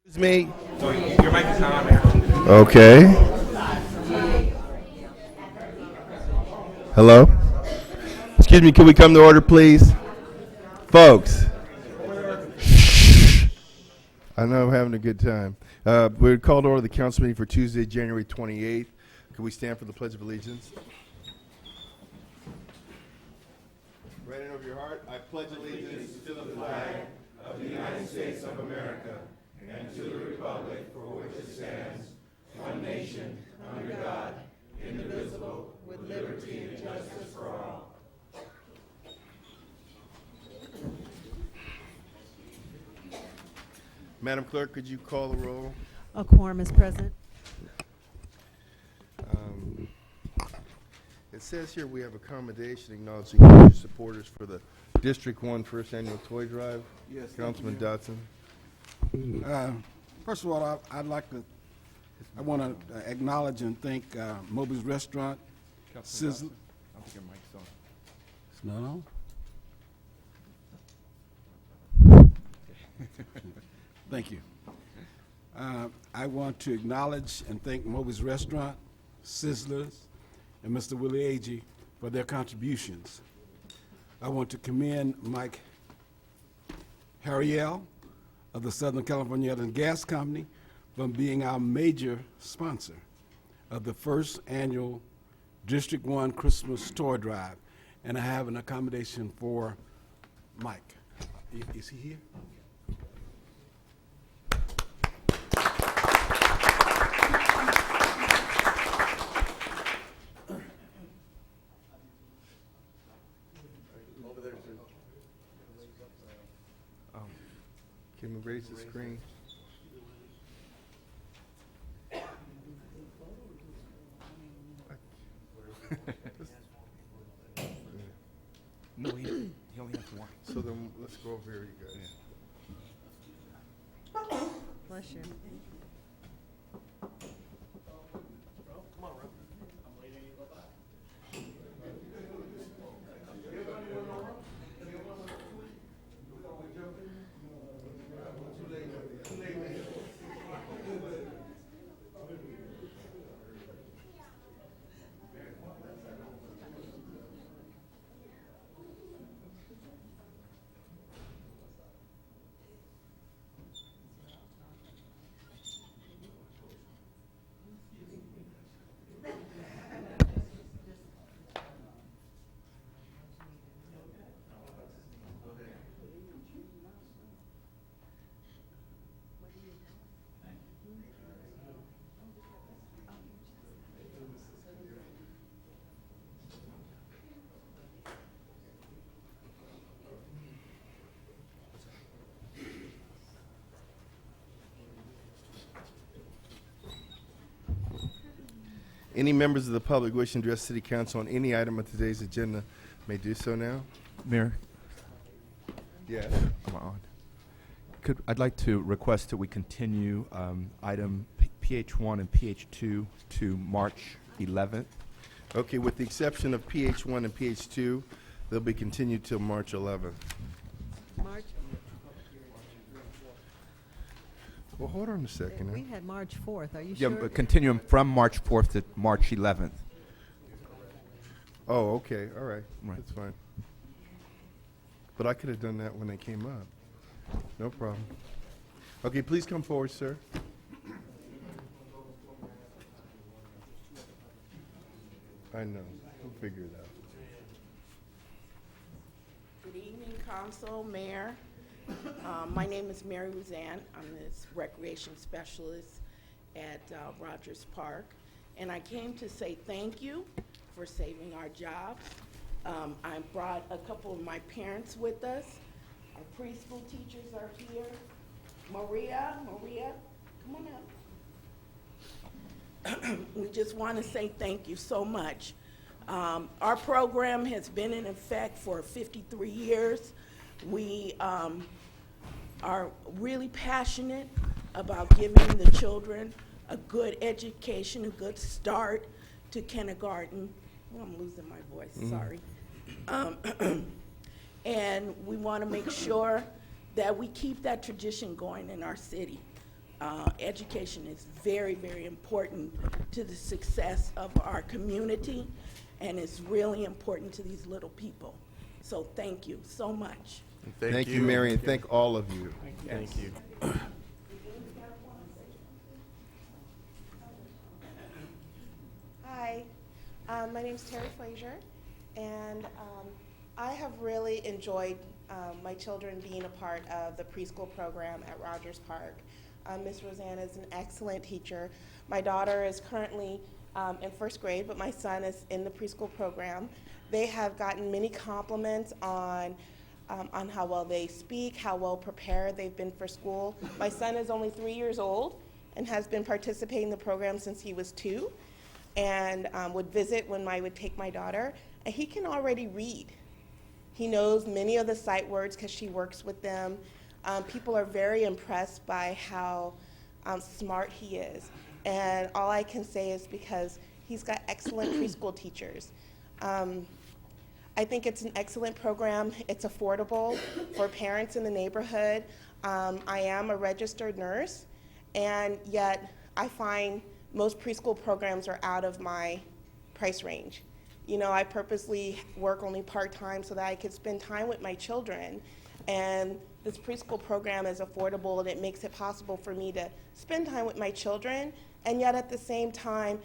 Excuse me. So your mic is not on there. Okay. Hello? Excuse me, can we come to order, please? Folks. I know I'm having a good time. We're called to order the council meeting for Tuesday, January 28th. Can we stand for the Pledge of Allegiance? Right in over your heart. I pledge allegiance to the flag of the United States of America and to the republic for which it stands, one nation, under God, indivisible, with liberty and justice for all. Madam Clerk, could you call the roll? A quorum is present. It says here we have accommodation acknowledging future supporters for the District 1 First Annual Toy Drive. Yes, Councilman Dotson. First of all, I want to acknowledge and thank Moby's Restaurant. Sizzle. I don't think your mic's on. It's not on? Thank you. I want to acknowledge and thank Moby's Restaurant, Sizzlers, and Mr. Willie Agee for their contributions. I want to commend Mike Harriel of the Southern California Oil and Gas Company for being our major sponsor of the first annual District 1 Christmas Toy Drive. And I have an accommodation for Mike. Is he here? Can we raise the screen? No, he only has one. So then let's go over here, you guys. Bless you. Any members of the public wishing to address City Council on any item of today's agenda may do so now. Mayor, Yes. am I on? I'd like to request that we continue item PH1 and PH2 to March 11th. Okay, with the exception of PH1 and PH2, they'll be continued till March 11th. March, Well, hold on a second. we had March 4th. Are you Yeah, sure? but continue them from March 4th to March 11th. Oh, okay, all right, Right. that's fine. But I could have done that when they came up. No problem. Okay, please come forward, sir. I know, we'll figure it out. Good evening, Council, Mayor. My name is Mary Roseanne. I'm this recreation specialist at Rogers Park. And I came to say thank you for saving our jobs. I brought a couple of my parents with us. Our preschool teachers are here. Maria, come on up. We just want to say thank you so much. Our program has been in effect for 53 years. We are really passionate about giving the children a good education, a good start to kindergarten. Oh, I'm losing my voice, sorry. And we want to make sure that we keep that tradition going in our city. Education is very, very important to the success of our community, and it's really important to these little people. So thank you so much. Thank you, Mary, and thank all of you. Thank you. Hi, my name's Terry Frazier, and I have really enjoyed my children being a part of the preschool program at Rogers Park. Miss Rosanna is an excellent teacher. My daughter is currently in first grade, but my son is in the preschool program. They have gotten many compliments on how well they speak, how well prepared they've been for school. My son is only 3 years old and has been participating in the program since he was 2, and would visit when I would take my daughter, and he can already read. He knows many of the sight words because she works with them. People are very impressed by how smart he is, and all I can say is because he's got excellent preschool teachers. I think it's an excellent program. It's affordable for parents in the neighborhood. I am a registered nurse, and yet I find most preschool programs are out of my price range. You know, I purposely work only part-time so that I could spend time with my children, and this preschool program is affordable, and it makes it possible for me to spend time with my children, and yet at the same time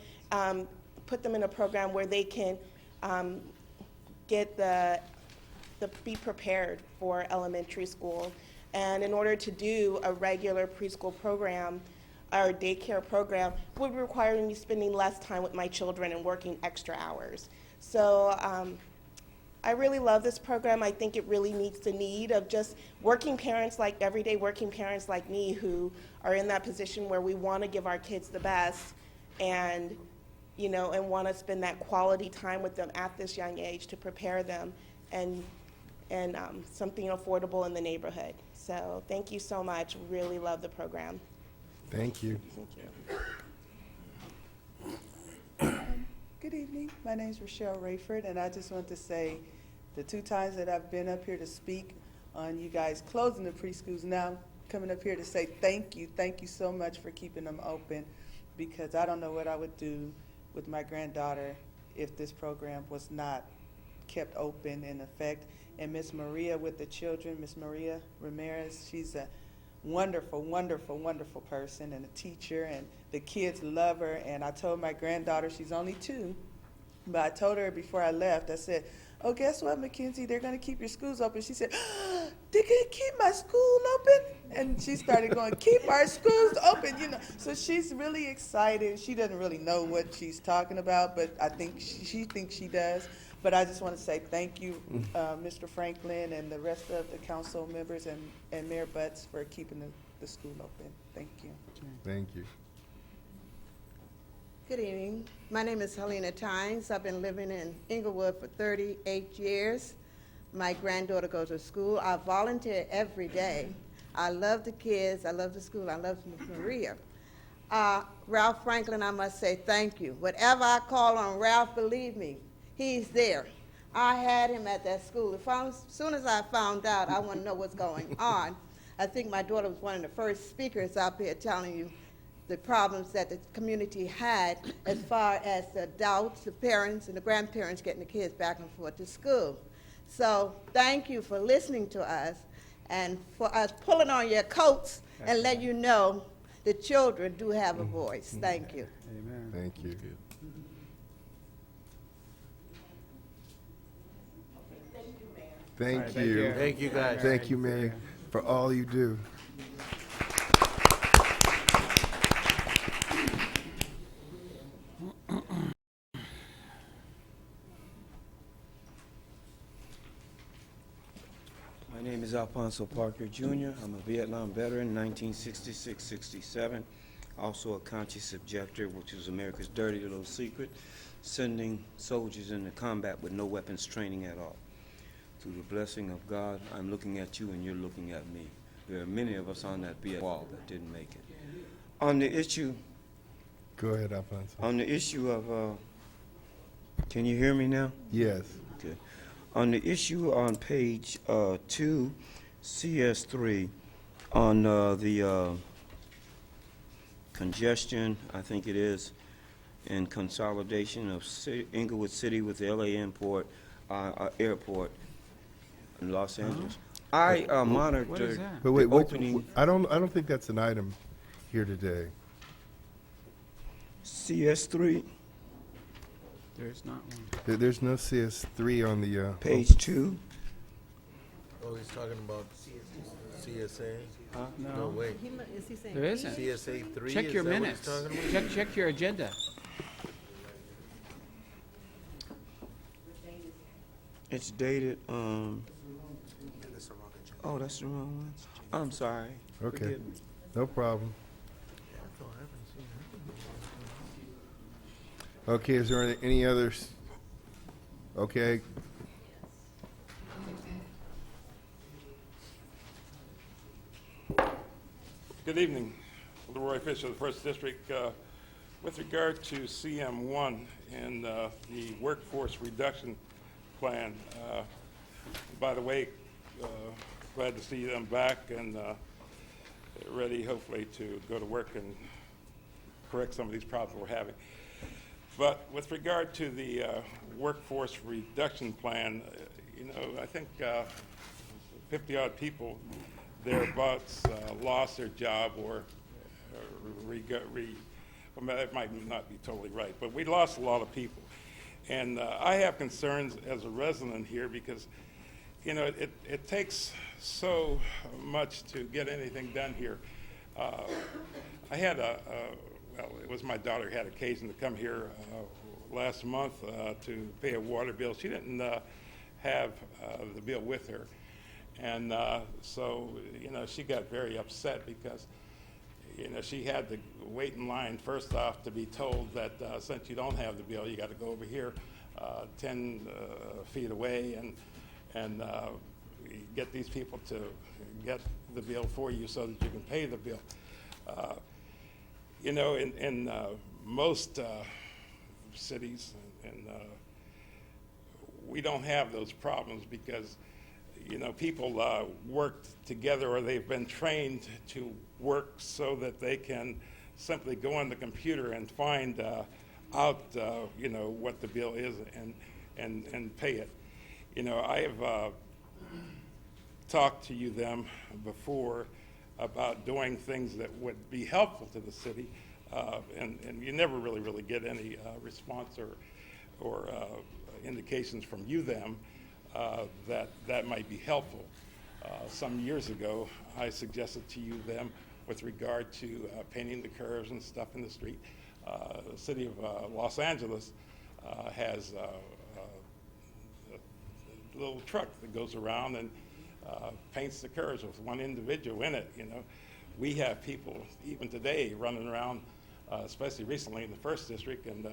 put them in a program where they can get be prepared for elementary school. And in order to do a regular preschool program or daycare program would require me spending less time with my children and working extra hours. So I really love this program. I think it really meets the need of just working parents, like everyday working parents like me, who are in that position where we want to give our kids the best, and you know, and want to spend that quality time with them at this young age to prepare them, and something affordable in the neighborhood. So thank you so much. Really love the program. Thank you. Thank you. Good evening. My name is Rochelle Rayford, and I just want to say the 2 times that I've been up here to speak on you guys closing the preschools, now I'm coming up here to say thank you. Thank you so much for keeping them open, because I don't know what I would do with my granddaughter if this program was not kept open in effect. And Miss Maria with the children, Miss Maria Ramirez, she's a wonderful, wonderful, wonderful person and a teacher, and the kids love her. And I told my granddaughter, she's only 2, but I told her before I left, I said, oh, guess what, Mackenzie, they're going to keep your schools open. She said, they're going to keep my school open? And she started going, keep our schools open, you know. So she's really excited. She doesn't really know what she's talking about, but I think she thinks she does. But I just want to say thank you, Mr. Franklin and the rest of the council members and Mayor Butts for keeping the school open. Thank you. Thank you. Good evening. My name is Helena Tynes. I've been living in Inglewood for 38 years. My granddaughter goes to school. I volunteer every day. I love the kids. I love the school. I love Miss Maria. Ralph Franklin, I must say thank you. Whatever I call on Ralph, believe me, he's there. I had him at that school. As soon as I found out, I want to know what's going on. I think my daughter was one of the first speakers out there telling you the problems that the community had as far as the adults, the parents, and the grandparents getting the kids back and forth to school. So thank you for listening to us and for us pulling on your coats and let you know the children do have a voice. Thank you. Amen. Thank you. Thank you. Thank you, guys. Thank you, Mary, for all you do. My name is Alfonso Parker Jr. I'm a Vietnam veteran, 1966-67. Also a conscious objector, which is America's dirty little secret, sending soldiers into combat with no weapons training at all. Through the blessing of God, I'm looking at you and you're looking at me. There are many of us on that wall that didn't make it. On the issue, Go ahead, Alfonso. on the issue of, can you hear me now? Yes. Okay. On the issue on page 2, CS3, on the congestion, I think it is, and consolidation of Inglewood City with the LA airport in Los Angeles. I monitored But the wait, opening I don't think that's an item here today. CS3, There's not one. There's no CS3 on the, page 2. Oh, he's talking about CSA? Huh? No, wait. Is he saying? There isn't. CSA 3? Check is your that what he's minutes. talking about? Check your agenda. It's dated, oh, that's the wrong one. I'm sorry. Okay. Forgive me. No problem. Okay, is there any others? Okay, Good evening. Leroy Fisher, the First District. With regard to CM1 and the workforce reduction plan, by the way, glad to see them back and ready, hopefully, to go to work and correct some of these problems we're having. But with regard to the workforce reduction plan, I think 50-odd people thereabouts lost their job or that might not be totally right, but we lost a lot of people. And I have concerns as a resident here because, it takes so much to get anything done here. I had it was my daughter who had occasion to come here last month to pay a water bill. She didn't have the bill with her. And so, she got very upset because, she had to wait in line first off to be told that since you don't have the bill, you got to go over here 10 feet away and get these people to get the bill for you so that you can pay the bill. In most cities, and we don't have those problems because people work together or they've been trained to work so that they can simply go on the computer and find out, what the bill is and pay it. I have talked to them before about doing things that would be helpful to the city, and you never really get any response or indications from them that might be helpful. Some years ago, I suggested to them with regard to painting the curves and stuff in the street. The city of Los Angeles has a little truck that goes around and paints the curves with one individual in it. We have people even today running around, especially recently in the First District, and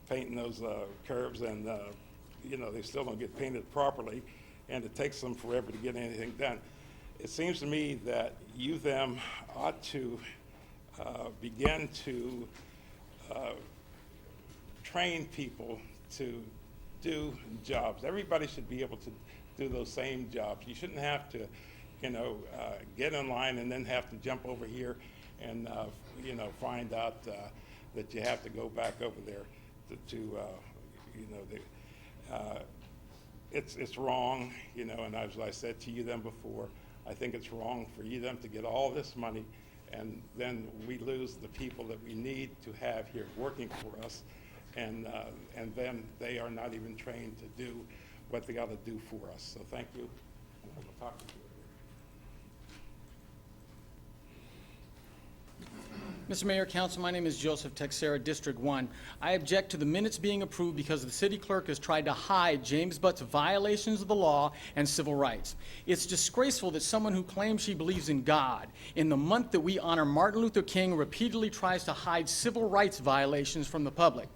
painting those curves, and they still don't get painted properly, and it takes them forever to get anything done. It seems to me that them ought to begin to train people to do jobs. Everybody should be able to do those same jobs. You shouldn't have to, get in line and then have to jump over here and, find out that you have to go back over there it's wrong, and as I said to them before, I think it's wrong for them to get all this money and then we lose the people that we need to have here working for us, and then they are not even trained to do what they got to do for us. So thank you, and I will talk to you. Mr. Mayor, Council, my name is Joseph Texera, District 1. I object to the minutes being approved because the city clerk has tried to hide James Butt's violations of the law and civil rights. It's disgraceful that someone who claims she believes in God, in the month that we honor Martin Luther King, repeatedly tries to hide civil rights violations from the public.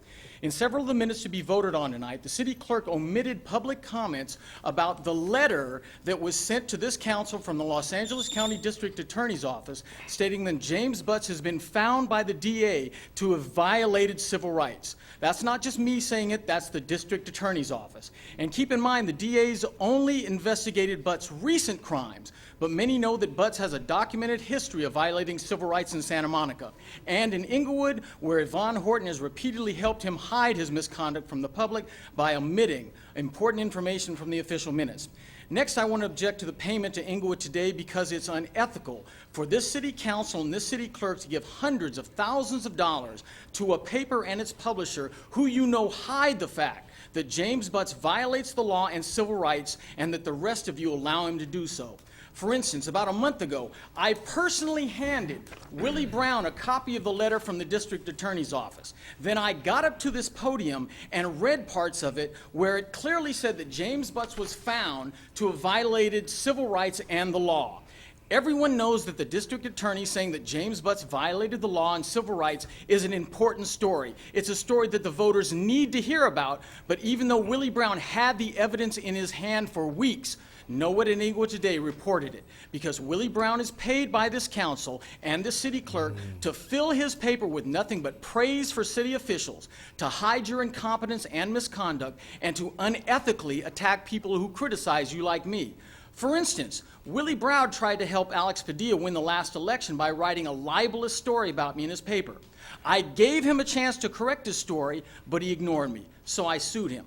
In several of the minutes to be voted on tonight, the city clerk omitted public comments about the letter that was sent to this council from the Los Angeles County District Attorney's Office stating that James Butts has been found by the DA to have violated civil rights. That's not just me saying it, that's the District Attorney's Office. And keep in mind, the DA's only investigated Butts' recent crimes, but many know that Butts has a documented history of violating civil rights in Santa Monica and in Inglewood, where Yvonne Horton has repeatedly helped him hide his misconduct from the public by omitting important information from the official minutes. Next, I want to object to the payment to Inglewood today because it's unethical for this city council and this city clerk to give hundreds of thousands of dollars to a paper and its publisher who you know hide the fact that James Butts violates the law and civil rights and that the rest of you allow him to do so. For instance, about a month ago, I personally handed Willie Brown a copy of the letter from the district attorney's office. Then I got up to this podium and read parts of it where it clearly said that James Butts was found to have violated civil rights and the law. Everyone knows that the district attorney saying that James Butts violated the law and civil rights is an important story. It's a story that the voters need to hear about, but even though Willie Brown had the evidence in his hand for weeks, no one in Inglewood today reported it because Willie Brown is paid by this council and the city clerk to fill his paper with nothing but praise for city officials, to hide your incompetence and misconduct, and to unethically attack people who criticize you like me. For instance, Willie Brown tried to help Alex Padilla win the last election by writing a libelous story about me in his paper. I gave him a chance to correct his story, but he ignored me, so I sued him.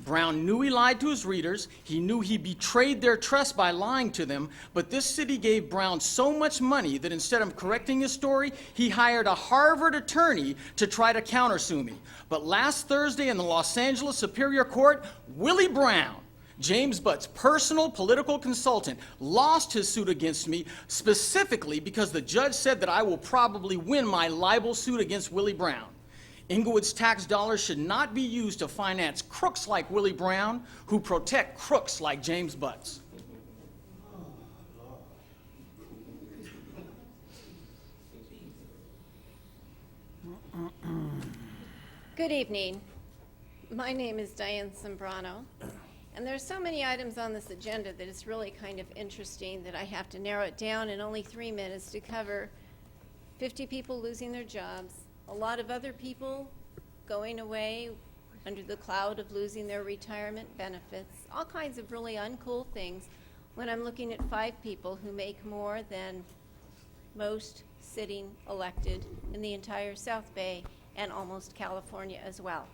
Brown knew he lied to his readers, he knew he betrayed their trust by lying to them, but this city gave Brown so much money that instead of correcting his story, he hired a Harvard attorney to try to countersue me. But last Thursday in the Los Angeles Superior Court, Willie Brown, James Butts' personal political consultant, lost his suit against me specifically because the judge said that I will probably win my libel suit against Willie Brown. Inglewood's tax dollars should not be used to finance crooks like Willie Brown who protect crooks like James Butts. Good evening. My name is Diane Sombrano, and there are so many items on this agenda that it's really kind of interesting that I have to narrow it down in only 3 minutes to cover 50 people losing their jobs, a lot of other people going away under the cloud of losing their retirement benefits, all kinds of really uncool things when I'm looking at 5 people who make more than most sitting elected in the entire South Bay and almost California as well.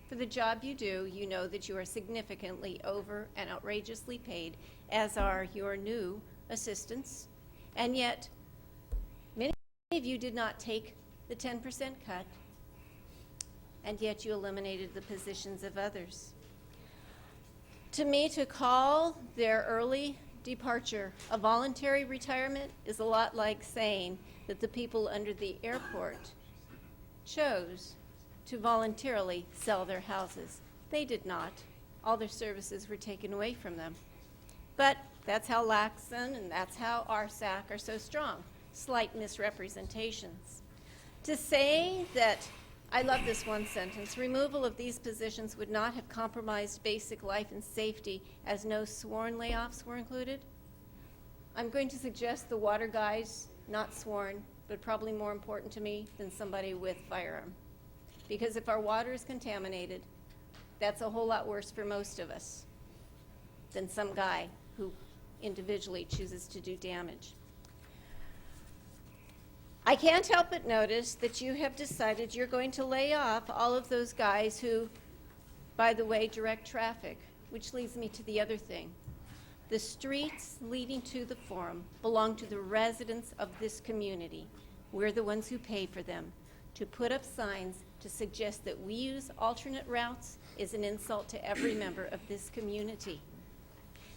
For the job you do, you know that you are significantly over and outrageously paid, as are your new assistants, and yet many of you did not take the 10% cut, and yet you eliminated the positions of others. To me, to call their early departure a voluntary retirement is a lot like saying that the people under the airport chose to voluntarily sell their houses. They did not. All their services were taken away from them. But that's how Laxon and that's how RSAC are so strong. Slight misrepresentations. To say that, I love this one sentence, removal of these positions would not have compromised basic life and safety as no sworn layoffs were included. I'm going to suggest the water guys, not sworn, but probably more important to me than somebody with firearm. Because if our water is contaminated, that's a whole lot worse for most of us than some guy who individually chooses to do damage. I can't help but notice that you have decided you're going to lay off all of those guys who, by the way, direct traffic, which leads me to the other thing. The streets leading to the forum belong to the residents of this community. We're the ones who pay for them. To put up signs to suggest that we use alternate routes is an insult to every member of this community.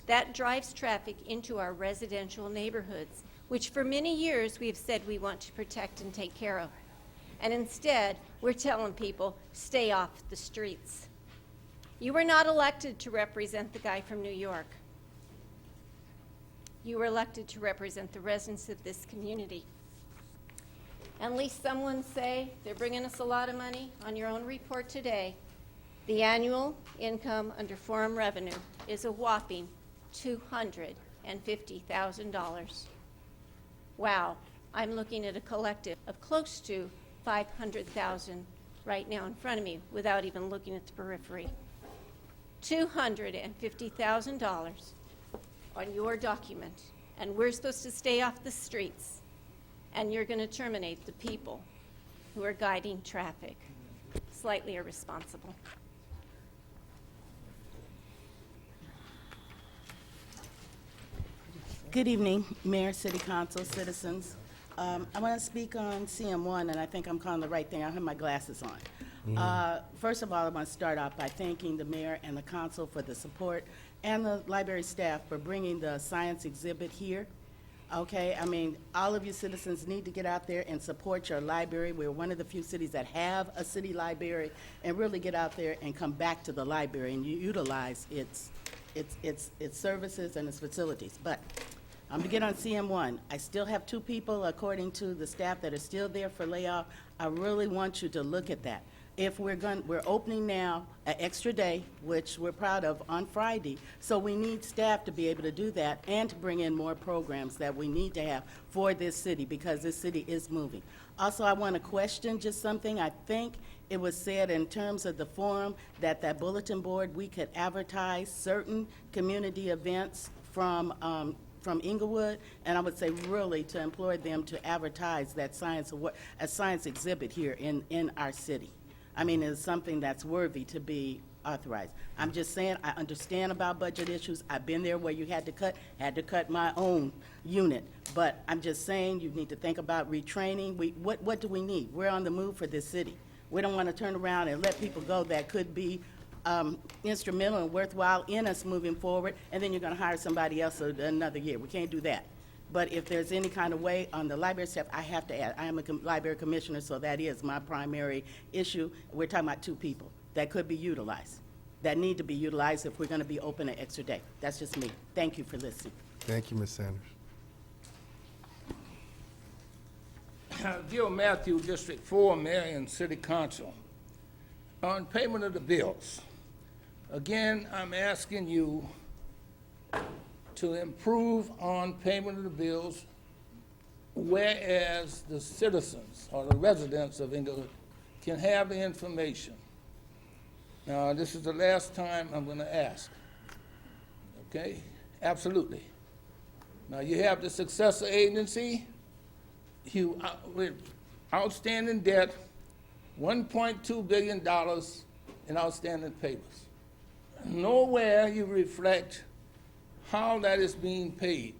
That drives traffic into our residential neighborhoods, which for many years we have said we want to protect and take care of. And instead, we're telling people, stay off the streets. You were not elected to represent the guy from New York. You were elected to represent the residents of this community. At least someone say they're bringing us a lot of money. On your own report today, the annual income under foreign revenue is a whopping $250,000. Wow, I'm looking at a collective of close to 500,000 right now in front of me without even looking at the periphery. $250,000 on your document, and we're supposed to stay off the streets, and you're going to terminate the people who are guiding traffic. Slightly irresponsible. Good evening, Mayor, City Council, citizens. I want to speak on CM1, and I think I'm calling the right thing. I have my glasses on. First of all, I want to start off by thanking the mayor and the council for the support and the library staff for bringing the science exhibit here. Okay, I mean, all of you citizens need to get out there and support your library. We're one of the few cities that have a city library, and really get out there and come back to the library and utilize its services and its facilities. But I'm going to get on CM1. I still have 2 people, according to the staff, that are still there for layoff. I really want you to look at that. If we're opening now an extra day, which we're proud of, on Friday, so we need staff to be able to do that and to bring in more programs that we need to have for this city, because this city is moving. Also, I want to question just something. I think it was said in terms of the forum that bulletin board, we could advertise certain community events from Inglewood, and I would say really to employ them to advertise that science exhibit here in our city. I mean, it's something that's worthy to be authorized. I'm just saying, I understand about budget issues. I've been there where you had to cut my own unit. But I'm just saying, you need to think about retraining. What do we need? We're on the move for this city. We don't want to turn around and let people go that could be instrumental and worthwhile in us moving forward, and then you're going to hire somebody else another year. We can't do that. But if there's any kind of way on the library staff, I have to add, I am a library commissioner, so that is my primary issue. We're talking about 2 people that could be utilized, that need to be utilized if we're going to be open an extra day. That's just me. Thank you for listening. Thank you, Ms. Sanders. Dear Matthew, District 4, Mayor and City Council, on payment of the bills, again, I'm asking you to improve on payment of the bills, whereas the citizens or the residents of Inglewood can have the information. Now, this is the last time I'm going to ask. Okay? Absolutely. Now, you have the successor agency, with outstanding debt, $1.2 billion in outstanding payments. Nowhere you reflect how that is being paid.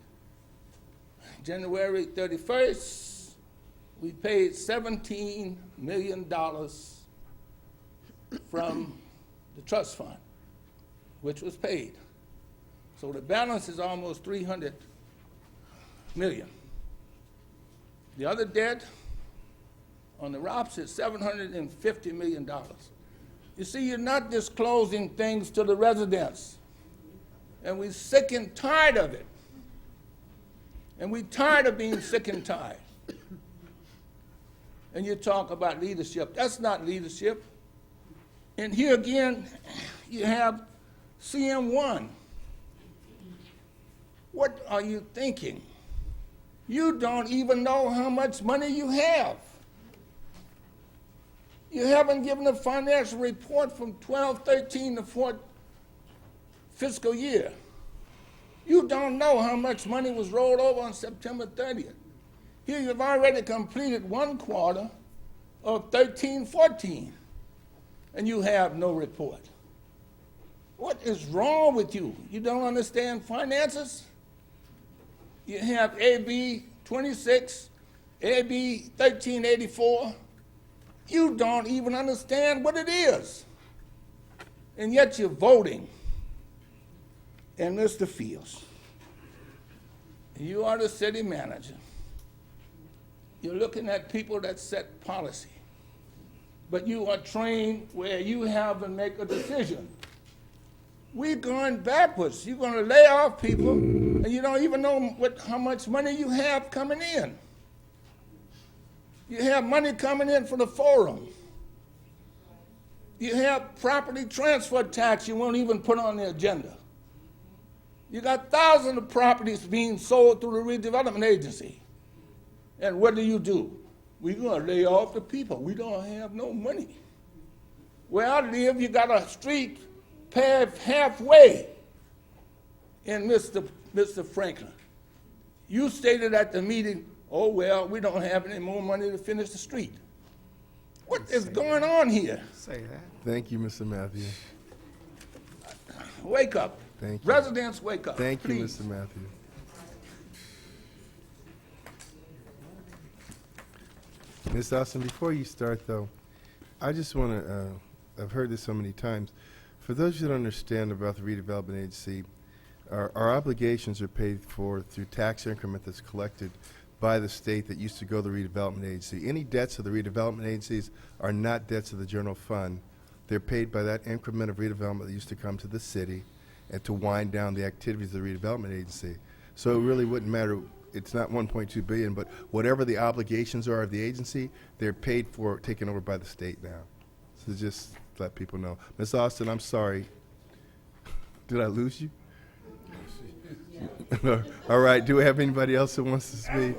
January 31st, we paid $17 million from the trust fund, which was paid. So the balance is almost $300 million. The other debt on the ROPS is $750 million. You see, you're not disclosing things to the residents. And we're sick and tired of it. And we're tired of being sick and tired. And you talk about leadership. That's not leadership. And here again, you have CM1. What are you thinking? You don't even know how much money you have. You haven't given a financial report from 12-13 to 4 fiscal year. You don't know how much money was rolled over on September 30th. Here you've already completed 1 quarter of 13-14, and you have no report. What is wrong with you? You don't understand finances? You have AB 26, AB 1384. You don't even understand what it is. And yet you're voting. And Mr. Fields, you are the city manager. You're looking at people that set policy. But you are trained where you have to make a decision. We're going backwards. You're going to lay off people, and you don't even know how much money you have coming in. You have money coming in for the forum. You have property transfer tax you won't even put on the agenda. You got thousands of properties being sold through the redevelopment agency. And what do? We're going to lay off the people. We don't have no money. Where I live, you got a street paved halfway in Mr. Franklin. You stated at the meeting, oh, well, we don't have any more money to finish the street. What is going on here? Say that. Thank you, Mr. Matthews. Wake up. Thank you. Residents, wake up. Thank you, please. Mr. Matthews. Ms. Austin, before you start, though, I just want to, I've heard this so many times. For those who don't understand about the redevelopment agency, our obligations are paid for through tax increment that's collected by the state that used to go to the redevelopment agency. Any debts of the redevelopment agencies are not debts of the general fund. They're paid by that increment of redevelopment that used to come to the city and to wind down the activities of the redevelopment agency. So it really wouldn't matter. It's not 1.2 billion, but whatever the obligations are of the agency, they're paid for, taken over by the state now. So just let people know. Ms. Austin, I'm sorry. Did I lose you? All right, do we have anybody else who wants to speak?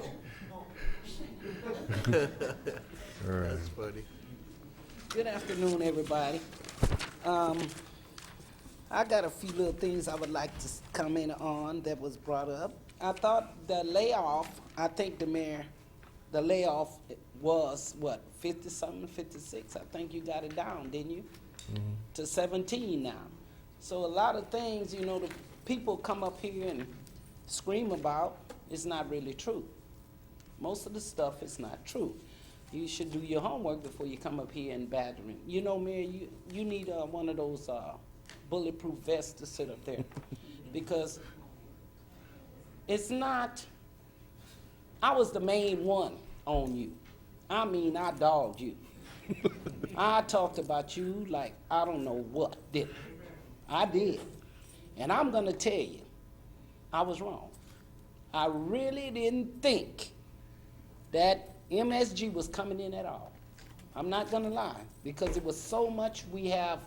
All right. That's funny. Good afternoon, everybody. I got a few little things I would like to comment on that was brought up. I thought the layoff, I think the mayor, the layoff was what, 50-something, 56? I think you got it down, didn't you? Mm-hmm. To 17 now. So a lot of things, you know, the people come up here and scream about, it's not really true. Most of the stuff is not true. You should do your homework before you come up here and badgering. You know, Mayor, you need one of those bulletproof vests to sit up there. Because it's not, I was the main one on you. I mean, I dogged you. I talked about you like I don't know what, did I did. And I'm going to tell you, I was wrong. I really didn't think that MSG was coming in at all. I'm not going to lie, because it was so much we have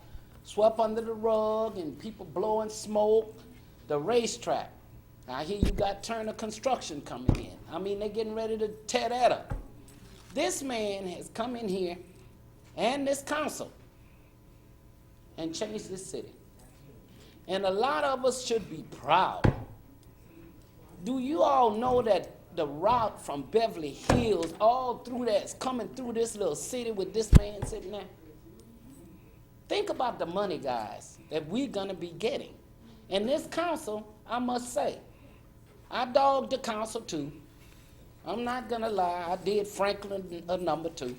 swept under the rug and people blowing smoke. The racetrack. I hear you got Turner Construction coming in. I mean, they're getting ready to tear that up. This man has come in here and this council and changed this city. And a lot of us should be proud. Do you all know that the route from Beverly Hills all through that is coming through this little city with this man sitting there? Think about the money, guys, that we're going to be getting. And this council, I must say, I dogged the council too. I'm not going to lie, I did Franklin a number 2.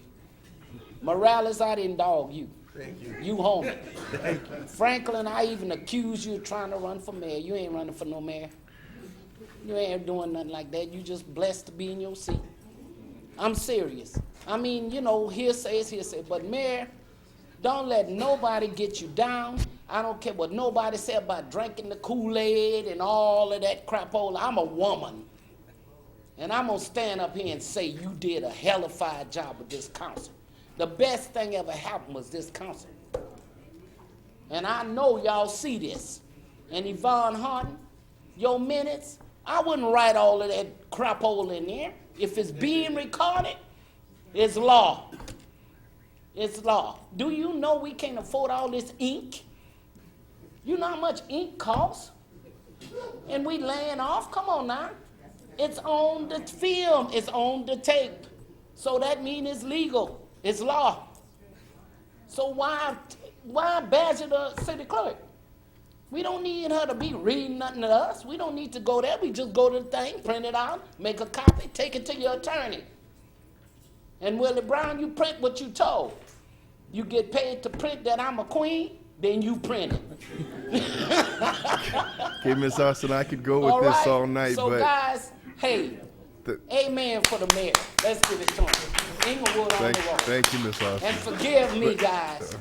Morales, I didn't dog you. Thank you. You homie. Thank you. Franklin, I even accused you of trying to run for mayor. You ain't running for no mayor. You ain't doing nothing like that. You just blessed to be in your seat. I'm serious. I mean, you know, hearsay is hearsay. But mayor, don't let nobody get you down. I don't care what nobody say about drinking the Kool-Aid and all of that crapola. I'm a woman. And I'm going to stand up here and say you did a hellified job with this council. The best thing ever happened was this council. And I know y'all see this. And Yvonne Harden, your minutes, I wouldn't write all of that crapola in there. If it's being recorded, it's law. It's law. Do you know we can't afford all this ink? You know how much ink costs? And we laying off? Come on now. It's on the film. It's on the tape. So that means it's legal. It's law. So why badger the city clerk? We don't need her to be reading nothing to us. We don't need to go there. We just go to the thing, print it out, make a copy, take it to your attorney. And Willie Brown, you print what you told. You get paid to print that I'm a queen, then you print it. Okay, Ms. Austin, I could go with all this right? all night, so but guys, hey, amen for the mayor. Let's give it to him. Inglewood on the road. thank you, Ms. Austin. And forgive me, guys.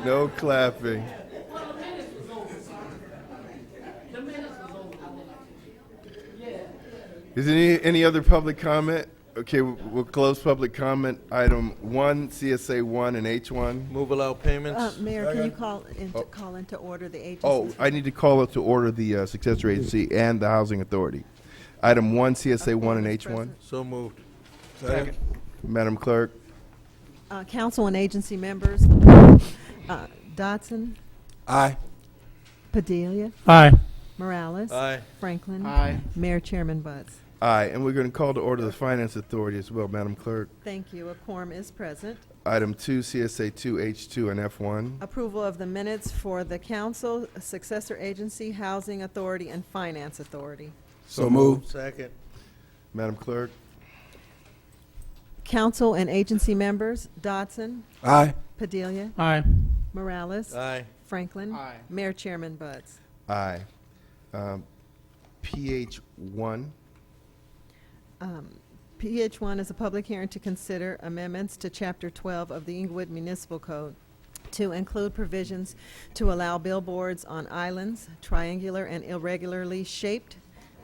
No clapping. Is there any other public comment? Okay, we'll close public comment. Item 1, CSA 1 and H1. Move allow payments. Mayor, can you call into order the agencies? Oh, I need to call up to order the successor agency and the housing authority. Item 1, CSA 1 and H1. So moved. Second. Madam Clerk. Council and agency members, Dodson, Aye. Padilla, Aye. Morales. Aye. Franklin. Aye. Mayor Chairman Butts. Aye, and we're going to call to order the Finance Authority as well, Madam Clerk. Thank you. A quorum is present. Item 2, CSA 2, H2, and F1. Approval of the minutes for the council, successor agency, housing authority, and finance authority. So moved. Second. Madam Clerk. Council and agency members, Dodson, Aye. Padilla, Aye. Morales. Aye. Franklin. Aye. Mayor Chairman Butts. Aye. PH1. PH1 is a public hearing to consider amendments to Chapter 12 of the Inglewood Municipal Code to include provisions to allow billboards on islands, triangular and irregularly shaped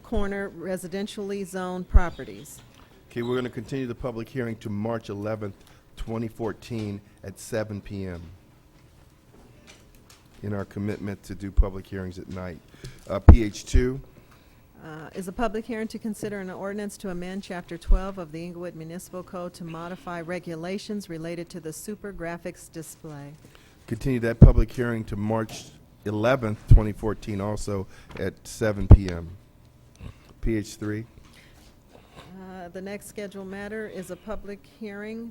corner residentially zoned properties. Okay, we're going to continue the public hearing to March 11th, 2014 at 7 p.m. in our commitment to do public hearings at night. PH2. Is a public hearing to consider an ordinance to amend Chapter 12 of the Inglewood Municipal Code to modify regulations related to the super graphics display. Continue that public hearing to March 11th, 2014, also at 7 p.m. PH3. The next scheduled matter is a public hearing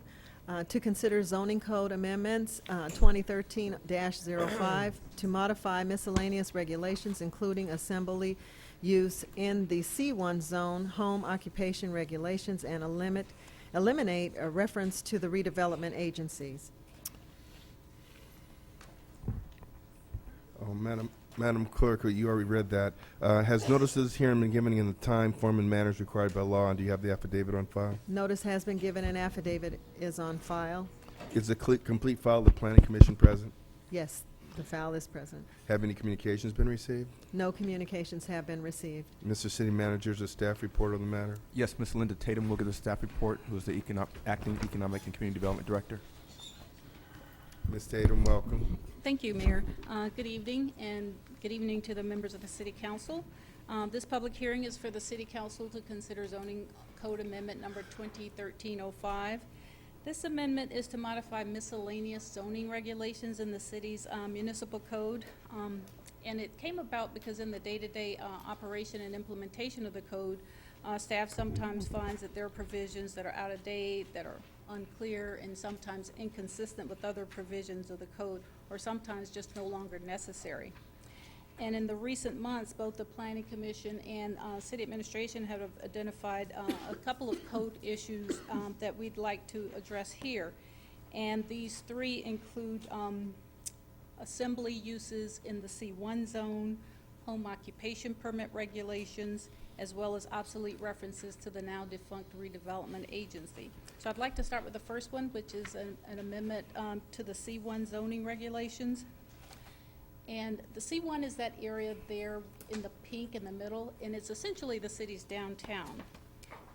to consider zoning code amendments 2013-05 to modify miscellaneous regulations, including assembly use in the C1 zone, home occupation regulations, and eliminate a reference to the redevelopment agencies. Oh, Madam Clerk, you already read that. Has notice of this hearing been given in the time, form, and manners required by law, and do you have the affidavit on file? Notice has been given and affidavit is on file. Is the complete file of the Planning Commission present? Yes, the file is present. Have any communications been received? No communications have been received. Mr. City Manager, is a staff report on the matter? Yes, Ms. Linda Tatum will give the staff report, who is the acting Economic and Community Development Director. Ms. Tatum, welcome. Thank you, Mayor. Good evening, and good evening to the members of the City Council. This public hearing is for the City Council to consider zoning code amendment number 2013-05. This amendment is to modify miscellaneous zoning regulations in the city's municipal code. And it came about because in the day-to-day operation and implementation of the code, staff sometimes finds that there are provisions that are out of date, that are unclear, and sometimes inconsistent with other provisions of the code, or sometimes just no longer necessary. And in the recent months, both the Planning Commission and City Administration have identified a couple of code issues that we'd like to address here. And these three include assembly uses in the C1 zone, home occupation permit regulations, as well as obsolete references to the now defunct redevelopment agency. So I'd like to start with the first one, which is an amendment to the C1 zoning regulations. And the C1 is that area there in the pink in the middle, and it's essentially the city's downtown.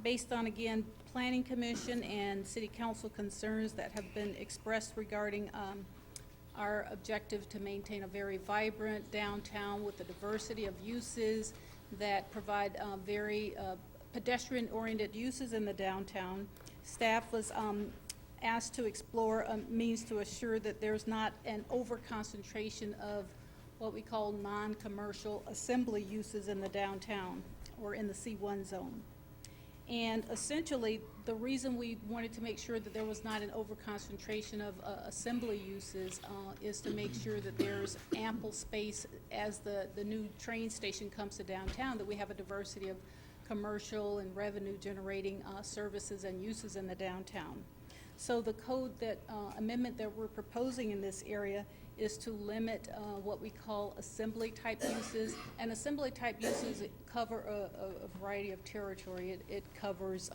Based on, again, Planning Commission and City Council concerns that have been expressed regarding our objective to maintain a very vibrant downtown with a diversity of uses that provide very pedestrian-oriented uses in the downtown. Staff was asked to explore a means to assure that there's not an over-concentration of what we call non-commercial assembly uses in the downtown or in the C1 zone. And essentially, the reason we wanted to make sure that there was not an over-concentration of assembly uses is to make sure that there's ample space as the new train station comes to downtown, that we have a diversity of commercial and revenue-generating services and uses in the downtown. So the code that amendment that we're proposing in this area is to limit what we call assembly-type uses. And assembly-type uses cover a variety of territory. It covers,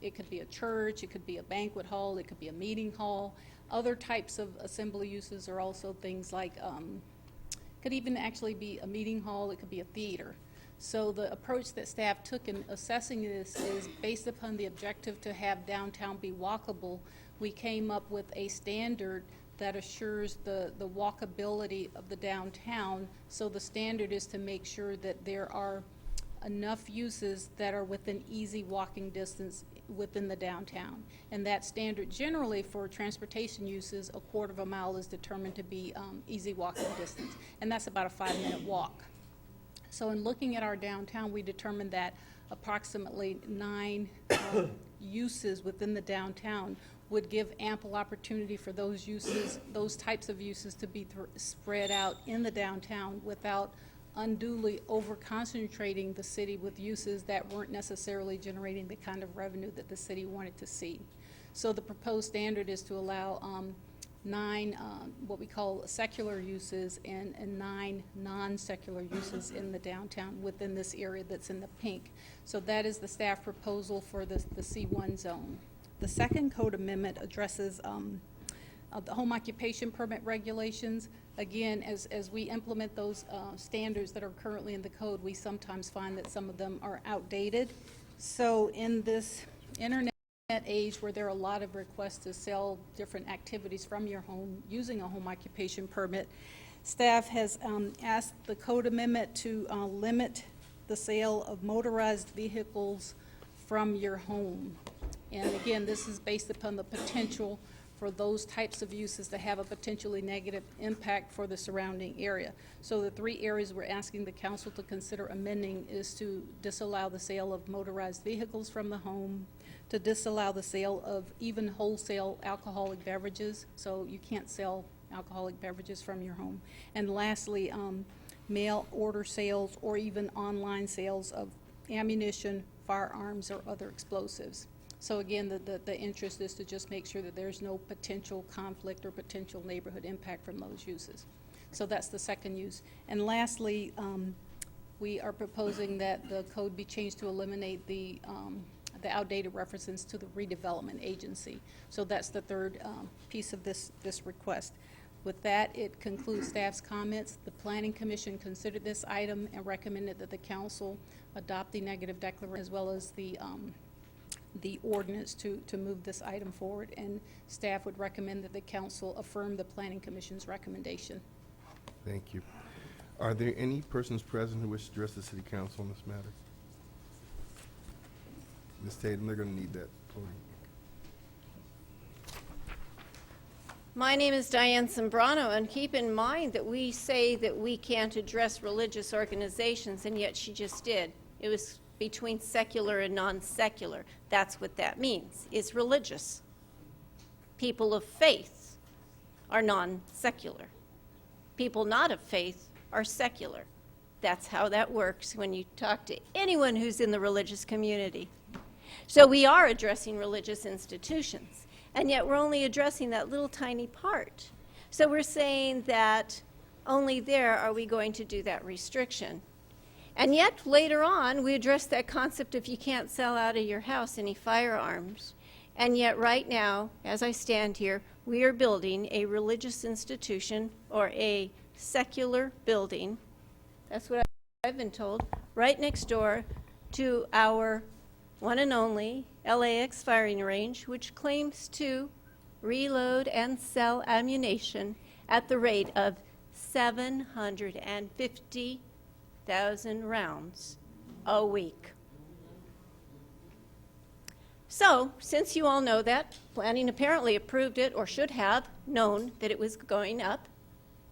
it could be a church, it could be a banquet hall, it could be a meeting hall. Other types of assembly uses are also things like, could even actually be a meeting hall, it could be a theater. So the approach that staff took in assessing this is based upon the objective to have downtown be walkable. We came up with a standard that assures the walkability of the downtown. So the standard is to make sure that there are enough uses that are within easy walking distance within the downtown. And that standard generally for transportation uses, a quarter of a mile is determined to be easy walking distance. And that's about a 5-minute walk. So in looking at our downtown, we determined that approximately 9 uses within the downtown would give ample opportunity for those uses, those types of uses to be spread out in the downtown without unduly over-concentrating the city with uses that weren't necessarily generating the kind of revenue that the city wanted to see. So the proposed standard is to allow 9 what we call secular uses and 9 non-secular uses in the downtown within this area that's in the pink. So that is the staff proposal for the C1 zone. The second code amendment addresses the home occupation permit regulations. Again, as we implement those standards that are currently in the code, we sometimes find that some of them are outdated. So in this internet age where there are a lot of requests to sell different activities from your home using a home occupation permit, staff has asked the code amendment to limit the sale of motorized vehicles from your home. And again, this is based upon the potential for those types of uses to have a potentially negative impact for the surrounding area. So the 3 areas we're asking the council to consider amending is to disallow the sale of motorized vehicles from the home, to disallow the sale of even wholesale alcoholic beverages, so you can't sell alcoholic beverages from your home, and lastly, mail order sales or even online sales of ammunition, firearms, or other explosives. So again, the interest is to just make sure that there's no potential conflict or potential neighborhood impact from those uses. So that's the second use. And lastly, we are proposing that the code be changed to eliminate the outdated references to the redevelopment agency. So that's the third piece of this request. With that, it concludes staff's comments. The Planning Commission considered this item and recommended that the council adopt the negative declaration as well as the ordinance to move this item forward, and staff would recommend that the council affirm the Planning Commission's recommendation. Thank you. Are there any persons present who wish to address the city council on this matter? Ms. Tatum, they're going to need that podium. My name is Diane Sombrano, and keep in mind that we say that we can't address religious organizations, and yet she just did. It was between secular and non-secular. That's what that means. It's religious. People of faith are non-secular. People not of faith are secular. That's how that works when you talk to anyone who's in the religious community. So we are addressing religious institutions, and yet we're only addressing that little tiny part. So we're saying that only there are we going to do that restriction. And yet, later on, we addressed that concept of you can't sell out of your house any firearms. And yet, right now, as I stand here, we are building a religious institution or a secular building. That's what I've been told, right next door to our one and only LAX firing range, which claims to reload and sell ammunition at the rate of 750,000 rounds a week. So, since you all know that, planning apparently approved it, or should have known that it was going up,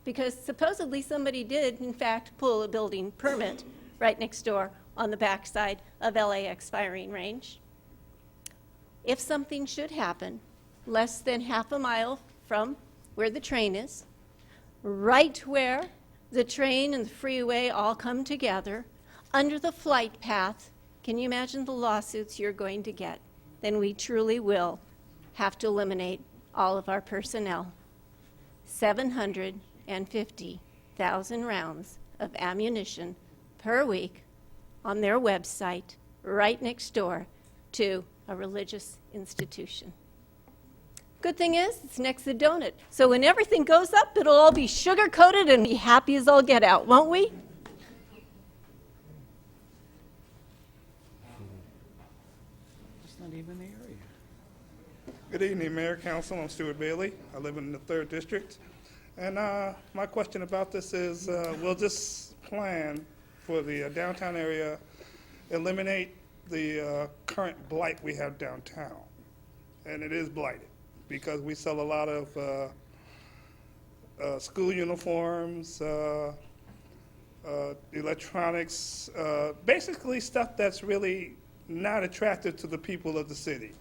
because supposedly somebody did, in fact, pull a building permit right next door on the backside of LAX firing range. If something should happen, less than half a mile from where the train is, right where the train and the freeway all come together, under the flight path, can you imagine the lawsuits you're going to get? Then we truly will have to eliminate all of our personnel. 750,000 rounds of ammunition per week on their website, right next door to a religious institution. Good thing is, it's next to the donut. So when everything goes up, it'll all be sugar-coated and be happy as all get out, won't we? Not even the area. Good evening, Mayor, Council. I'm Stuart Bailey. I live in the 3rd District. And my question about this is, will this plan for the downtown area eliminate the current blight we have downtown? And it is blighted because we sell a lot of school uniforms, electronics, basically stuff that's really not attractive to the people of the city.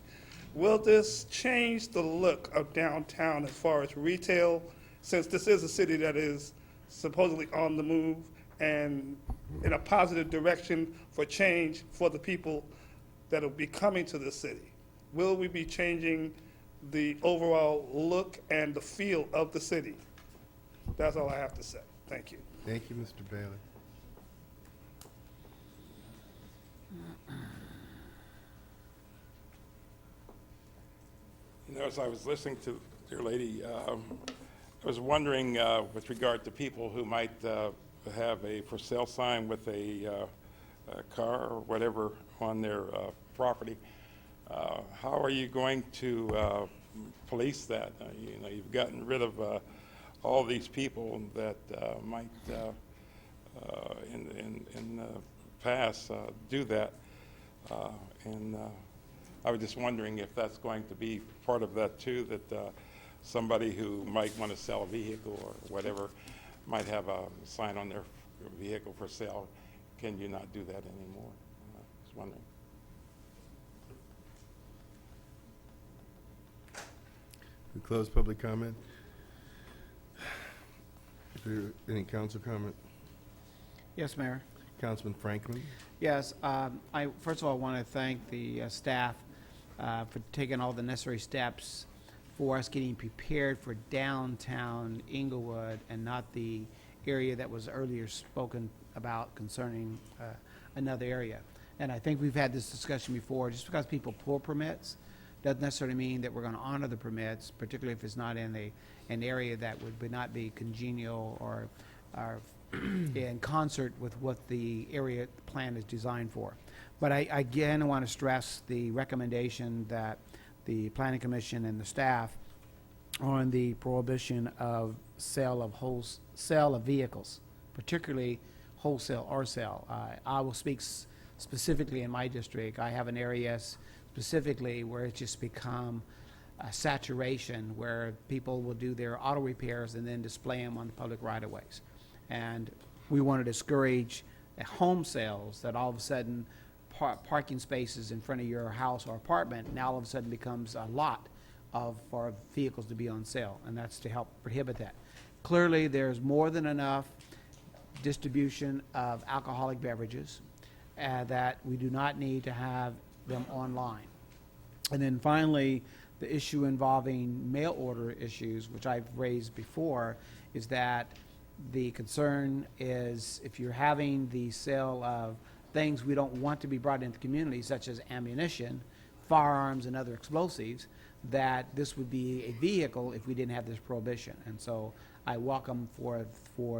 Will this change the look of downtown as far as retail, since this is a city that is supposedly on the move and in a positive direction for change for the people that will be coming to the city? Will we be changing the overall look and the feel of the city? That's all I have to say. Thank you. Thank you, Mr. Bailey. You know, as I was listening to your lady, I was wondering with regard to people who might have a for sale sign with a car or whatever on their property. How are you going to police that? You know, you've gotten rid of all these people that might, in the past, do that. And I was just wondering if that's going to be part of that too, that somebody who might want to sell a vehicle or whatever might have a sign on their vehicle for sale. Can you not do that anymore? I was wondering. We close public comment. Is there any council comment? Yes, Mayor. Councilman Franklin. Yes, I first of all want to thank the staff for taking all the necessary steps for us getting prepared for downtown Inglewood and not the area that was earlier spoken about concerning another area. And I think we've had this discussion before. Just because people pull permits doesn't necessarily mean that we're going to honor the permits, particularly if it's not in an area that would not be congenial or in concert with what the area plan is designed for. But I again want to stress the recommendation that the Planning Commission and the staff on the prohibition of sale of vehicles, particularly wholesale or sale. I will speak specifically in my district. I have an area specifically where it's just become a saturation where people will do their auto repairs and then display them on the public right-of-ways. And we want to discourage home sales that all of a sudden parking spaces in front of your house or apartment now all of a sudden becomes a lot for vehicles to be on sale, and that's to help prohibit that. Clearly, there's more than enough distribution of alcoholic beverages that we do not need to have them online. And then finally, the issue involving mail order issues, which I've raised before, is that the concern is if you're having the sale of things we don't want to be brought into the community, such as ammunition, firearms, and other explosives, that this would be a vehicle if we didn't have this prohibition. And so I welcome for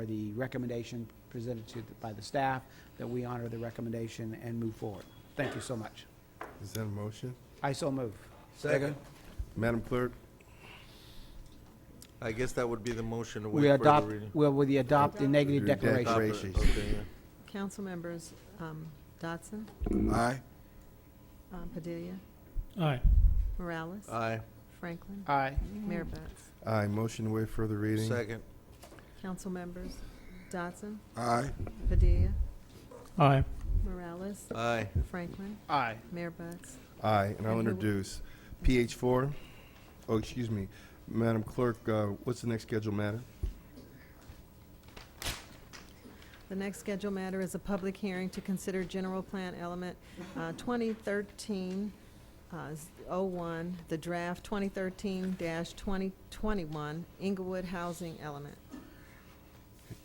the recommendation presented by the staff that we honor the recommendation and move forward. Thank you so much. Is that a motion? I so move. Second. Madam Clerk? I guess that would be the motion to We wait further adopt, reading. we adopt the negative Your declaration. declaration. Okay, yeah. Council members, Dotson, Aye. Padilla, Aye. Morales, Aye. Franklin, Aye. Mayor Butts. Aye. Motion to waive further reading. Second. Council members, Dotson, Aye. Padilla, Aye. Morales, Aye. Franklin, Aye. Mayor Butts. Aye. And I'll And who- introduce PH4. Oh, excuse me. Madam Clerk, what's the next scheduled matter? The next scheduled matter is a public hearing to consider general plan element 2013-01, the draft 2013-2021 Inglewood housing element.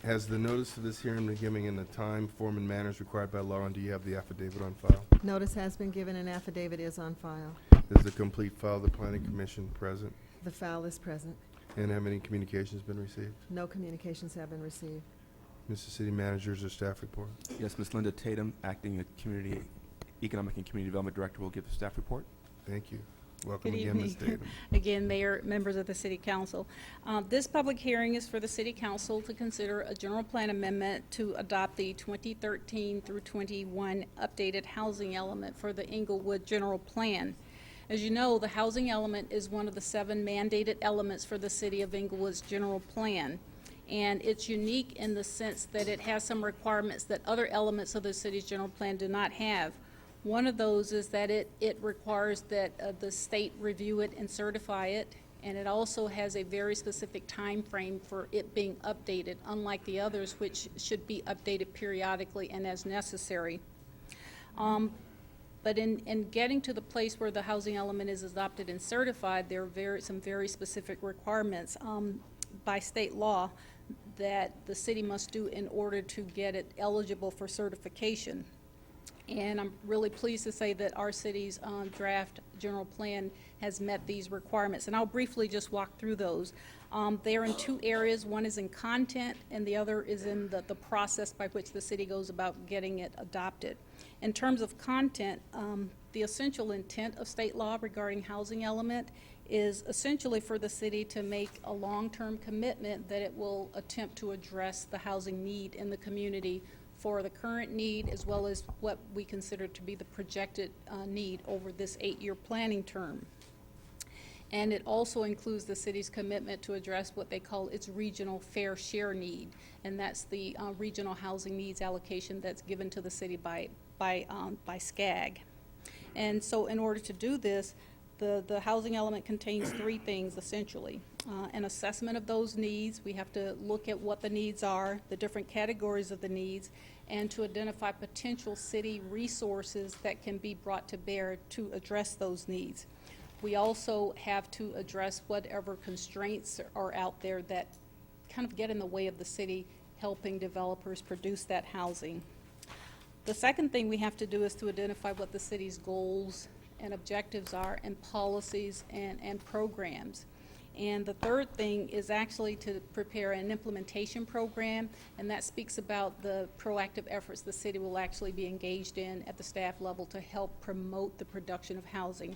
Has the notice of this hearing been given in the time, form, and manners required by law, and do you have the affidavit on file? Notice has been given and affidavit is on file. Is the complete file of the Planning Commission present? The file is present. And have any communications been received? No communications have been received. Mr. City Managers or staff report? Yes, Ms. Linda Tatum, acting Community Economic and Community Development Director will give the staff report. Thank you. Welcome Good again, Ms. evening. Tatum. Again, Mayor, members of the City Council. This public hearing is for the City Council to consider a general plan amendment to adopt the 2013 through 21 updated housing element for the Inglewood General Plan. As you know, the housing element is one of the 7 mandated elements for the City of Inglewood's general plan. And it's unique in the sense that it has some requirements that other elements of the city's general plan do not have. One of those is that it requires that the state review it and certify it, and it also has a very specific time frame for it being updated, unlike the others, which should be updated periodically and as necessary. But in getting to the place where the housing element is adopted and certified, there are some very specific requirements by state law that the city must do in order to get it eligible for certification. And I'm really pleased to say that our city's draft general plan has met these requirements. And I'll briefly just walk through those. They are in 2 areas. One is in content, and the other is in the process by which the city goes about getting it adopted. In terms of content, the essential intent of state law regarding housing element is essentially for the city to make a long-term commitment that it will attempt to address the housing need in the community for the current need as well as what we consider to be the projected need over this 8-year planning term. And it also includes the city's commitment to address what they call its regional fair share need, and that's the regional housing needs allocation that's given to the city by SCAG. And so in order to do this, the housing element contains 3 things essentially. An assessment of those needs. We have to look at what the needs are, the different categories of the needs, and to identify potential city resources that can be brought to bear to address those needs. We also have to address whatever constraints are out there that kind of get in the way of the city helping developers produce that housing. The second thing we have to do is to identify what the city's goals and objectives are and policies and programs. And the third thing is actually to prepare an implementation program, and that speaks about the proactive efforts the city will actually be engaged in at the staff level to help promote the production of housing.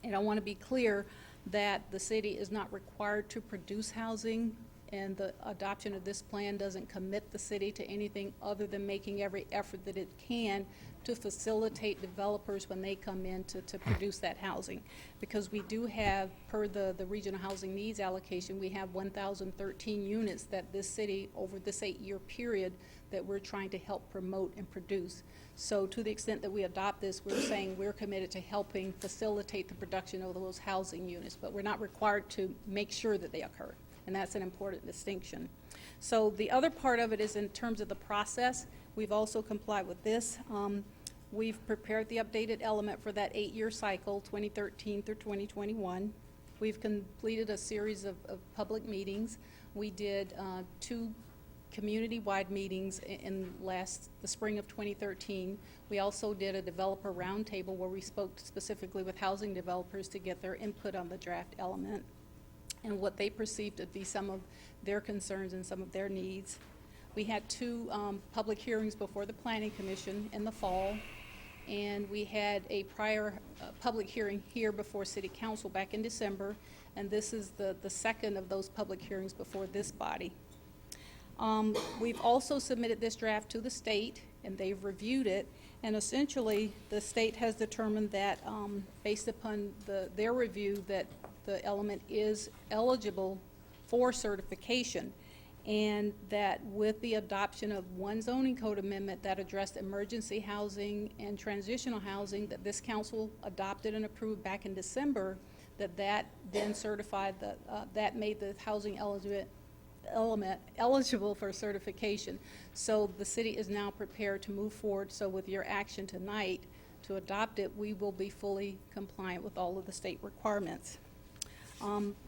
And I want to be clear that the city is not required to produce housing, and the adoption of this plan doesn't commit the city to anything other than making every effort that it can to facilitate developers when they come in to produce that housing. Because we do have, per the regional housing needs allocation, we have 1,013 units that this city, over this 8-year period, that we're trying to help promote and produce. So to the extent that we adopt this, we're saying we're committed to helping facilitate the production of those housing units, but we're not required to make sure that they occur. And that's an important distinction. So the other part of it is in terms of the process. We've also complied with this. We've prepared the updated element for that 8-year cycle, 2013 through 2021. We've completed a series of public meetings. We did 2 community-wide meetings in the spring of 2013. We also did a developer roundtable where we spoke specifically with housing developers to get their input on the draft element and what they perceived to be some of their concerns and some of their needs. We had 2 public hearings before the Planning Commission in the fall, and we had a prior public hearing here before City Council back in December, and this is the second of those public hearings before this body. We've also submitted this draft to the state, and they've reviewed it, and essentially the state has determined that based upon their review that the element is eligible for certification, and that with the adoption of one zoning code amendment that addressed emergency housing and transitional housing that this council adopted and approved back in December, that then certified that made the housing element eligible for certification. So the city is now prepared to move forward. So with your action tonight to adopt it, we will be fully compliant with all of the state requirements.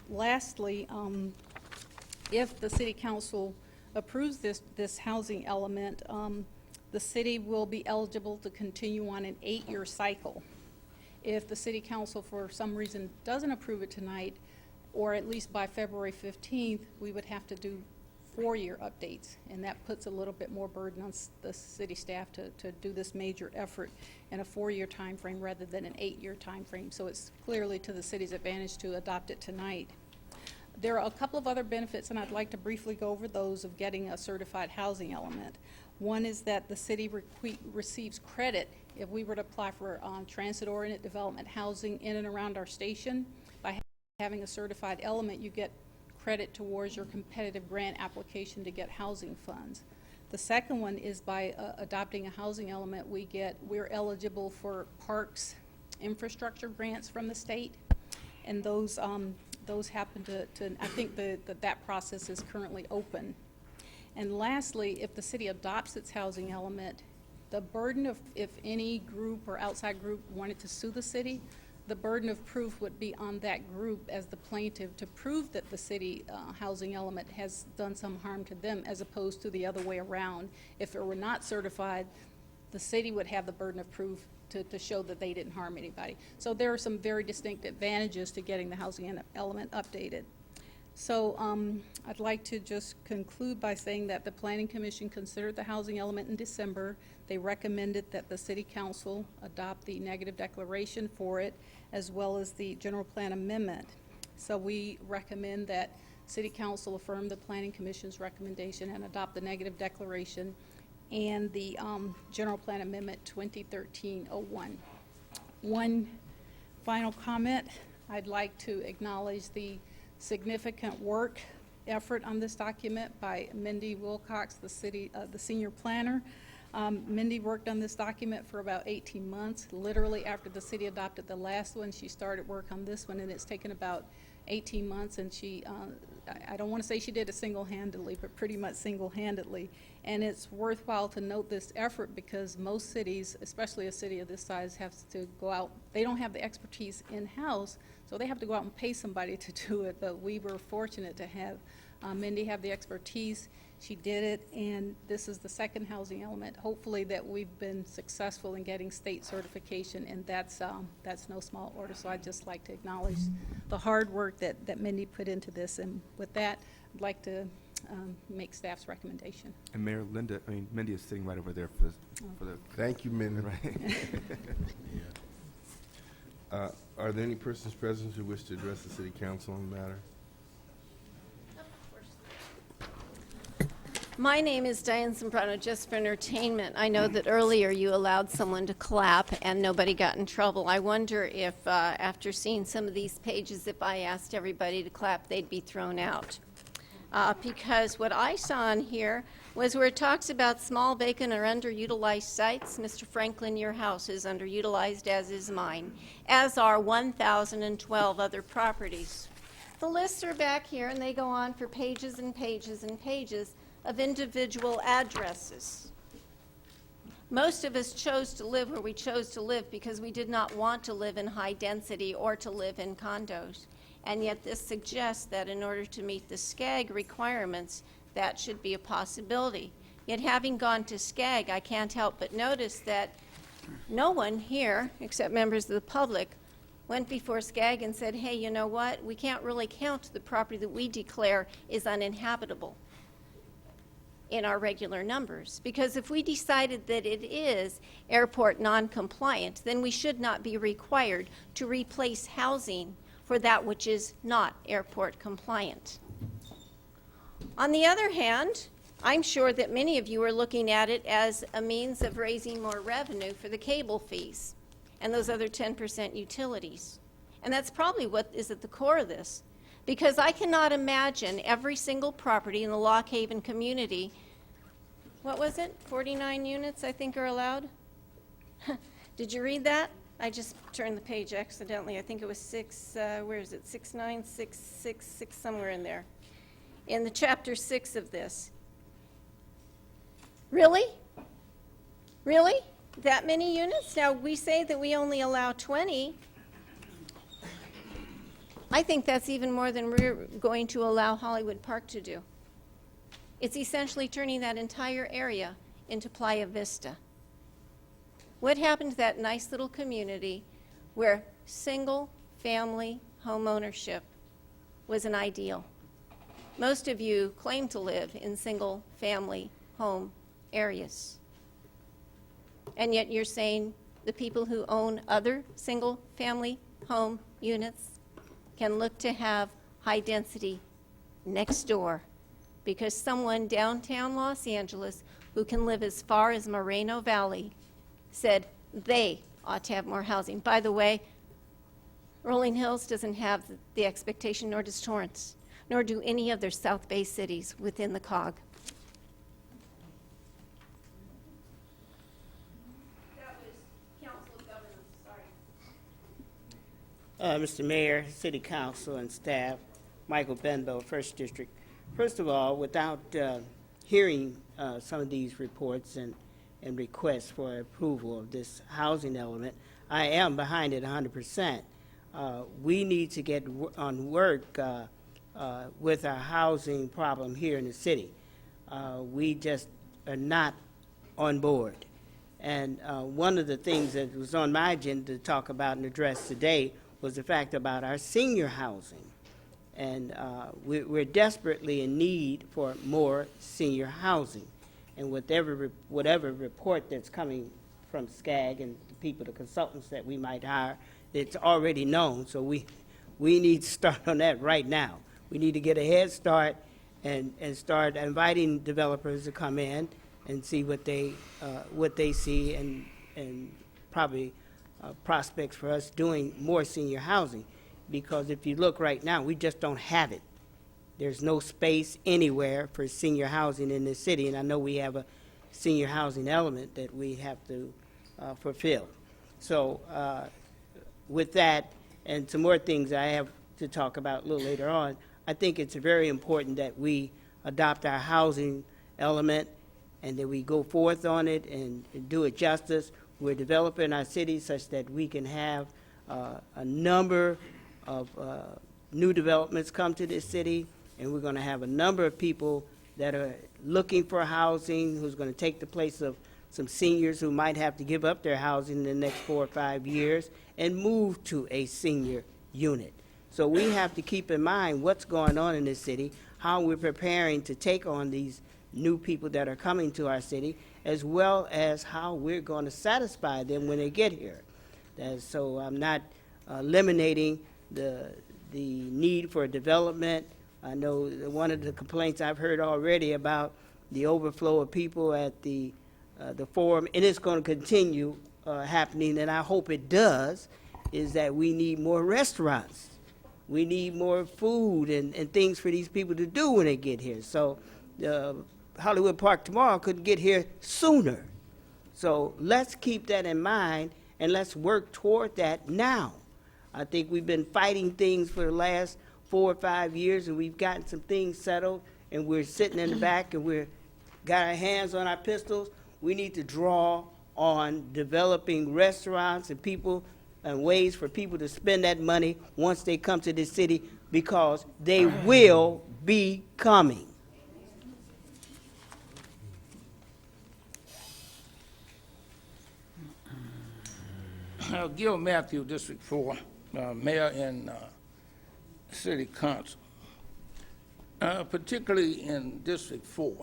Lastly, if the City Council approves this housing element, the city will be eligible to continue on an 8-year cycle. If the City Council for some reason doesn't approve it tonight, or at least by February 15th, we would have to do 4-year updates, and that puts a little bit more burden on the city staff to do this major effort in a 4-year time frame rather than an 8-year time frame. So it's clearly to the city's advantage to adopt it tonight. There are a couple of other benefits, and I'd like to briefly go over those of getting a certified housing element. One is that the city receives credit if we were to apply for transit-oriented development housing in and around our station. By having a certified element, you get credit towards your competitive grant application to get housing funds. The second one is by adopting a housing element, we're eligible for parks infrastructure grants from the state, and those happen to I think that process is currently open. And lastly, if the city adopts its housing element, the burden of, if any group or outside group wanted to sue the city, the burden of proof would be on that group as the plaintiff to prove that the city housing element has done some harm to them, as opposed to the other way around. If it were not certified, the city would have the burden of proof to show that they didn't harm anybody. So there are some very distinct advantages to getting the housing element updated. So I'd like to just conclude by saying that the Planning Commission considered the housing element in December. They recommended that the City Council adopt the negative declaration for it, as well as the general plan amendment. So we recommend that City Council affirm the Planning Commission's recommendation and adopt the negative declaration and the general plan amendment 2013-01. One final comment, I'd like to acknowledge the significant work effort on this document by Mindy Wilcox, the senior planner. Mindy worked on this document for about 18 months. Literally after the city adopted the last one, she started work on this one, and it's taken about 18 months, and she, I don't want to say she did it single-handedly, but pretty much single-handedly. And it's worthwhile to note this effort because most cities, especially a city of this size, have to go out. They don't have the expertise in-house, so they have to go out and pay somebody to do it. But we were fortunate to have Mindy have the expertise. She did it, and this is the second housing element. Hopefully that we've been successful in getting state certification, and that's no small order. So I'd just like to acknowledge the hard work that Mindy put into this. And with that, I'd like to make staff's recommendation. And Mayor Mindy is sitting right over there for the. Thank you, Mindy. Right. Are there any persons present who wish to address the City Council on the matter? My name is Diane Sombrano, just for entertainment. I know that earlier you allowed someone to clap and nobody got in trouble. I wonder if, after seeing some of these pages, if I asked everybody to clap, they'd be thrown out. Because what I saw in here was where it talks about small, vacant, or underutilized sites. Mr. Franklin, your house is underutilized, as is mine, as are 1,012 other properties. The lists are back here, and they go on for pages and pages and pages of individual addresses. Most of us chose to live where we chose to live because we did not want to live in high density or to live in condos. And yet this suggests that in order to meet the SCAG requirements, that should be a possibility. Yet having gone to SCAG, I can't help but notice that no one here, except members of the public, went before SCAG and said, hey, you know what? We can't really count the property that we declare is uninhabitable in our regular numbers. Because if we decided that it is airport non-compliant, then we should not be required to replace housing for that which is not airport compliant. On the other hand, I'm sure that many of you are looking at it as a means of raising more revenue for the cable fees and those other 10% utilities. And that's probably what is at the core of this. Because I cannot imagine every single property in the Lock Haven community, what was it, 49 units I think are allowed? Did you read that? I just turned the page accidentally. I think it was 69666, somewhere in there. In the chapter 6 of this. Really? Really? That many units? Now we say that we only allow 20. I think that's even more than we're going to allow Hollywood Park to do. It's essentially turning that entire area into Playa Vista. What happened to that nice little community where single family home ownership was an ideal? Most of you claim to live in single-family home areas. And yet you're saying the people who own other single-family home units can look to have high density next door because someone downtown Los Angeles who can live as far as Moreno Valley said they ought to have more housing. By the way, Rolling Hills doesn't have the expectation, nor does Torrance, nor do any of their South Bay cities within the COG. That was Council of Governors, sorry. Mr. Mayor, City Council, and staff, Michael Benbow, First District. First of all, without hearing some of these reports and requests for approval of this housing element, I am behind it 100%. We need to get on work with our housing problem here in the city. We just are not on board. And one of the things that was on my agenda to talk about and address today was the fact about our senior housing. And we're desperately in need for more senior housing. And whatever report that's coming from SCAG and the people, the consultants that we might hire, it's already known. So we need to start on that right now. We need to get a head start and start inviting developers to come in and see what they see and probably prospects for us doing more senior housing. Because if you look right now, we just don't have it. There's no space anywhere for senior housing in this city, and I know we have a senior housing element that we have to fulfill. So with that, and some more things I have to talk about a little later on, I think it's very important that we adopt our housing element and that we go forth on it and do it justice. We're developing our city such that we can have a number of new developments come to this city, and we're going to have a number of people that are looking for housing, who's going to take the place of some seniors who might have to give up their housing in the next 4 or 5 years and move to a senior unit. So we have to keep in mind what's going on in this city, how we're preparing to take on these new people that are coming to our city, as well as how we're going to satisfy them when they get here. So I'm not eliminating the need for development. I know one of the complaints I've heard already about the overflow of people at the forum, and it's going to continue happening, and I hope it does, is that we need more restaurants. We need more food and things for these people to do when they get here. So Hollywood Park tomorrow could get here sooner. So let's keep that in mind, and let's work toward that now. I think we've been fighting things for the last 4 or 5 years, and we've gotten some things settled, and we're sitting in the back, and we've got our hands on our pistols. We need to draw on developing restaurants and people and ways for people to spend that money once they come to this city, because they will be coming. Gil Matthew, District 4, Mayor and City Council. Particularly in District 4,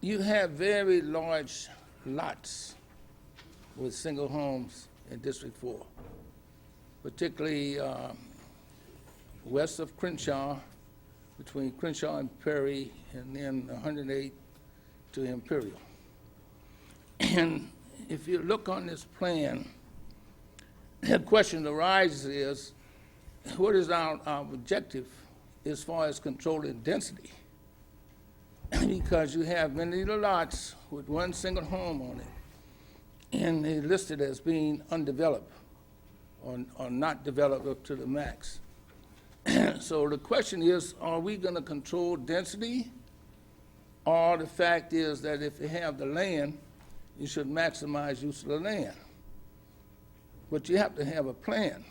you have very large lots with single homes in District 4, particularly west of Crenshaw, between Crenshaw and Perry, and then 108 to Imperial. And if you look on this plan, the question that arises is, what is our objective as far as controlling density? Because you have many little lots with one single home on it, and they're listed as being undeveloped or not developed up to the max. So the question is, are we going to control density? Or the fact is that if you have the land, you should maximize use of the land. But you have to have a plan.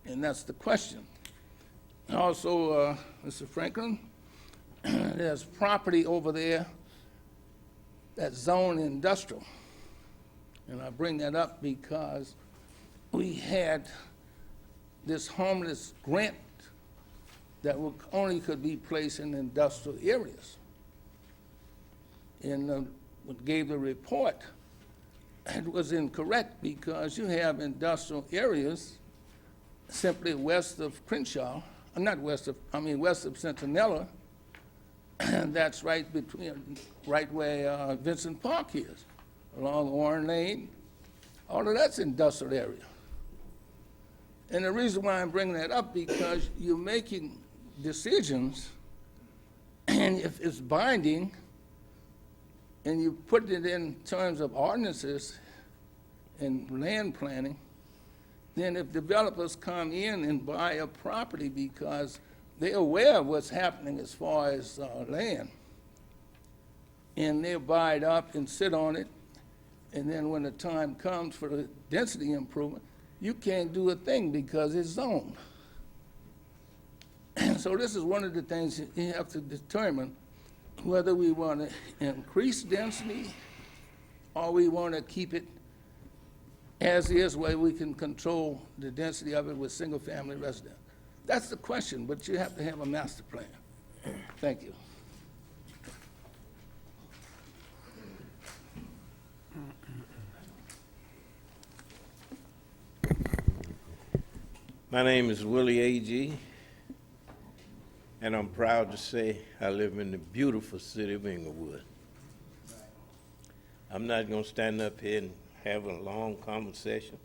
And that's the question. Also, Mr. Franklin, there's property over there that's zoned industrial. And I bring that up because we had this homeless grant that only could be placed in industrial areas. And what gave the report, it was incorrect because you have industrial areas simply west of Crenshaw, west of Centinela, and that's right where Vincent Park is, along Warren Lane. All of that's industrial area. And the reason why I'm bringing that up, because you're making decisions, and if it's binding, and you put it in terms of ordinances and land planning, then if developers come in and buy a property because they're aware of what's happening as far as land, and they buy it up and sit on it, and then when the time comes for the density improvement, you can't do a thing because it's zoned. So this is one of the things that you have to determine whether we want to increase density or we want to keep it as is, where we can control the density of it with single-family residents. That's the question, but you have to have a master plan. Thank you. My name is Willie A.G., and I'm proud to say I live in the beautiful city of Inglewood. I'm not going to stand up here and have a long conversation.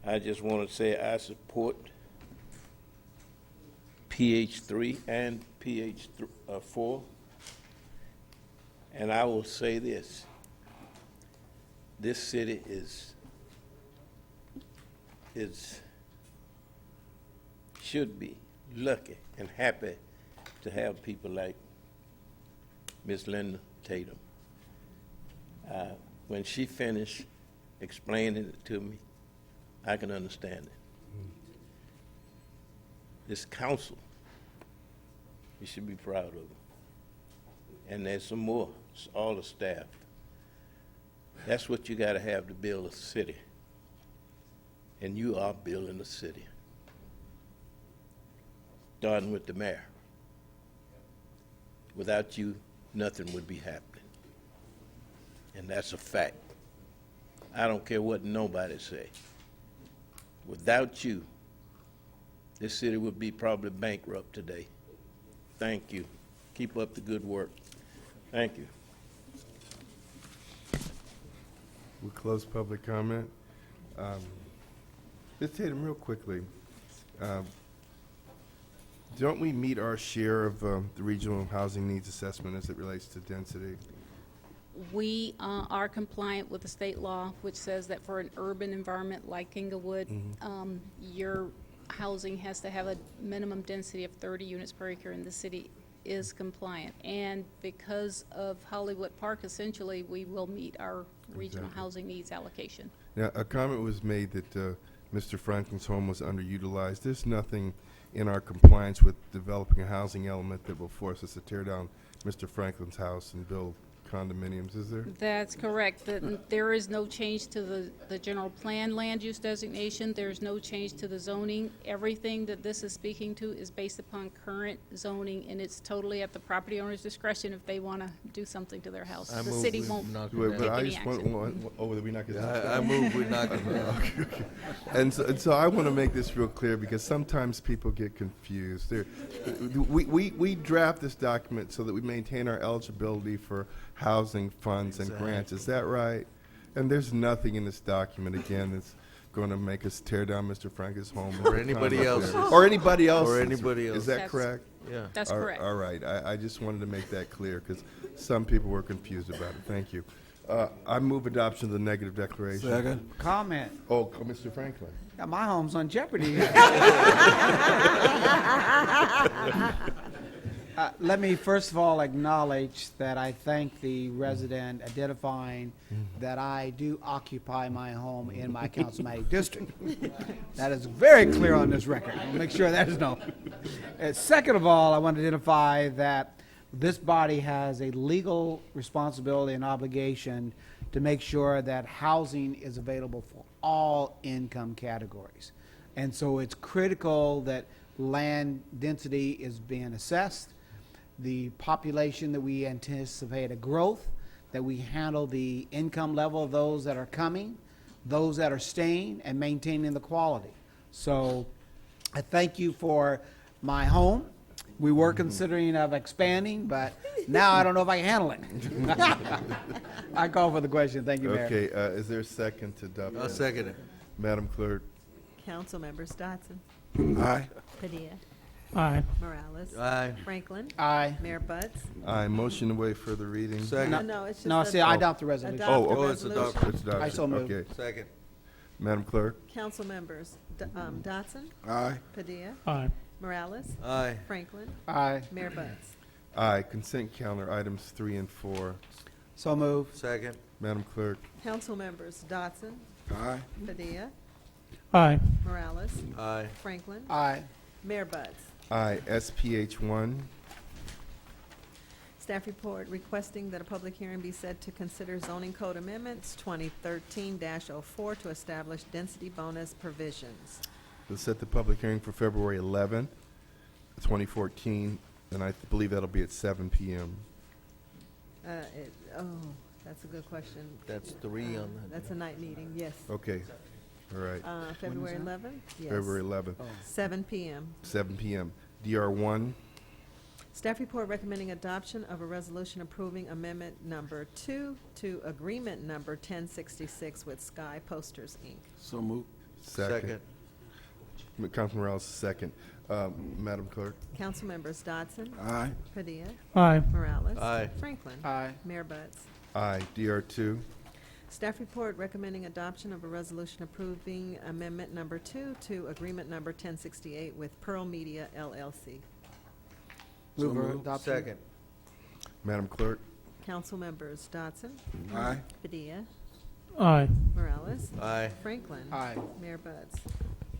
I just want to say I support PH3 and PH4, and I will say this. This city should be lucky and happy to have people like Miss Linda Tatum. When she finished explaining it to me, I can understand it. This council, you should be proud of them. And there's some more, it's all the staff. That's what you got to have to build a city. And you are building a city. Starting with the mayor. Without you, nothing would be happening. And that's a fact. I don't care what nobody say. Without you, this city would be probably bankrupt today. Thank you. Keep up the good work. Thank you. We'll close public comment. Ms. Tatum, real quickly, don't we meet our share of the regional housing needs assessment as it relates to density? We are compliant with the state law, which says that for an urban environment like Inglewood, your housing has to have a minimum density of 30 units per acre, and the city is compliant. And because of Hollywood Park, essentially, we will meet our regional housing needs allocation. Now, a comment was made that Mr. Franklin's home was underutilized. There's nothing in our compliance with developing a housing element that will force us to tear down Mr. Franklin's house and build condominiums, is there? That's correct. There is no change to the general plan land use designation. There's no change to the zoning. Everything that this is speaking to is based upon current zoning, and it's totally at the property owner's discretion if they want to do something to their house. The city won't take any action. I move we knock it down. Okay. And so I want to make this real clear because sometimes people get confused. We draft this document so that we maintain our eligibility for housing funds and grants. Is that right? And there's nothing in this document, again, that's going to make us tear down Mr. Franklin's home. Or anybody else's. Or anybody else. Or anybody else. Is that correct? Yeah. That's correct. All right. I just wanted to make that clear because some people were confused about it. Thank you. I move adoption of the negative declaration. Second. Comment. Oh, Mr. Franklin. Yeah, my home's on jeopardy. Let me first of all acknowledge that I thank the resident identifying that I do occupy my home in my councilmatic district. That is very clear on this record. I'll make sure that is known. Second of all, I want to identify that this body has a legal responsibility and obligation to make sure that housing is available for all income categories. And so it's critical that land density is being assessed, the population that we anticipate a growth, that we handle the income level of those that are coming, those that are staying, and maintaining the quality. So I thank you for my home. We were considering of expanding, but now I don't know if I can handle it. I call for the question. Thank you, Mayor. Okay, is there a second to adopt? I'll second it. Madam Clerk? Council members Dotson. Aye. Padilla. Aye. Morales. Aye. Franklin. Aye. Mayor Buds. Aye. Motion to waive further reading. Second. No, it's just. No, see, I adopt the resolution. Adopt the Oh, it's resolution. adopted. It's adopted. I so move. Okay. Second. Madam Clerk? Council members Dotson. Aye. Padilla. Aye. Morales. Aye. Franklin. Aye. Mayor Buds. Aye. Consent calendar items 3 and 4. So move. Second. Madam Clerk? Council members Dotson. Aye. Padilla. Aye. Morales. Aye. Franklin. Aye. Mayor Buds. Aye. SPH 1. Staff report requesting that a public hearing be set to consider zoning code amendments 2013-04 to establish density bonus provisions. We'll set the public hearing for February 11th, 2014, and I believe that'll be at 7 p.m. That's a good question. That's 3 on that. That's a night meeting, yes. Okay. All right. February 11th? Yes. February 11th, 7 p.m. 7 p.m. DR 1. Staff report recommending adoption of a resolution approving amendment number 2 to agreement number 1066 with Sky Posters, Inc. So move. Second. Councilman Morales, second. Madam Clerk? Council members Dodson. Aye. Padilla. Aye. Morales. Aye. Franklin. Aye. Mayor Buds. Aye. DR 2. Staff report recommending adoption of a resolution approving amendment number 2 to agreement number 1068 with Pearl Media LLC. Move for moved. adoption. Second. Madam Clerk? Council members Dodson. Aye. Padilla. Aye. Morales. Aye. Franklin. Aye. Mayor Buds.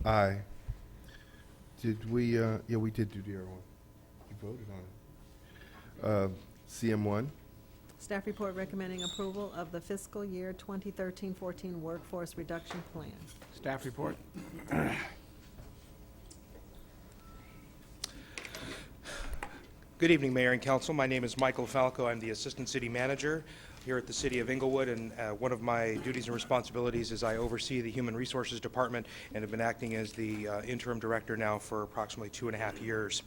Aye. Did we, yeah, we did do DR 1. You voted on it. CM1. Staff report recommending approval of the fiscal year 2013-14 workforce reduction plan. Staff report. Good evening, Mayor and Council. My name is Michael Falco. I'm the Assistant City Manager here at the City of Inglewood, and one of my duties and responsibilities is I oversee the Human Resources Department and have been acting as the interim director now for approximately 2.5 years.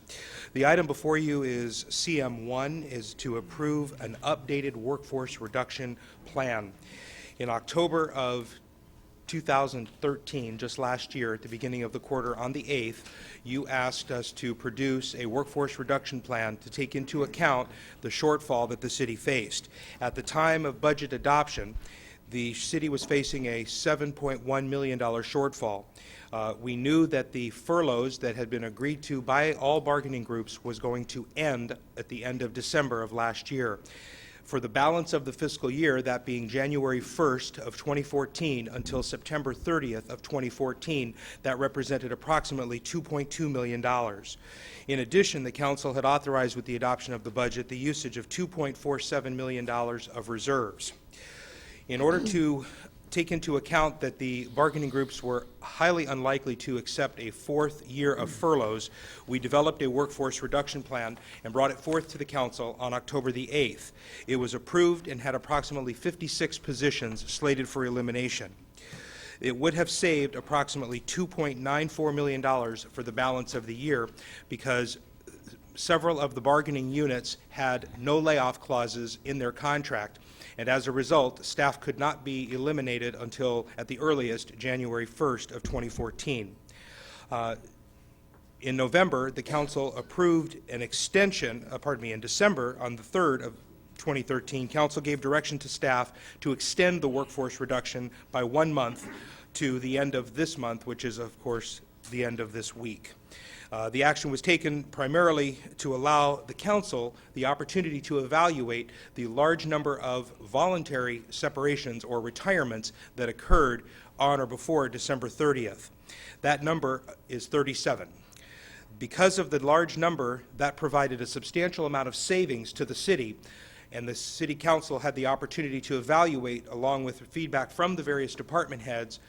The item before you is CM1, is to approve an updated workforce reduction plan. In October of 2013, just last year, at the beginning of the quarter, on the 8th, you asked us to produce a workforce reduction plan to take into account the shortfall that the city faced. At the time of budget adoption, the city was facing a $7.1 million shortfall. We knew that the furloughs that had been agreed to by all bargaining groups was going to end at the end of December of last year. For the balance of the fiscal year, that being January 1st of 2014 until September 30th of 2014, that represented approximately $2.2 million. In addition, the council had authorized with the adoption of the budget the usage of $2.47 million of reserves. In order to take into account that the bargaining groups were highly unlikely to accept a 4th year of furloughs, we developed a workforce reduction plan and brought it forth to the council on October the 8th. It was approved and had approximately 56 positions slated for elimination. It would have saved approximately $2.94 million for the balance of the year because several of the bargaining units had no layoff clauses in their contract, and as a result, staff could not be eliminated until, at the earliest, January 1st of 2014. In November, the council approved an extension, in December, on the 3rd of 2013, council gave direction to staff to extend the workforce reduction by 1 month to the end of this month, which is, of course, the end of this week. The action was taken primarily to allow the council the opportunity to evaluate the large number of voluntary separations or retirements that occurred on or before December 30th. That number is 37. Because of the large number, that provided a substantial amount of savings to the city, and the city council had the opportunity to evaluate, along with feedback from the various department heads,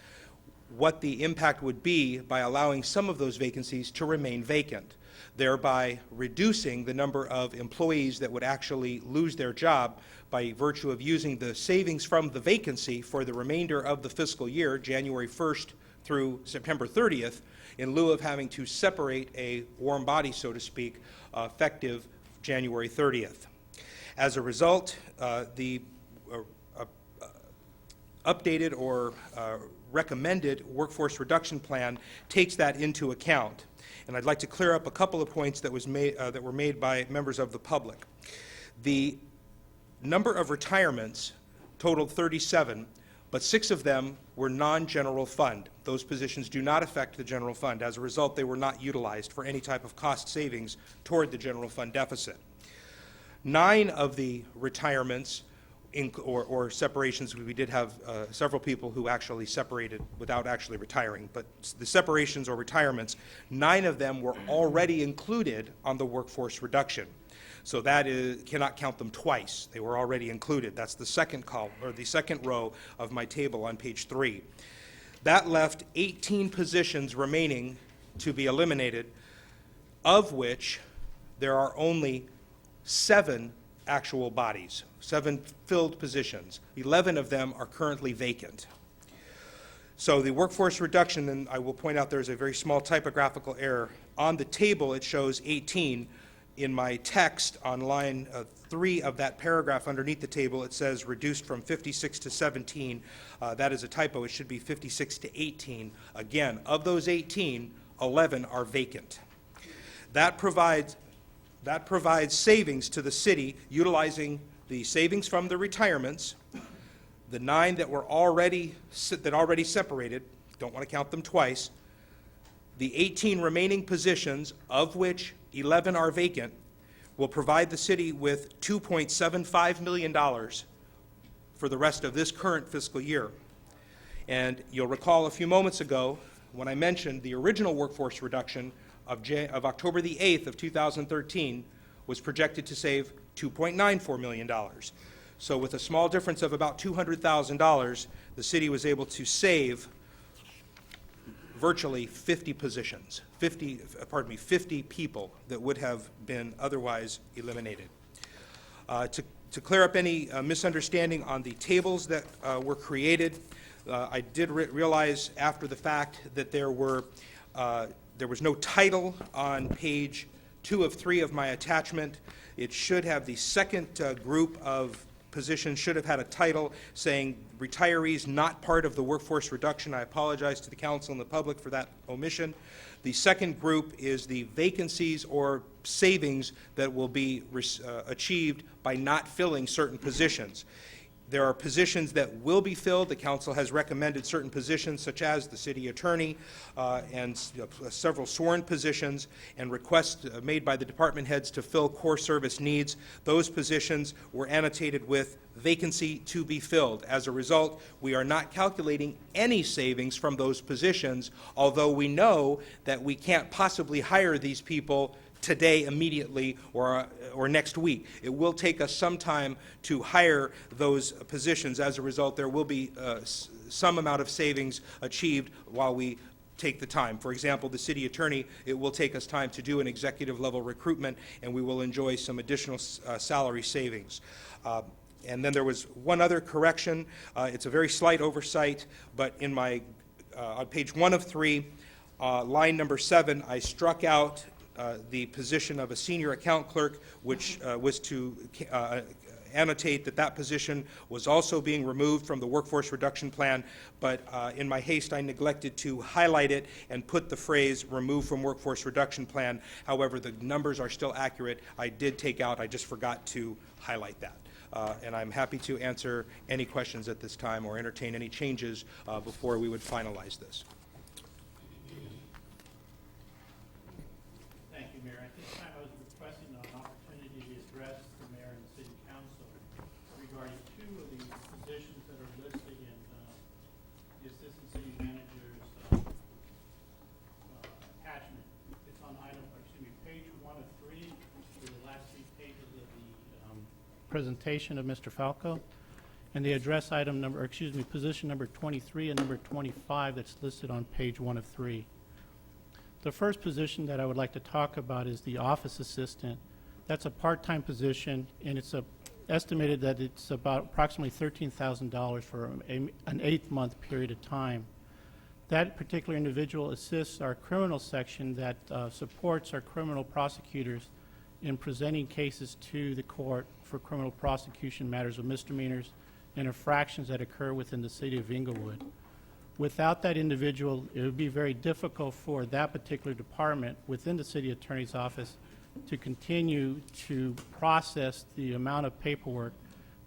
what the impact would be by allowing some of those vacancies to remain vacant, thereby reducing the number of employees that would actually lose their job by virtue of using the savings from the vacancy for the remainder of the fiscal year, January 1st through September 30th, in lieu of having to separate a warm body, so to speak, effective January 30th. As a result, the updated or recommended workforce reduction plan takes that into account. And I'd like to clear up a couple of points that were made by members of the public. The number of retirements totaled 37, but 6 of them were non-general fund. Those positions do not affect the general fund. As a result, they were not utilized for any type of cost savings toward the general fund deficit. 9 of the retirements or separations, we did have several people who actually separated without actually retiring, but the separations or retirements, 9 of them were already included on the workforce reduction. So that cannot count them twice. They were already included. That's the second column, or the second row of my table on page 3. That left 18 positions remaining to be eliminated, of which there are only 7 actual bodies, 7 filled positions. 11 of them are currently vacant. So the workforce reduction, and I will point out there's a very small typographical error. On the table, it shows 18. In my text on line 3 of that paragraph underneath the table, it says reduced from 56 to 17. That is a typo. It should be 56 to 18. Again, of those 18, 11 are vacant. That provides savings to the city utilizing the savings from the retirements, the 9 that were already separated, don't want to count them twice, the 18 remaining positions, of which 11 are vacant, will provide the city with $2.75 million for the rest of this current fiscal year. And you'll recall a few moments ago when I mentioned the original workforce reduction of October the 8th of 2013 was projected to save $2.94 million. So with a small difference of about $200,000, the city was able to save virtually 50 positions, 50 people that would have been otherwise eliminated. To clear up any misunderstanding on the tables that were created, I did realize after the fact that there was no title on page 2 of 3 of my attachment. It should have the second group of positions should have had a title saying retirees not part of the workforce reduction. I apologize to the council and the public for that omission. The second group is the vacancies or savings that will be achieved by not filling certain positions. There are positions that will be filled. The council has recommended certain positions, such as the city attorney and several sworn positions, and requests made by the department heads to fill core service needs. Those positions were annotated with vacancy to be filled. As a result, we are not calculating any savings from those positions, although we know that we can't possibly hire these people today, immediately, or next week. It will take us some time to hire those positions. As a result, there will be some amount of savings achieved while we take the time. For example, the city attorney, it will take us time to do an executive level recruitment, and we will enjoy some additional salary savings. And then there was one other correction. It's a very slight oversight, but in my on page 1 of 3, line number 7, I struck out the position of a senior account clerk, which was to annotate that that position was also being removed from the workforce reduction plan, but in my haste I neglected to highlight it and put the phrase "removed from workforce reduction plan." However, the numbers are still accurate. I did take out, I just forgot to highlight that. And I'm happy to answer any questions at this time or entertain any changes before we would finalize this. Thank you, Mayor. At this time, I was requesting an opportunity to address the mayor and the city council regarding 2 of the positions that are listed in the assistant city manager's attachment. It's on page 1 of 3, the last 3 pages of the presentation of Mr. Falco. and they address item number, or excuse me, position number 23 and number 25 that's listed on page 1 of 3. The first position that I would like to talk about is the office assistant. That's a part-time position, and it's estimated that it's about approximately $13,000 for an 8-month period of time. That particular individual assists our criminal section that supports our criminal prosecutors in presenting cases to the court for criminal prosecution matters of misdemeanors and infractions that occur within the city of Inglewood. Without that individual, it would be very difficult for that particular department within the city attorney's office to continue to process the amount of paperwork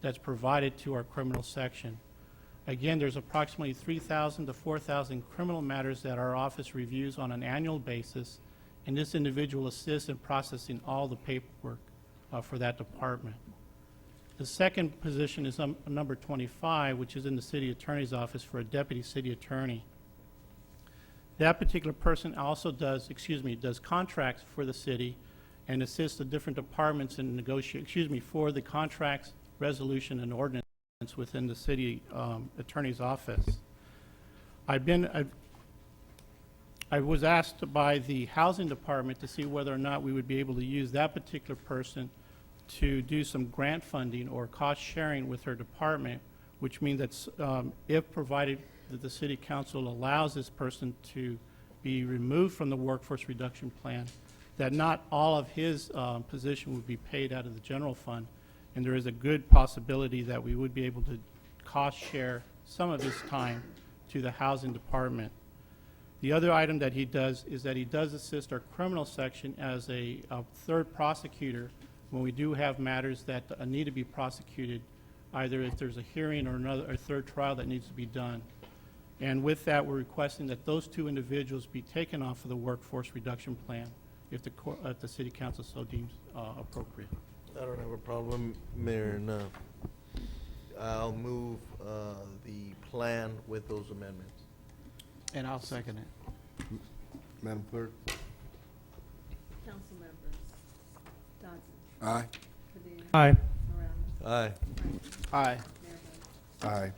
that's provided to our criminal section. Again, there's approximately 3,000 to 4,000 criminal matters that our office reviews on an annual basis, and this individual assists in processing all the paperwork for that department. The second position is number 25, which is in the city attorney's office for a deputy city attorney. That particular person also does contracts for the city and assists the different departments in for the contracts, resolution, and ordinance within the city attorney's office. I was asked by the housing department to see whether or not we would be able to use that particular person to do some grant funding or cost sharing with her department, which means that if provided that the city council allows this person to be removed from the workforce reduction plan, that not all of his position would be paid out of the general fund, and there is a good possibility that we would be able to cost share some of his time to the housing department. The other item that he does is that he does assist our criminal section as a third prosecutor when we do have matters that need to be prosecuted, either if there's a hearing or a third trial that needs to be done. And with that, we're requesting that those two individuals be taken off of the workforce reduction plan if the city council so deems appropriate. I don't have a problem, Mayor, and I'll move the plan with those amendments. And I'll second it. Madam Clerk? Council members. Dodson. Aye. Padilla. Aye. Morales. Aye. Aye. Mayor Burns. Aye.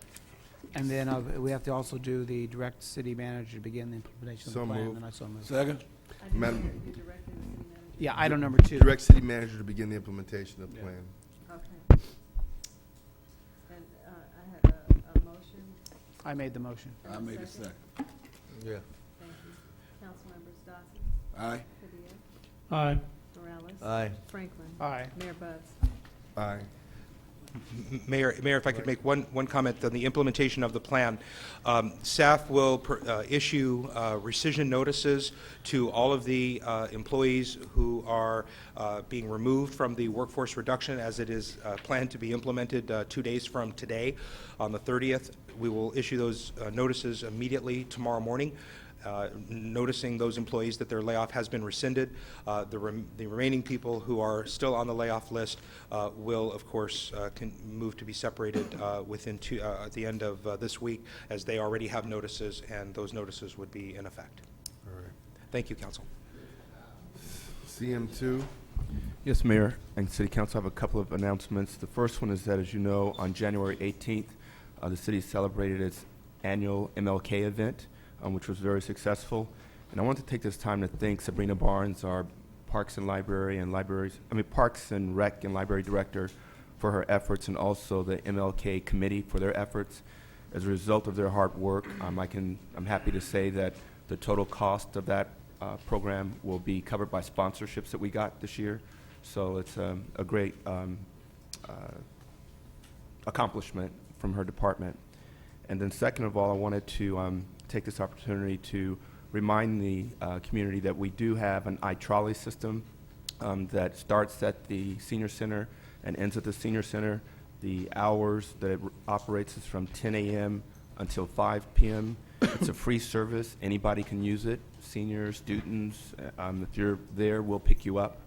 And then we have to also do the direct city manager to begin the implementation of the So plan. moved. And I so move. Second? I didn't Madam- hear you directly to the city manager. Yeah, item number 2. Direct city manager to begin the implementation of the plan. Okay. And I had a motion. I made the motion. I made a second. Yeah. Thank you. Council members Dodson. Aye. Padilla. Aye. Morales. Aye. Franklin. Aye. Mayor Buds. Aye. Mayor, if I could make one comment on the implementation of the plan. Staff will issue rescission notices to all of the employees who are being removed from the workforce reduction as it is planned to be implemented 2 days from today. On the 30th, we will issue those notices immediately tomorrow morning, noticing those employees that their layoff has been rescinded. The remaining people who are still on the layoff list will, of course, move to be separated at the end of this week, as they already have notices, and those notices would be in effect. All right. Thank you, Council. CM2? Yes, Mayor and City Council, I have a couple of announcements. The first one is that, as you know, on January 18th, the city celebrated its annual MLK event, which was very successful. And I want to take this time to thank Sabrina Barnes, our Parks and Rec and Library Director, for her efforts, and also the MLK Committee for their efforts. As a result of their hard work, I'm happy to say that the total cost of that program will be covered by sponsorships that we got this year. So it's a great accomplishment from her department. And then second of all, I wanted to take this opportunity to remind the community that we do have an iTrolley system that starts at the senior center and ends at the senior center. The hours that it operates is from 10 a.m. until 5 p.m. It's a free service. Anybody can use it. Seniors, students, if you're there, we'll pick you up.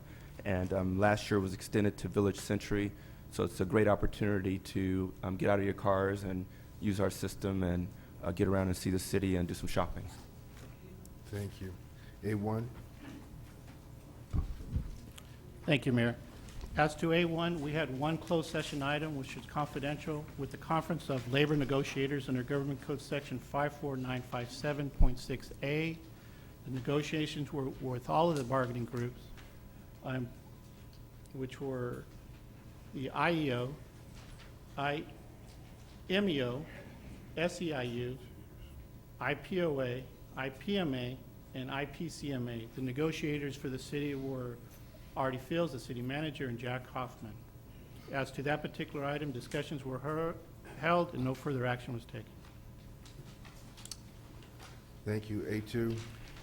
And last year was extended to Village Century, so it's a great opportunity to get out of your cars and use our system and get around and see the city and do some shopping. Thank you. A1? Thank you, Mayor. As to A1, we had one closed session item, which was confidential, with the Conference of Labor Negotiators under Government Code Section 54957.6A. The negotiations were with all of the bargaining groups, which were the IEO, MEO, SEIU, IPOA, IPMA, and IPCMA. The negotiators for the city were Artie Fields, the city manager, and Jack Hoffman. As to that particular item, discussions were held and no further action was taken. Thank you. A2.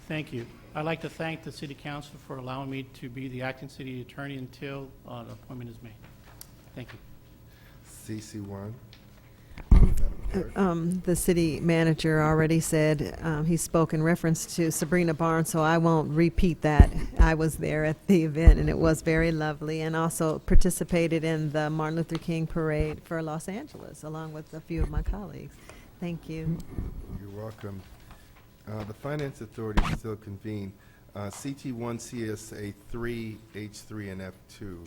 Thank you. I'd like to thank the city council for allowing me to be the acting city attorney until the appointment is made. Thank you. CC1. The city manager already said he spoke in reference to Sabrina Barnes, so I won't repeat that. I was there at the event, and it was very lovely, and also participated in the Martin Luther King Parade for Los Angeles, along with a few of my colleagues. Thank you. You're welcome. The Finance Authority is still convened. CT1, CSA 3, H3, and F2.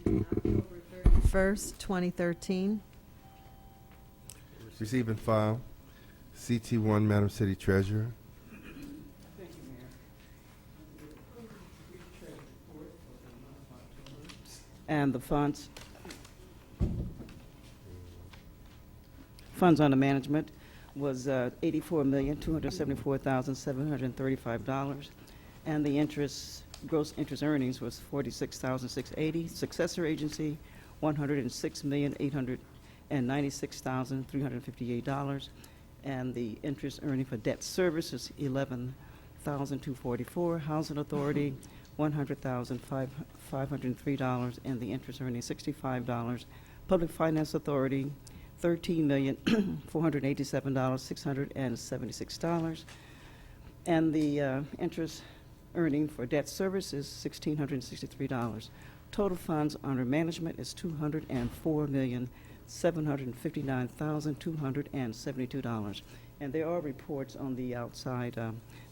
October 31st, 2013. Receive and file. CT1, Madam City Treasurer. Thank you, Mayor. And the funds under management was $84,274,735, and the gross interest earnings was $46,680. Successor agency, $106,896,358, and the interest earning for debt service is $11,244. Housing Authority, $100,503, and the interest earning $65. Public Finance Authority, $13,487,676, and the interest earning for debt service is $1,663. Total funds under management is $204,759,272. And there are reports on the outside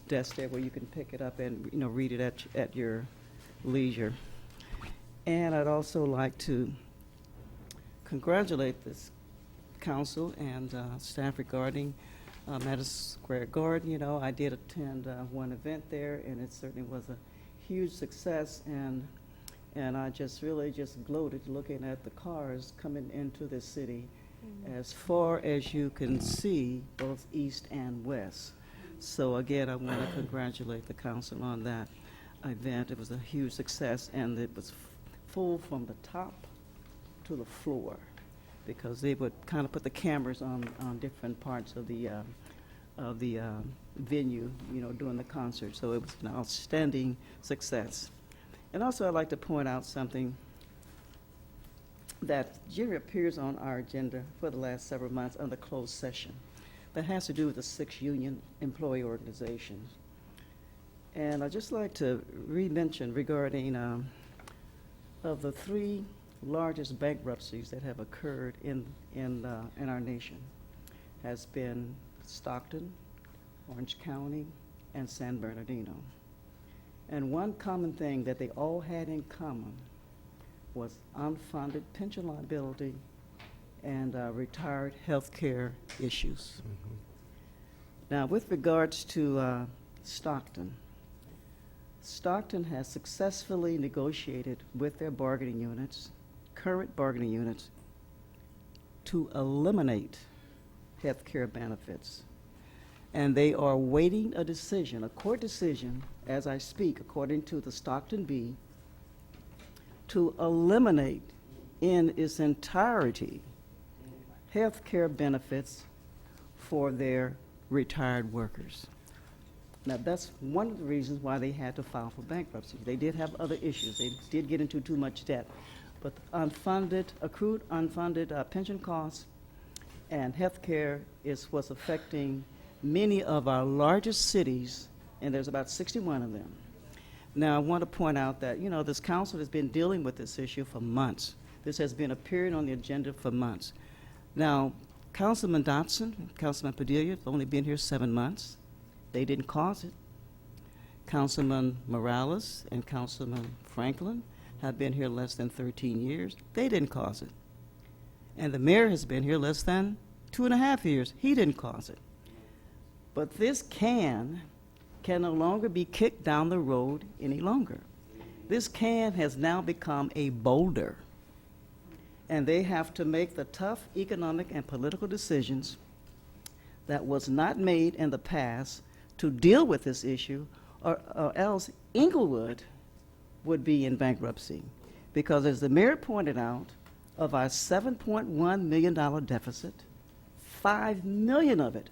desk there where you can pick it up and read it at your leisure. And I'd also like to congratulate this council and staff regarding Madison Square Garden. I did attend one event there, and it certainly was a huge success, and I just really gloated looking at the cars coming into the city as far as you can see, both east and west. So again, I want to congratulate the council on that event. It was a huge success, and it was full from the top to the floor, because they would kind of put the cameras on different parts of the venue, during the concert. So it was an outstanding success. And also, I'd like to point out something that generally appears on our agenda for the last several months under closed session. That has to do with the 6 union employee organizations. And I'd just like to re-mention regarding of the 3 largest bankruptcies that have occurred in our nation has been Stockton, Orange County, and San Bernardino. And one common thing that they all had in common was unfunded pension liability and retired health care issues. Now, with regards to Stockton has successfully negotiated with their bargaining units, current bargaining units, to eliminate health care benefits. And they are waiting a decision, a court decision, as I speak, according to the Stockton Bee, to eliminate in its entirety health care benefits for their retired workers. Now, that's one of the reasons why they had to file for bankruptcy. They did have other issues. They did get into too much debt. But accrued unfunded pension costs and health care is what's affecting many of our largest cities, and there's about 61 of them. Now, I want to point out that, this council has been dealing with this issue for months. This has been appearing on the agenda for months. Now, Councilman Dotson, Councilman Padilla have only been here 7 months. They didn't cause it. Councilman Morales and Councilman Franklin have been here less than 13 years. They didn't cause it. And the mayor has been here less than 2.5 years. He didn't cause it. But this can no longer be kicked down the road any longer. This can has now become a boulder. And they have to make the tough economic and political decisions that was not made in the past to deal with this issue, or else Inglewood would be in bankruptcy. Because as the mayor pointed out, of our $7.1 million deficit, $5 million of it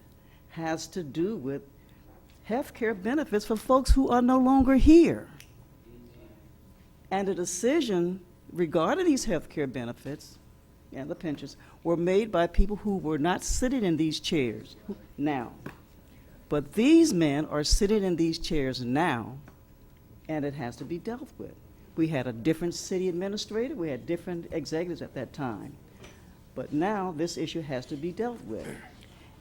has to do with health care benefits for folks who are no longer here. And the decision regarding these health care benefits and the pensions were made by people who were not sitting in these chairs now. But these men are sitting in these chairs now, and it has to be dealt with. We had a different city administrator, we had different executives at that time. But now this issue has to be dealt with.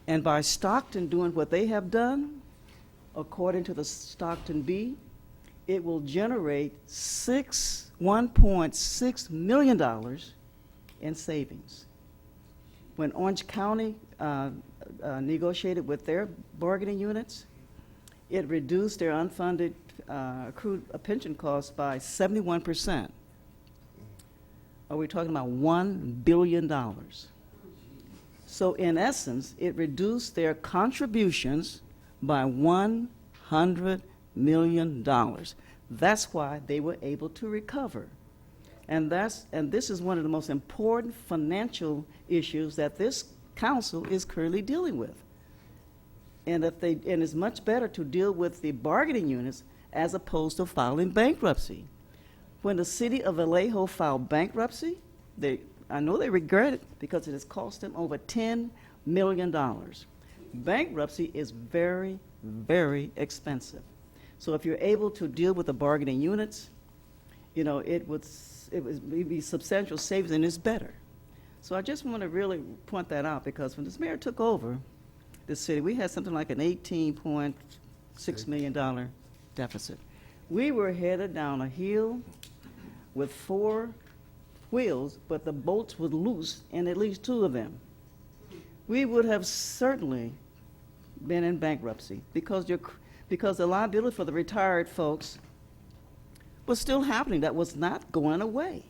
And by Stockton doing what they have done, according to the Stockton Bee, it will generate $1.6 million in savings. When Orange County negotiated with their bargaining units, it reduced their unfunded accrued pension costs by 71%. Are we talking about $1 billion? So in essence, it reduced their contributions by $100 million. That's why they were able to recover. And this is one of the most important financial issues that this council is currently dealing with. And it's much better to deal with the bargaining units as opposed to filing bankruptcy. When the city of Vallejo filed bankruptcy, I know they regret it because it has cost them over $10 million. Bankruptcy is very, very expensive. So if you're able to deal with the bargaining units, it would be substantial savings, and it's better. So I just want to really point that out, because when this mayor took over the city, we had something like an $18.6 million deficit. We were headed down a hill with 4 wheels, but the bolts were loose in at least 2 of them. We would have certainly been in bankruptcy because the liability for the retired folks was still happening. That was not going away.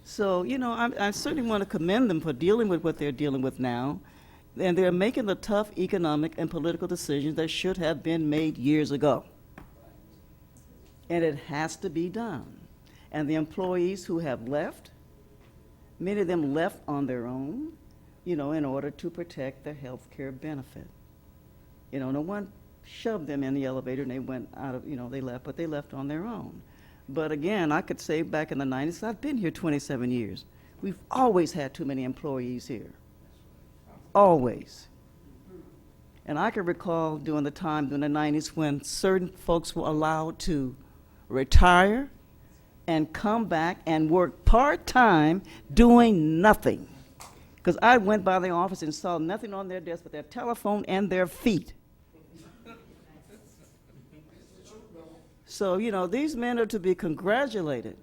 So, I certainly want to commend them for dealing with what they're dealing with now. And they're making the tough economic and political decisions that should have been made years ago. And it has to be done. And the employees who have left, many of them left on their own, in order to protect their health care benefit. No one shoved them in the elevator and they went out of, they left, but they left on their own. But again, I could say back in the 90s, I've been here 27 years. We've always had too many employees here. Always. And I can recall during the 90s when certain folks were allowed to retire and come back and work part-time doing nothing. Because I went by the office and saw nothing on their desk but their telephone and their feet. So, these men are to be congratulated,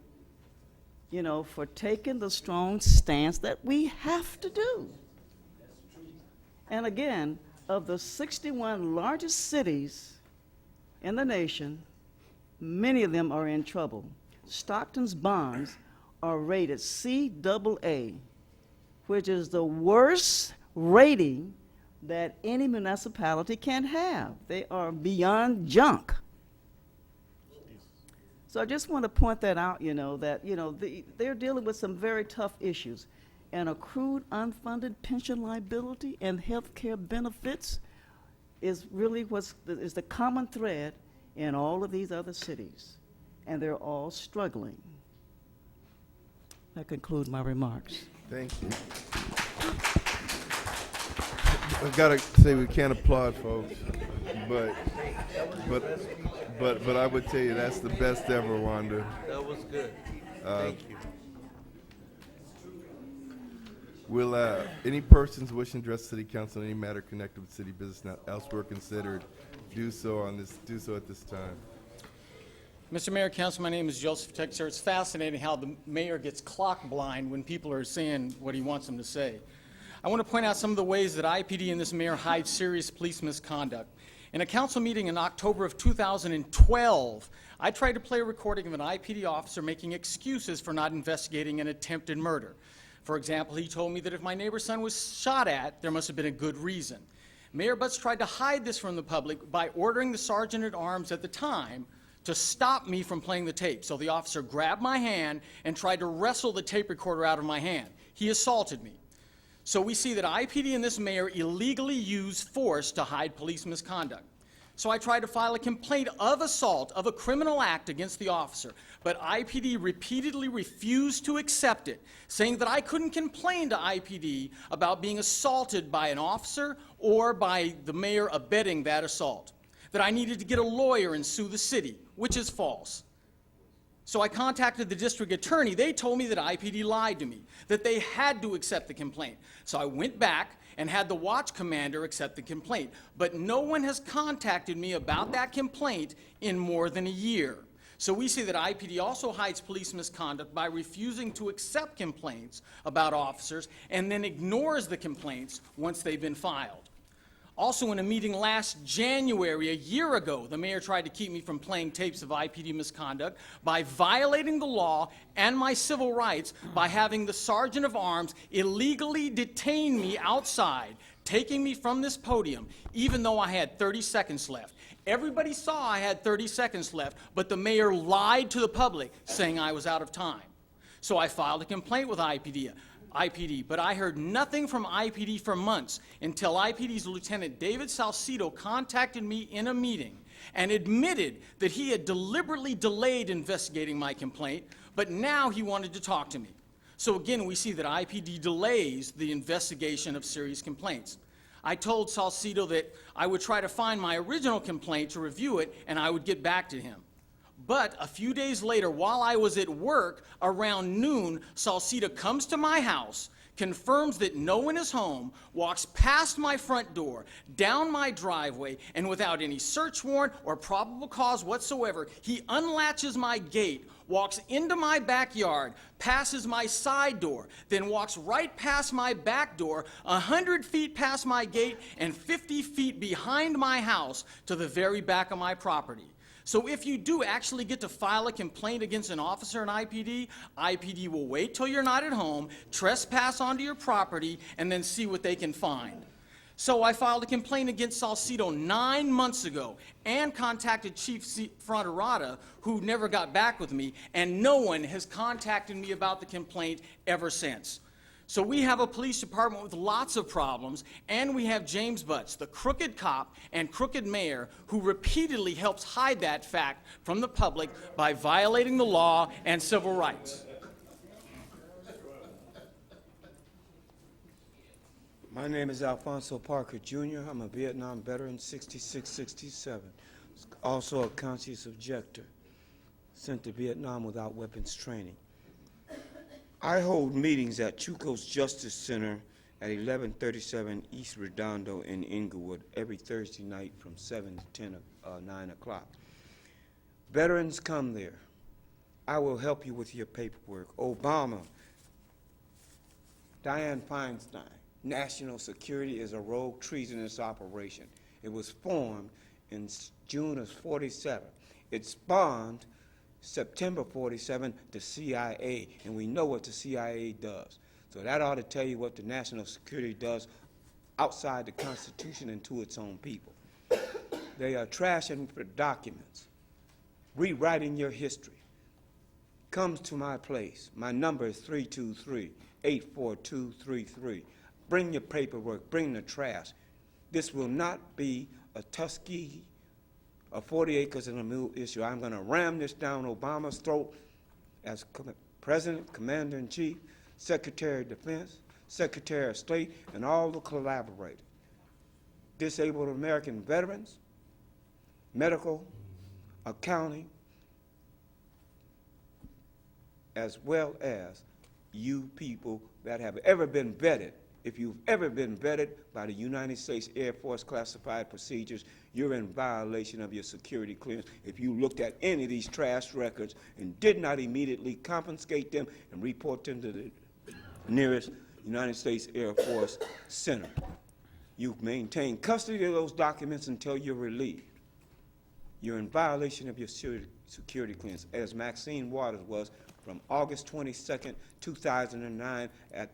for taking the strong stance that we have to do. And again, of the 61 largest cities in the nation, many of them are in trouble. Stockton's bonds are rated CAA, which is the worst rating that any municipality can have. They are beyond junk. So I just want to point that out, they're dealing with some very tough issues. And accrued unfunded pension liability and health care benefits is really is the common thread in all of these other cities. And they're all struggling. I conclude my remarks. Thank you. I've got to say we can't applaud, folks, but I would tell you that's the best ever, Wanda. That was good. Thank you. Will any persons wishing to address City Council on any matter connected with city business not elsewhere considered do so at this time? Mr. Mayor, Council, my name is Joseph Texer. It's fascinating how the mayor gets clock blind when people are saying what he wants them to say. I want to point out some of the ways that IPD and this mayor hide serious police misconduct. In a council meeting in October of 2012, I tried to play a recording of an IPD officer making excuses for not investigating an attempted murder. For example, he told me that if my neighbor's son was shot at, there must have been a good reason. Mayor Butts tried to hide this from the public by ordering the sergeant-at-arms at the time to stop me from playing the tape. So the officer grabbed my hand and tried to wrestle the tape recorder out of my hand. He assaulted me. So we see that IPD and this mayor illegally use force to hide police misconduct. So I tried to file a complaint of assault, of a criminal act against the officer, but IPD repeatedly refused to accept it, saying that I couldn't complain to IPD about being assaulted by an officer or by the mayor abetting that assault, that I needed to get a lawyer and sue the city, which is false. So I contacted the district attorney. They told me that IPD lied to me, that they had to accept the complaint. So I went back and had the watch commander accept the complaint. But no one has contacted me about that complaint in more than a year. So we see that IPD also hides police misconduct by refusing to accept complaints about officers and then ignores the complaints once they've been filed. Also, in a meeting last January, a year ago, the mayor tried to keep me from playing tapes of IPD misconduct by violating the law and my civil rights by having the sergeant of arms illegally detain me outside, taking me from this podium, even though I had 30 seconds left. Everybody saw I had 30 seconds left, but the mayor lied to the public, saying I was out of time. So I filed a complaint with IPD, but I heard nothing from IPD for months until IPD's Lieutenant David Salcido contacted me in a meeting and admitted that he had deliberately delayed investigating my complaint, but now he wanted to talk to me. So again, we see that IPD delays the investigation of serious complaints. I told Salcido that I would try to find my original complaint to review it and I would get back to him. But a few days later, while I was at work around noon, Salcido comes to my house, confirms that no one is home, walks past my front door, down my driveway, and without any search warrant or probable cause whatsoever, he unlatches my gate, walks into my backyard, passes my side door, then walks right past my back door, 100 feet past my gate, and 50 feet behind my house to the very back of my property. So if you do actually get to file a complaint against an officer in IPD, IPD will wait till you're not at home, trespass onto your property, and then see what they can find. So I filed a complaint against Salcido 9 months ago and contacted Chief Fronterata, who never got back with me, and no one has contacted me about the complaint ever since. So we have a police department with lots of problems, and we have James Butts, the crooked cop and crooked mayor, who repeatedly helps hide that fact from the public by violating the law and civil rights. My name is Alfonso Parker Jr. I'm a Vietnam veteran, 66-67. Also a conscious objector, sent to Vietnam without weapons training. I hold meetings at Chuco's Justice Center at 1137 East Redondo in Inglewood every Thursday night from 7 to 9 o'clock. Veterans come there. I will help you with your paperwork. Obama, Dianne Feinstein, national security is a rogue treasonous operation. It was formed in June of '47. It spawned September '47, the CIA, and we know what the CIA does. So that ought to tell you what the national security does outside the Constitution and to its own people. They are trashing for documents, rewriting your history. Comes to my place. My number is 323-84233. Bring your paperwork, bring the trash. This will not be a Tuskegee, a 40 acres and a mule issue. I'm going to ram this down Obama's throat as President, Commander-in-Chief, Secretary of Defense, Secretary of State, and all the collaborators. Disabled American veterans, medical, accounting, as well as you people that have ever been vetted If you've ever been vetted by the United States Air Force classified procedures, you're in violation of your security clearance if you looked at any of these trash records and did not immediately confiscate them and report them to the nearest United States Air Force center. You maintain custody of those documents until you're relieved. You're in violation of your security clearance, as Maxine Waters was from August 22nd, 2009 at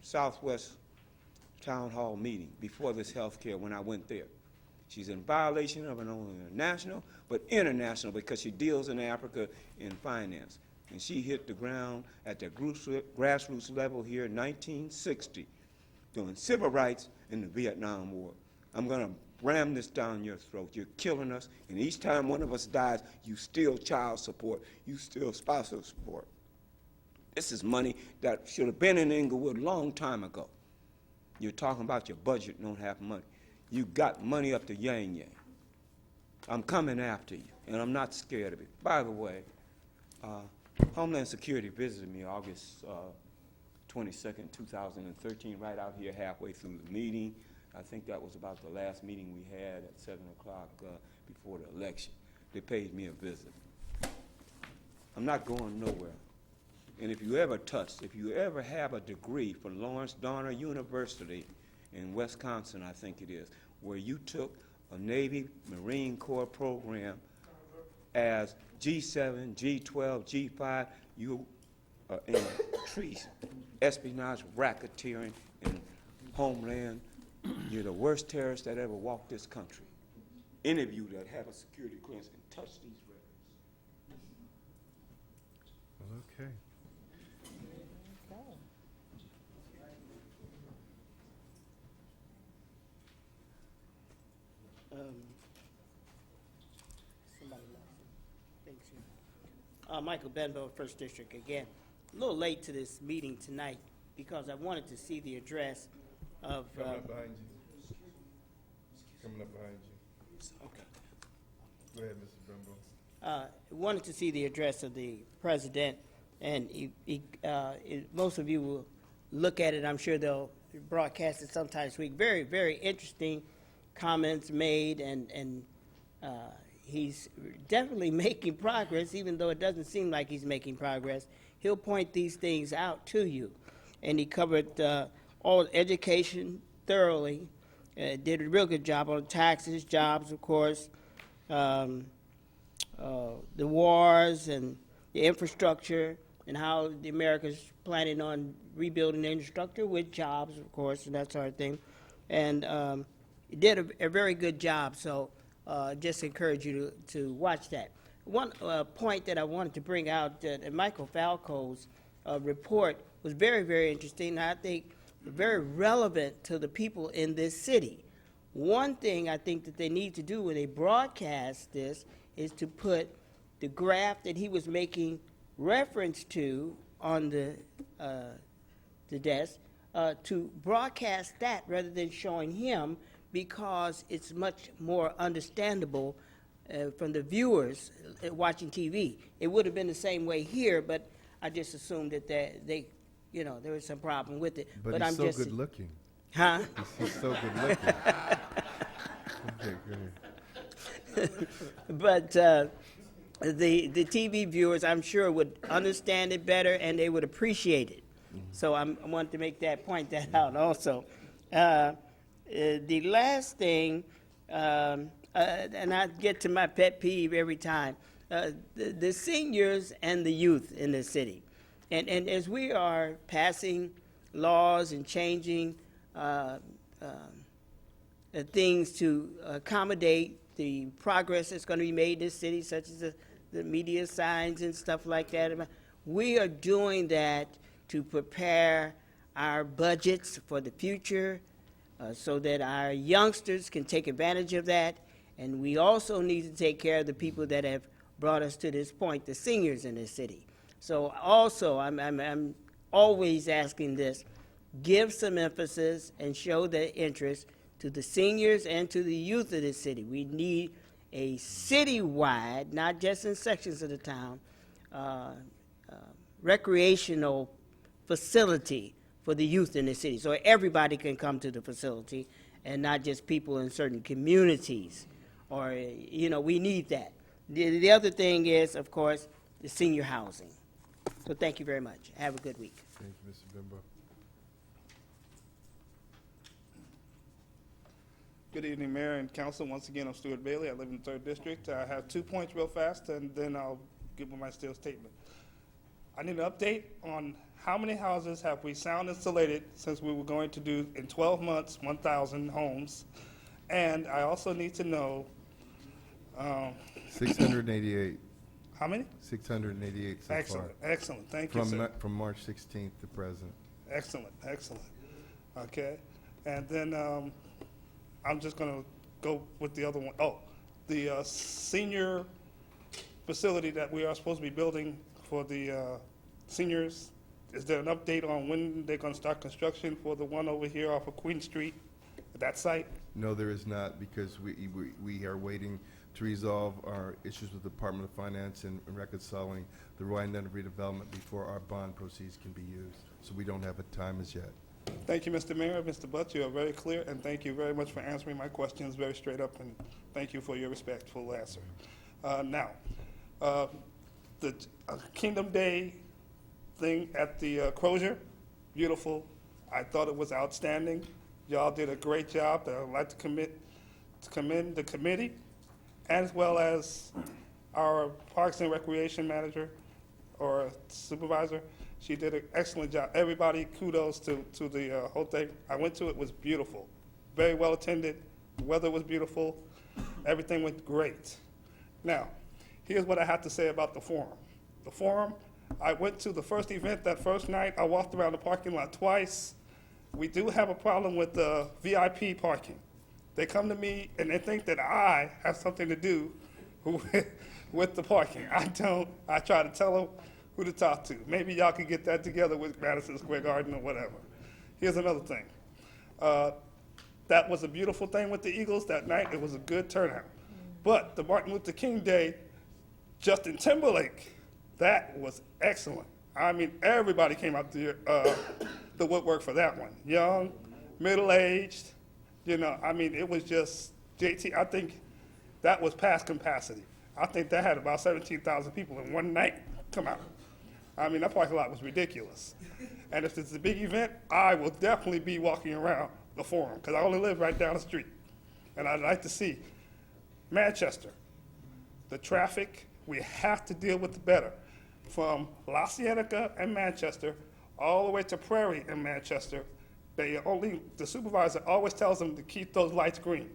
Southwest Town Hall meeting before this health care when I went there. She's in violation of not only national, but international, because she deals in Africa in finance. And she hit the ground at the grassroots level here in 1960, doing civil rights in the Vietnam War. I'm going to ram this down your throat. You're killing us, and each time one of us dies, you steal child support, you steal spousal support. This is money that should have been in Inglewood a long time ago. You're talking about your budget, don't have money. You got money up to yang yang. I'm coming after you, and I'm not scared of it. By the way, Homeland Security visited me August 22nd, 2013, right out here halfway through the meeting. I think that was about the last meeting we had at 7 o'clock before the election. They paid me a visit. I'm not going nowhere. And if you ever have a degree from Lawrence Donner University in Wisconsin, I think it is, where you took a Navy Marine Corps program as G7, G12, G5, you are in treason, espionage, racketeering, and homeland. You're the worst terrorist that ever walked this country. Any of you that have a security clearance and touch these records. Okay. Somebody left. Thanks, you. Michael Benbow, First District again. A little late to this meeting tonight because I wanted to see the address of. Coming up behind you. Coming up behind you. Okay. Go ahead, Mr. Benbow. Wanted to see the address of the president, and most of you will look at it. I'm sure they'll broadcast it sometime this week. Very, very interesting comments made, and he's definitely making progress, even though it doesn't seem like he's making progress. He'll point these things out to you. And he covered all education thoroughly, did a real good job on taxes, jobs, of course, the wars and the infrastructure, and how the America's planning on rebuilding the infrastructure with jobs, of course, and that sort of thing. And he did a very good job, so just encourage you to watch that. One point that I wanted to bring out, Michael Falco's report was very, very interesting, and I think very relevant to the people in this city. One thing I think that they need to do when they broadcast this is to put the graph that he was making reference to on the desk, to broadcast that rather than showing him, because it's much more understandable from the viewers watching TV. It would have been the same way here, but I just assumed that they there was some problem with it. But I'm he's so just good looking. Huh? He's so good looking. Okay, go ahead. But the TV viewers, I'm sure, would understand it better and they would appreciate it. So I wanted to make that point that out also. The last thing, and I get to my pet peeve every time, the seniors and the youth in the city. And as we are passing laws and changing things to accommodate the progress that's going to be made in this city, such as the media signs and stuff like that, we are doing that to prepare our budgets for the future so that our youngsters can take advantage of that. And we also need to take care of the people that have brought us to this point, the seniors in this city. So also, I'm always asking this, give some emphasis and show the interest to the seniors and to the youth of this city. We need a citywide, not just in sections of the town, recreational facility for the youth in the city, so everybody can come to the facility and not just people in certain communities. Or, we need that. The other thing is, of course, the senior housing. So thank you very much. Have a good week. Thank you, Mr. Bimbo. Good evening, Mayor and Council. Once again, I'm Stuart Bailey. I live in the 3rd District. I have 2 points real fast, and then I'll give my still statement. I need an update on how many houses have we sound insulated since we were going to do, in 12 months, 1,000 homes. And I also need to know 688. how many? 688 so Excellent, far. excellent. Thank you, From, sir. From March 16th to present. Excellent, excellent. Okay, and then I'm just going to go with the other one. Oh, the senior facility that we are supposed to be building for the seniors. Is there an update on when they're going to start construction for the one over here off of Queen Street, that site? No, there is not, because we are waiting to resolve our issues with the Department of Finance and reconciling the Rwanda redevelopment before our bond proceeds can be used. So we don't have a time as yet. Thank you, Mr. Mayor. Mr. Butts, you are very clear, and thank you very much for answering my questions very straight up, and thank you for your respectful answer. Now, the Kingdom Day thing at the Crozier, beautiful. I thought it was outstanding. Y'all did a great job. I'd like to commend the committee, as well as our Parks and Recreation manager or supervisor. She did an excellent job. Everybody, kudos to the whole thing. I went to it, was beautiful. Very well attended. The weather was beautiful. Everything went great. Now, here's what I have to say about the forum. The forum, I went to the first event that first night. I walked around the parking lot twice. We do have a problem with the VIP parking. They come to me and they think that I have something to do with the parking. I don't. I try to tell them who to talk to. Maybe y'all can get that together with Madison Square Garden or whatever. Here's another thing. That was a beautiful thing with the Eagles that night. It was a good turnout. But the Martin Luther King Day, Justin Timberlake, that was excellent. I mean, everybody came out to the woodwork for that one. Young, middle-aged, I mean, it was just, JT, I think that was past capacity. I think that had about 17,000 people in one night come out. I mean, that parking lot was ridiculous. And if it's a big event, I will definitely be walking around the forum, because I only live right down the street. And I'd like to see Manchester, the traffic, we have to deal with it better. From La Cienega and Manchester, all the way to Prairie and Manchester, the supervisor always tells them to keep those lights green.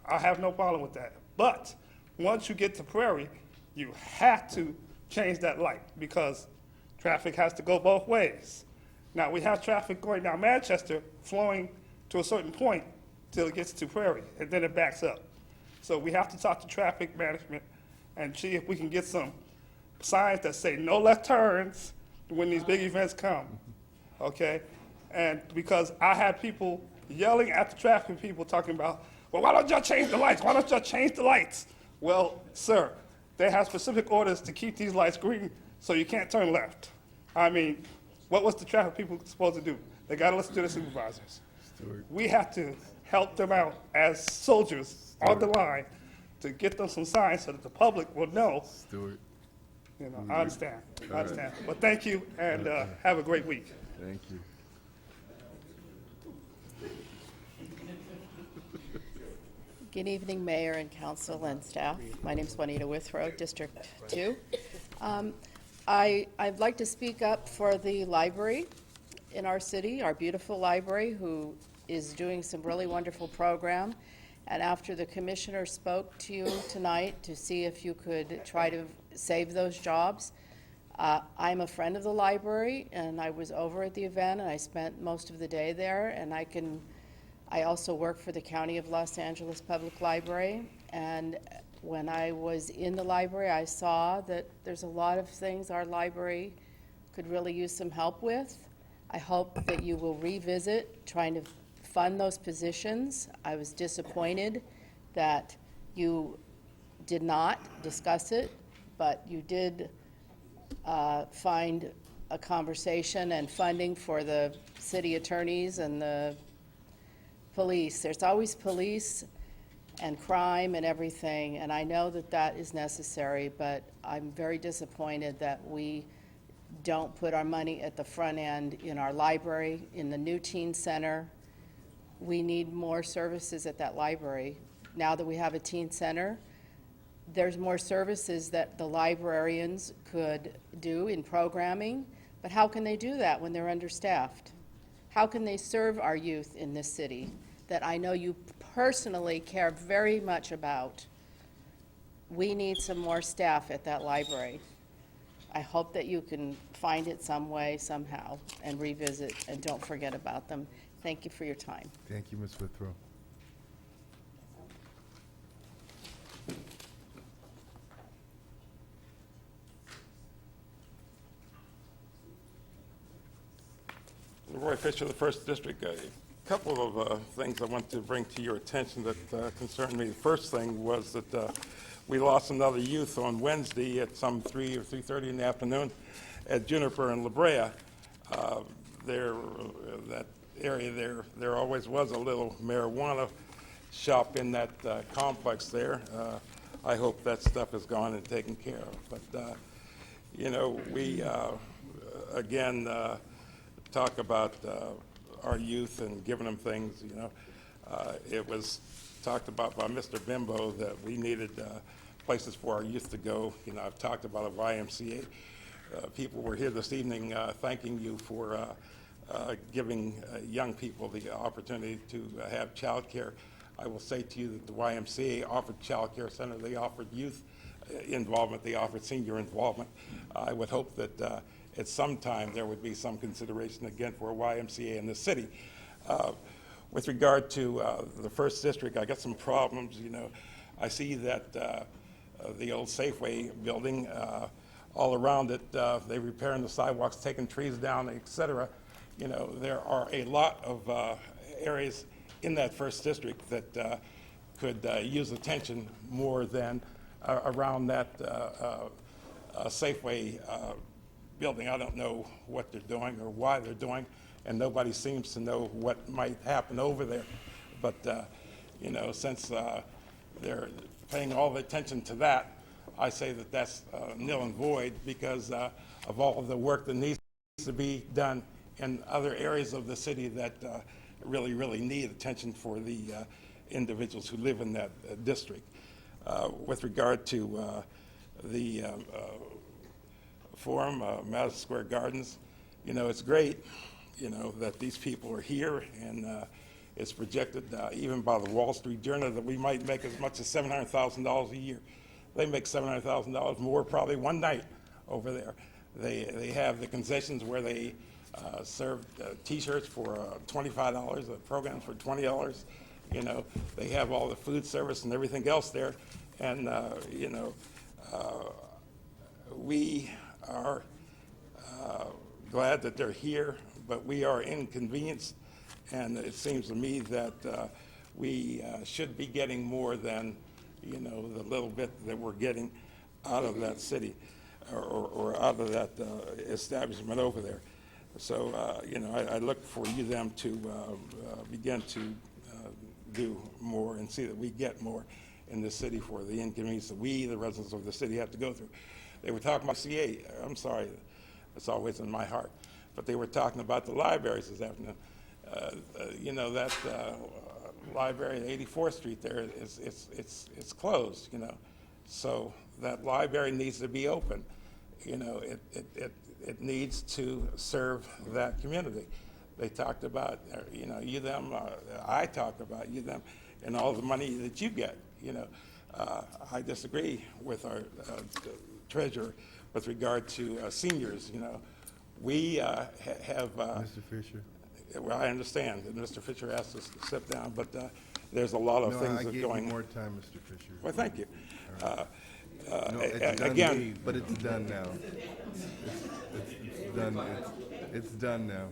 I have no problem with that. But once you get to Prairie, you have to change that light, because traffic has to go both ways. Now, we have traffic going down Manchester flowing to a certain point till it gets to Prairie, and then it backs up. So we have to talk to traffic management and see if we can get some signs that say no left turns when these big events come, okay? And because I had people yelling at the traffic people talking about, well, why don't y'all change the lights? Why don't y'all change the lights? Well, sir, they have specific orders to keep these lights green so you can't turn left. I mean, what was the traffic people supposed to do? They got to listen to the supervisors. Stuart. We have to help them out as soldiers on the line to get them some signs so that the public will know. Stuart. I understand. I understand. But thank you, and have a great week. Thank you. Good evening, Mayor and Council and staff. My name is Juanita Withrow, District 2. I'd like to speak up for the library in our city, our beautiful library, who is doing some really wonderful program. And after the commissioner spoke to you tonight to see if you could try to save those jobs, I'm a friend of the library, and I was over at the event, and I spent most of the day there, and I also work for the County of Los Angeles Public Library, and when I was in the library, I saw that there's a lot of things our library could really use some help with. I hope that you will revisit trying to fund those positions. I was disappointed that you did not discuss it, but you did find a conversation and funding for the city attorneys and the police. There's always police and crime and everything, and I know that that is necessary, but I'm very disappointed that we don't put our money at the front end in our library, in the new teen center. We need more services at that library. Now that we have a teen center, there's more services that the librarians could do in programming, but how can they do that when they're understaffed? How can they serve our youth in this city that I know you personally care very much about? We need some more staff at that library. I hope that you can find it some way, somehow, and revisit, and don't forget about them. Thank you for your time. Thank you, Ms. Withrow. Roy Fisher, the First District. A couple of things I want to bring to your attention that concern me. The first thing was that we lost another youth on Wednesday at some 3 or 3:30 in the afternoon at Juniper and La Brea. That area there always was a little marijuana shop in that complex there. I hope that stuff is gone and taken care of. But, you know, we, again, talk about our youth and giving them things, you know. It was talked about by Mr. Bimbo that we needed places for our youth to go. You know, I've talked about a YMCA. People were here this evening thanking you for giving young people the opportunity to have child care. I will say to you that the YMCA offered child care center. They offered youth involvement. They offered senior involvement. I would hope that at some time there would be some consideration again for a YMCA in the city. With regard to the First District, I got some problems. You know, I see that the old Safeway building, all around it, they're repairing the sidewalks, taking trees down, et cetera. You know, there are a lot of areas in that First District that could use attention more than around that Safeway building. I don't know what they're doing or why they're doing, and nobody seems to know what might happen over there. But, you know, since they're paying all the attention to that, I say that that's nil and void because of all of the work that needs to be done in other areas of the city that really, really need attention for the individuals who live in that district. With regard to the forum, Madison Square Gardens, you know, it's great, you know, that these people are here, and it's projected even by the Wall Street Journal that we might make as much as $700,000 a year. They make $700,000 more probably one night over there. They have the concessions where they serve T-shirts for $25, programs for $20. You know, they have all the food service and everything else there, and you know, we are glad that they're here, but we are inconvenienced, and it seems to me that we should be getting more than, you know, the little bit that we're getting out of that city or out of that establishment over there. So, you know, I look for you them to begin to do more and see that we get more in the city for the inconvenience that we, the residents of the city, have to go through. They were talking about CA. I'm sorry, it's always in my heart. But they were talking about the libraries this afternoon. You know, that library at 84th Street there, it's closed, you know. So that library needs to be open. You know, it needs to serve that community. They talked about, you know, you them, I talked about you them, and all the money that you get, you know. I disagree with our treasurer with regard to seniors, you know. We have... Mr. Fisher. Well, I understand that Mr. Fisher asked us to sit down, but there's a lot of things that are going... No, I gave you more time, Mr. Fisher. Well, thank you. No, it's done, Again... but it's done now. It's done. It's done now.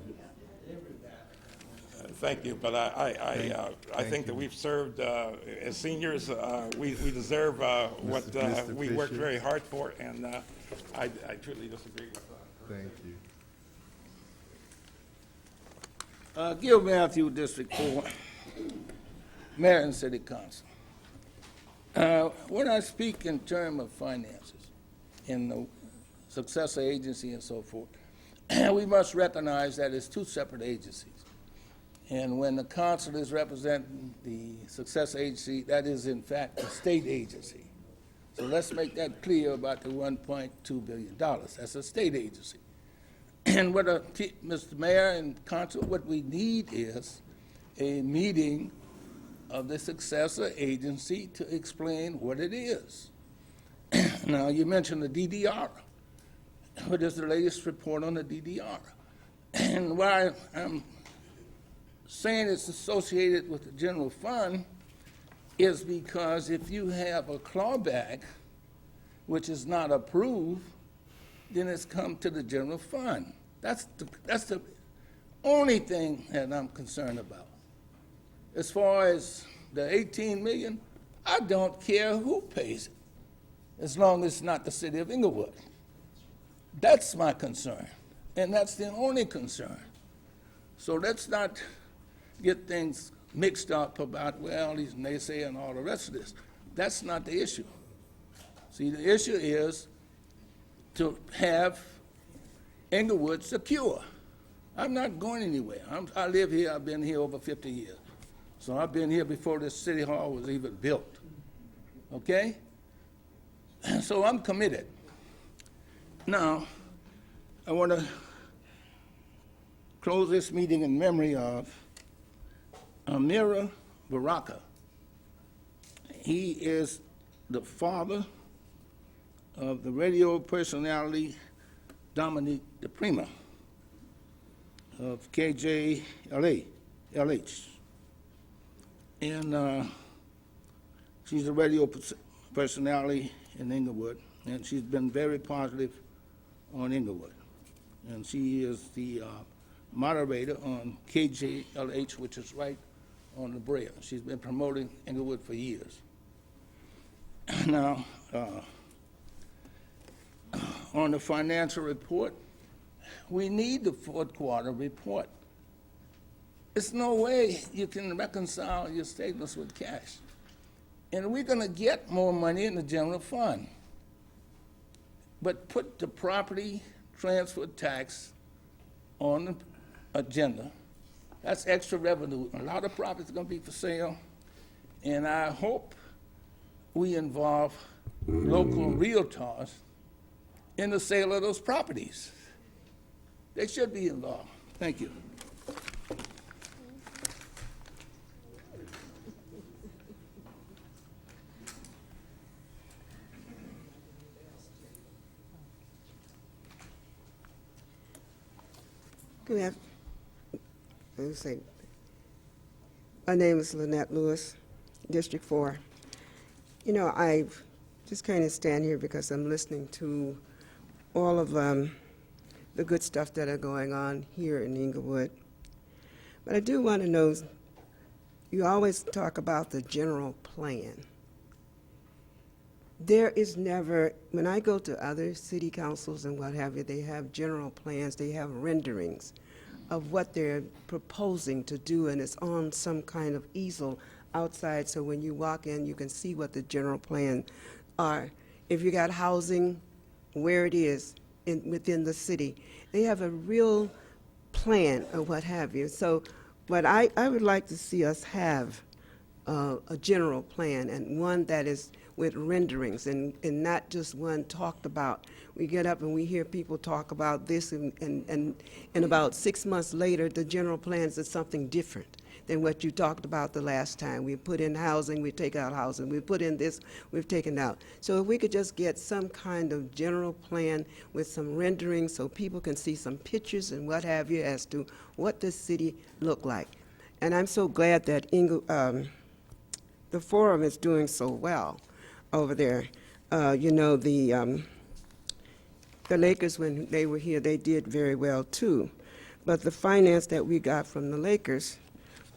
Thank you, but I think that we've served, as seniors, we deserve what Mr. we worked Fisher. very hard for, and I truly disagree with that. Thank you. Gil Matthew, District 4, Mayor and City Council. When I speak in terms of finances, in the successor agency and so forth, we must recognize that it's two separate agencies. And when the council is representing the successor agency, that is in fact a state agency. So let's make that clear about the $1.2 billion. That's a state agency. And what, Mr. Mayor and council, what we need is a meeting of the successor agency to explain what it is. Now, you mentioned the DDR. What is the latest report on the DDR? And why I'm saying it's associated with the general fund is because if you have a clawback which is not approved, then it's come to the general fund. That's the only thing that I'm concerned about. As far as the 18 million, I don't care who pays it, as long as it's not the city of Inglewood. That's my concern, and that's the only concern. So let's not get things mixed up about, well, he's naysaying and all the rest of this. That's not the issue. See, the issue is to have Inglewood secure. I'm not going anywhere. I live here. I've been here over 50 years. So I've been here before this city hall was even built. Okay? So I'm committed. Now, I want to close this meeting in memory of Amira Baraka. He is the father of the radio personality Dominique DePrima of KJLH. And she's a radio personality in Inglewood, and she's been very positive on Inglewood. And she is the moderator on KJLH, which is right on the Brea. She's been promoting Inglewood for years. Now, on the financial report, we need the fourth quarter report. There's no way you can reconcile your statements with cash. And we're going to get more money in the general fund. But put the property transfer tax on the agenda. That's extra revenue. A lot of properties are going to be for sale. And I hope we involve local realtors in the sale of those properties. They should be involved. Thank you. Good afternoon. My name is Lynette Lewis, District 4. You know, I just kind of stand here because I'm listening to all of the good stuff that are going on here in Inglewood. But I do want to know, you always talk about the general plan. There is never, when I go to other city councils and what have you, they have general plans, they have renderings of what they're proposing to do, and it's on some kind of easel outside, so when you walk in, you can see what the general plan are. If you got housing, where it is within the city, they have a real plan or what have you. So what I would like to see us have a general plan, and one that is with renderings and not just one talked about. We get up and we hear people talk about this, and about 6 months later, the general plans is something different than what you talked about the last time. We put in housing, we take out housing. We put in this, we've taken out. So if we could just get some kind of general plan with some renderings so people can see some pictures and what have you as to what this city look like. And I'm so glad that the forum is doing so well over there. You know, the Lakers, when they were here, they did very well too. But the finance that we got from the Lakers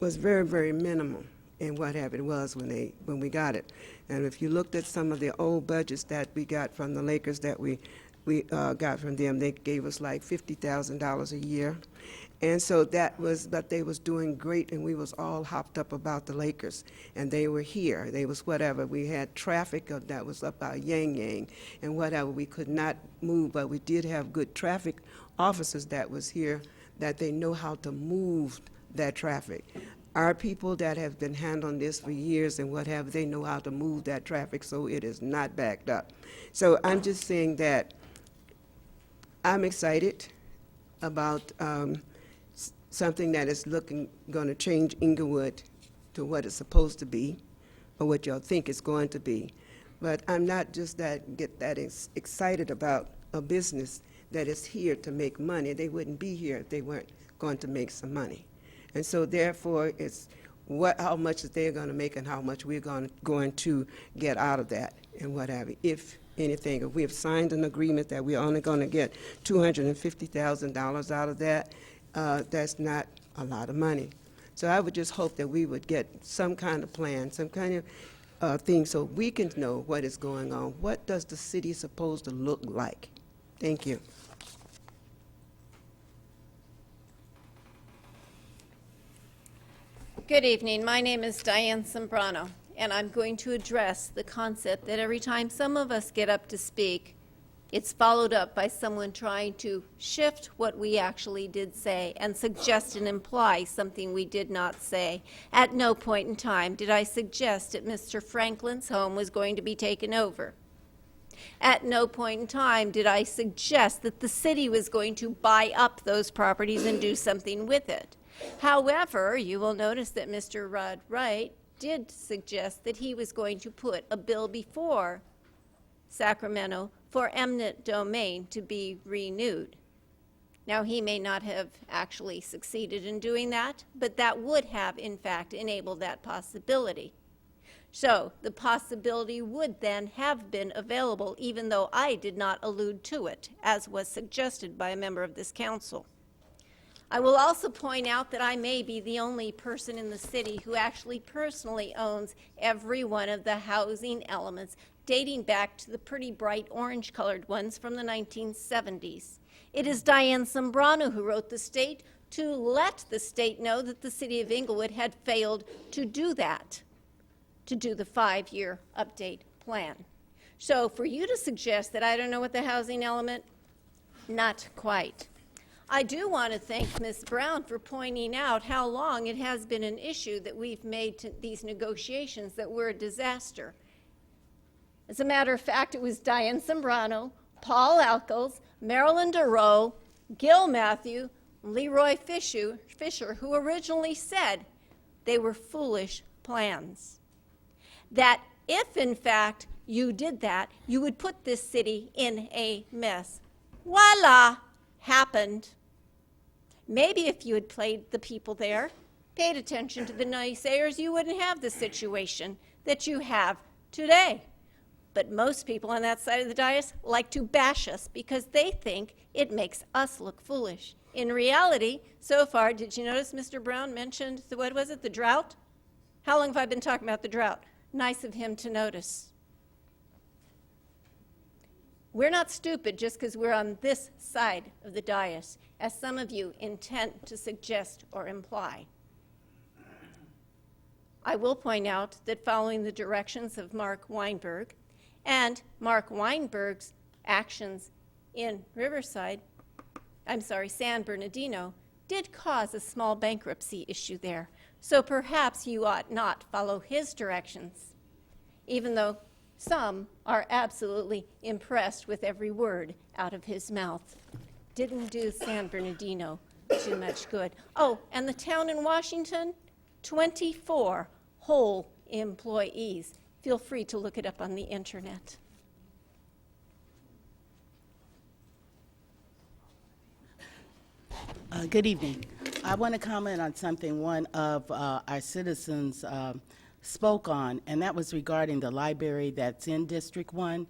was very, very minimal in what have it was when we got it. And if you looked at some of the old budgets that we got from the Lakers that we we got from them. They gave us like $50,000 a year. And so that was, but they was doing great, and we was all hopped up about the Lakers. And they were here. They was whatever. We had traffic that was up our Yang Yang and whatever. We could not move, but we did have good traffic officers that was here, that they know how to move that traffic. Our people that have been handling this for years and what have, they know how to move that traffic so it is not backed up. So I'm just saying that I'm excited about something that is going to change Inglewood to what it's supposed to be, or what y'all think it's going to be. But I'm not just get that excited about a business that is here to make money. They wouldn't be here if they weren't going to make some money. And so therefore, it's how much that they're going to make and how much we're going to get out of that and what have you. If anything, if we have signed an agreement that we're only going to get $250,000 out of that, that's not a lot of money. So I would just hope that we would get some kind of plan, some kind of thing so we can know what is going on. What does the city supposed to look like? Thank you. Good evening. My name is Diane Sembrano, and I'm going to address the concept that every time some of us get up to speak, it's followed up by someone trying to shift what we actually did say and suggest and imply something we did not say. At no point in time did I suggest that Mr. Franklin's home was going to be taken over. At no point in time did I suggest that the city was going to buy up those properties and do something with it. However, you will notice that Mr. Rod Wright did suggest that he was going to put a bill before Sacramento for eminent domain to be renewed. Now, he may not have actually succeeded in doing that, but that would have, in fact, enabled that possibility. So the possibility would then have been available, even though I did not allude to it, as was suggested by a member of this council. I will also point out that I may be the only person in the city who actually personally owns every one of the housing elements dating back to the pretty bright orange-colored ones from the 1970s. It is Diane Sembrano who wrote the state to let the state know that the city of Inglewood had failed to do that, to do the 5-year update plan. So for you to suggest that I don't know what the housing element, not quite. I do want to thank Ms. Brown for pointing out how long it has been an issue that we've made to these negotiations that were a disaster. As a matter of fact, it was Diane Sembrano, Paul Alkels, Marilyn DeRoe, Gil Matthew, and Leroy Fisher who originally said they were foolish plans. That if, in fact, you did that, you would put this city in a mess. Voila! Happened. Maybe if you had played the people there, paid attention to the naysayers, you wouldn't have the situation that you have today. But most people on that side of the dais like to bash us because they think it makes us look foolish. In reality, so far, did you notice Mr. Brown mentioned, what was it, the drought? How long have I been talking about the drought? Nice of him to notice. We're not stupid just because we're on this side of the dais, as some of you intend to suggest or imply. I will point out that following the directions of Mark Weinberg and Mark Weinberg's actions in San Bernardino did cause a small bankruptcy issue there. So perhaps you ought not follow his directions, even though some are absolutely impressed with every word out of his mouth. Didn't do San Bernardino too much good. Oh, and the town in Washington, 24 whole employees. Feel free to look it up on the internet. Good evening. I want to comment on something one of our citizens spoke on, and that was regarding the library that's in District 1.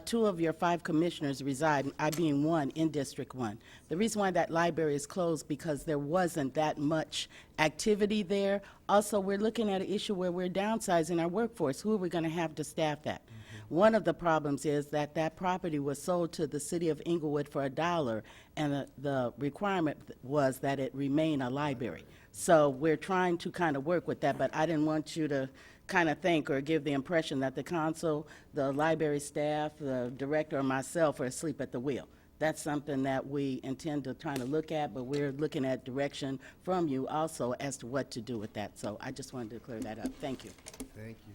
2 of your 5 commissioners reside, I being one, in District 1. The reason why that library is closed because there wasn't that much activity there. Also, we're looking at an issue where we're downsizing our workforce. Who are we going to have to staff that? One of the problems is that that property was sold to the city of Inglewood for $1, and the requirement was that it remain a library. So we're trying to kind of work with that, but I didn't want you to kind of think or give the impression that the council, the library staff, the director, or myself are asleep at the wheel. That's something that we intend to try to look at, but we're looking at direction from you also as to what to do with that. So I just wanted to clear that up. Thank you. Thank you.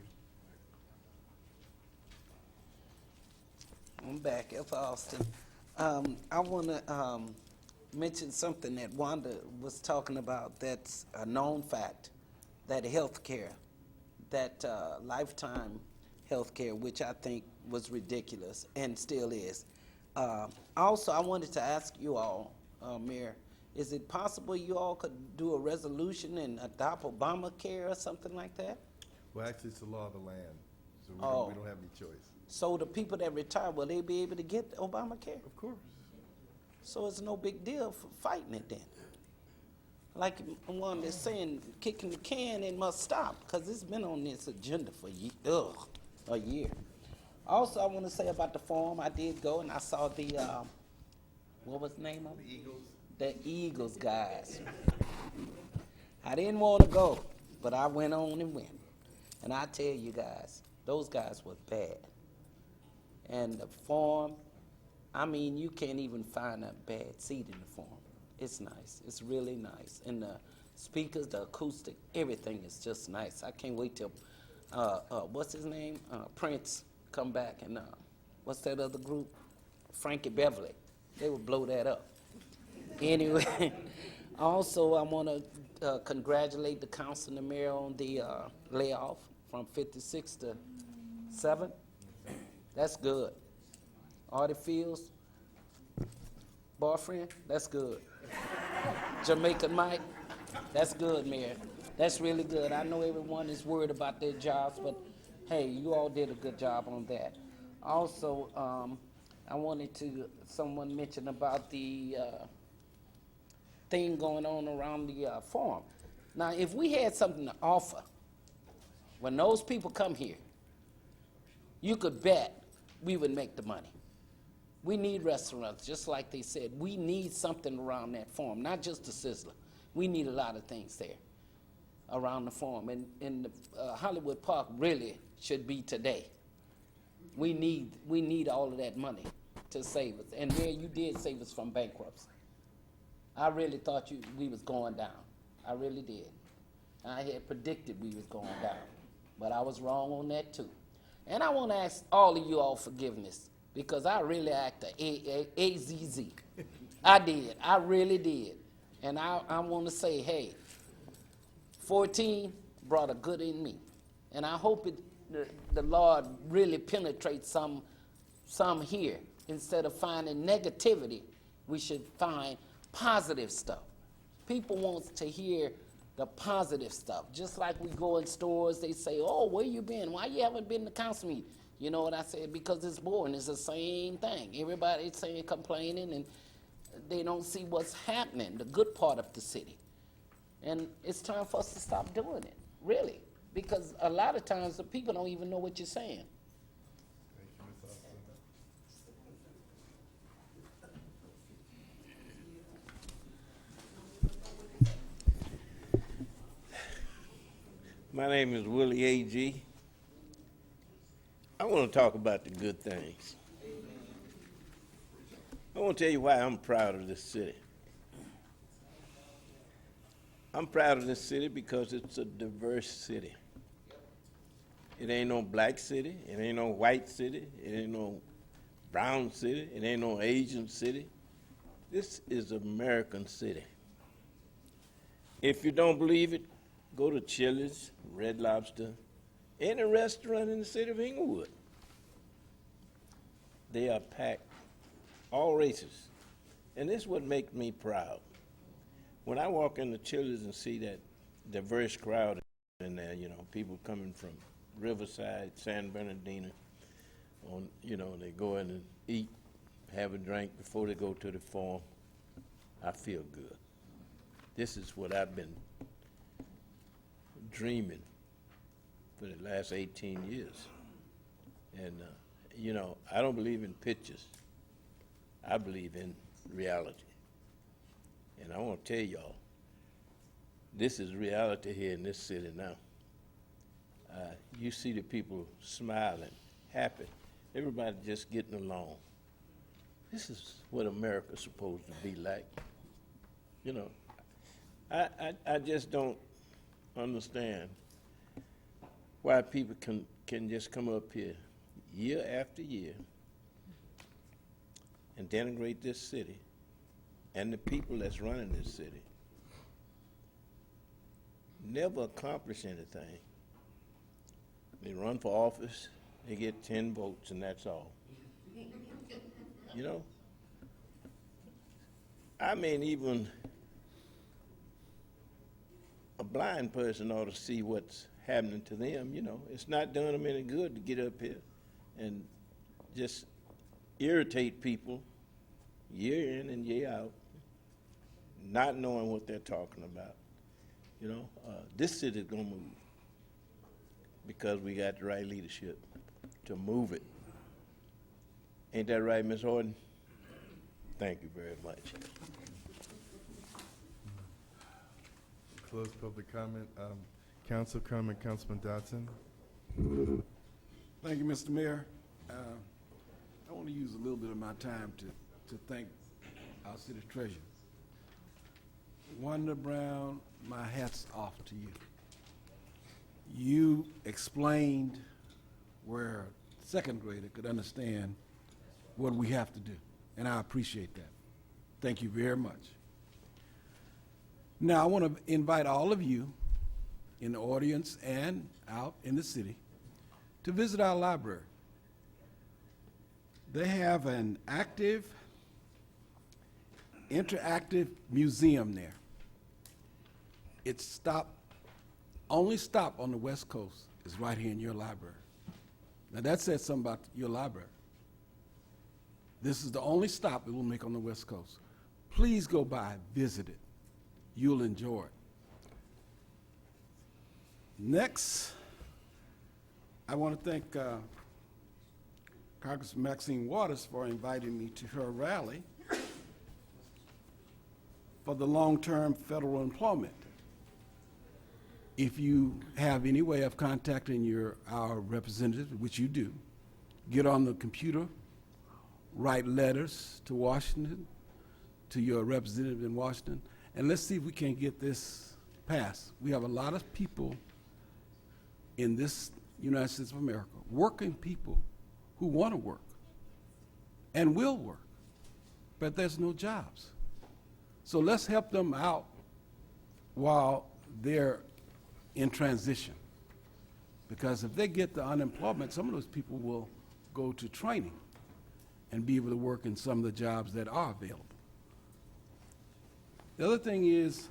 I'm back, F. Austin. I want to mention something that Wanda was talking about that's a known fact, that health care, that lifetime health care, which I think was ridiculous and still is. Also, I wanted to ask you all, Mayor, is it possible you all could do a resolution and adopt Obamacare or something like that? Well, actually, it's the law of the land, so Oh. we don't have any choice. So the people that retire, will they be able to get Obamacare? Of course. So it's no big deal for fighting it then. Like one that's saying, kicking the can, it must stop, because it's been on this agenda for a year. Also, I want to say about the forum, I did go and I saw the, what was the name of it? The Eagles. The Eagles guys. I didn't want to go, but I went on and went. And I tell you guys, those guys were bad. And the forum, I mean, you can't even find a bad seat in the forum. It's nice. It's really nice. And the speakers, the acoustic, everything is just nice. I can't wait till, what's his name? Prince come back and, what's that other group? Frankie Beverly. They would blow that up. Anyway, also I want to congratulate the council and the mayor on the layoff from 56 to 7. That's good. Artie Fields, boyfriend, that's good. Jamaican Mike, that's good, Mayor. That's really good. I know everyone is worried about their jobs, but hey, you all did a good job on that. Also, I wanted to, someone mentioned about the thing going on around the forum. Now, if we had something to offer, when those people come here, you could bet we would make the money. We need restaurants, just like they said. We need something around that forum, not just the Sizzler. We need a lot of things there around the forum. And the Hollywood Park really should be today. We need all of that money to save us. And Mayor, you did save us from bankruptcy. I really thought we was going down. I really did. I had predicted we was going down, but I was wrong on that too. And I want to ask all of you all forgiveness, because I really acted AZZ. I did. I really did. And I want to say, hey, 14 brought a good in me. And I hope the Lord really penetrates some here. Instead of finding negativity, we should find positive stuff. People want to hear the positive stuff. Just like we go in stores, they say, oh, where you been? Why you haven't been to council meeting? You know what I said? Because it's boring. It's the same thing. Everybody's saying, complaining, and they don't see what's happening, the good part of the city. And it's time for us to stop doing it, really. Because a lot of times the people don't even know what you're saying. My name is Willie A.G. I want to talk about the good things. I want to tell you why I'm proud of this city. I'm proud of this city because it's a diverse city. It ain't no black city, it ain't no white city, it ain't no brown city, it ain't no Asian city. This is American city. If you don't believe it, go to Chili's, Red Lobster, any restaurant in the city of Inglewood. They are packed, all races. And this is what makes me proud. When I walk into Chili's and see that diverse crowd in there, you know, people coming from Riverside, San Bernardino, they go in and eat, have a drink before they go to the forum, I feel good. This is what I've been dreaming for the last 18 years. And you know, I don't believe in pictures. I believe in reality. And I want to tell y'all, this is reality here in this city now. You see the people smiling, happy, everybody just getting along. This is what America's supposed to be like. You know, I just don't understand why people can just come up here year after year and denigrate this city and the people that's running this city. Never accomplish anything. They run for office, they get 10 votes, and that's all. You know? I mean, even a blind person ought to see what's happening to them, you know. It's not doing them any good to get up here and just irritate people year in and year out, not knowing what they're talking about. You know, this city's gonna move because we got the right leadership to move it. Ain't that right, Ms. Horton? Thank you very much. Close public comment. Council comment, Councilman Dodson. Thank you, Mr. Mayor. I want to use a little bit of my time to thank our city treasurer. Wanda Brown, my hat's off to you. You explained where a second grader could understand what we have to do, and I appreciate that. Thank you very much. Now, I want to invite all of you in the audience and out in the city to visit our library. They have an active, interactive museum there. It's only stop on the West Coast is right here in your library. Now that says something about your library. This is the only stop it will make on the West Coast. Please go by, visit it. You'll enjoy it. Next, I want to thank Congressman Maxine Waters for inviting me to her rally for the long-term federal employment. If you have any way of contacting our representative, which you do, get on the computer, write letters to Washington, to your representative in Washington, and let's see if we can get this passed. We have a lot of people in this United States of America, working people who want to work and will work, but there's no jobs. So let's help them out while they're in transition. Because if they get the unemployment, some of those people will go to training and be able to work in some of the jobs that are available. The other thing is,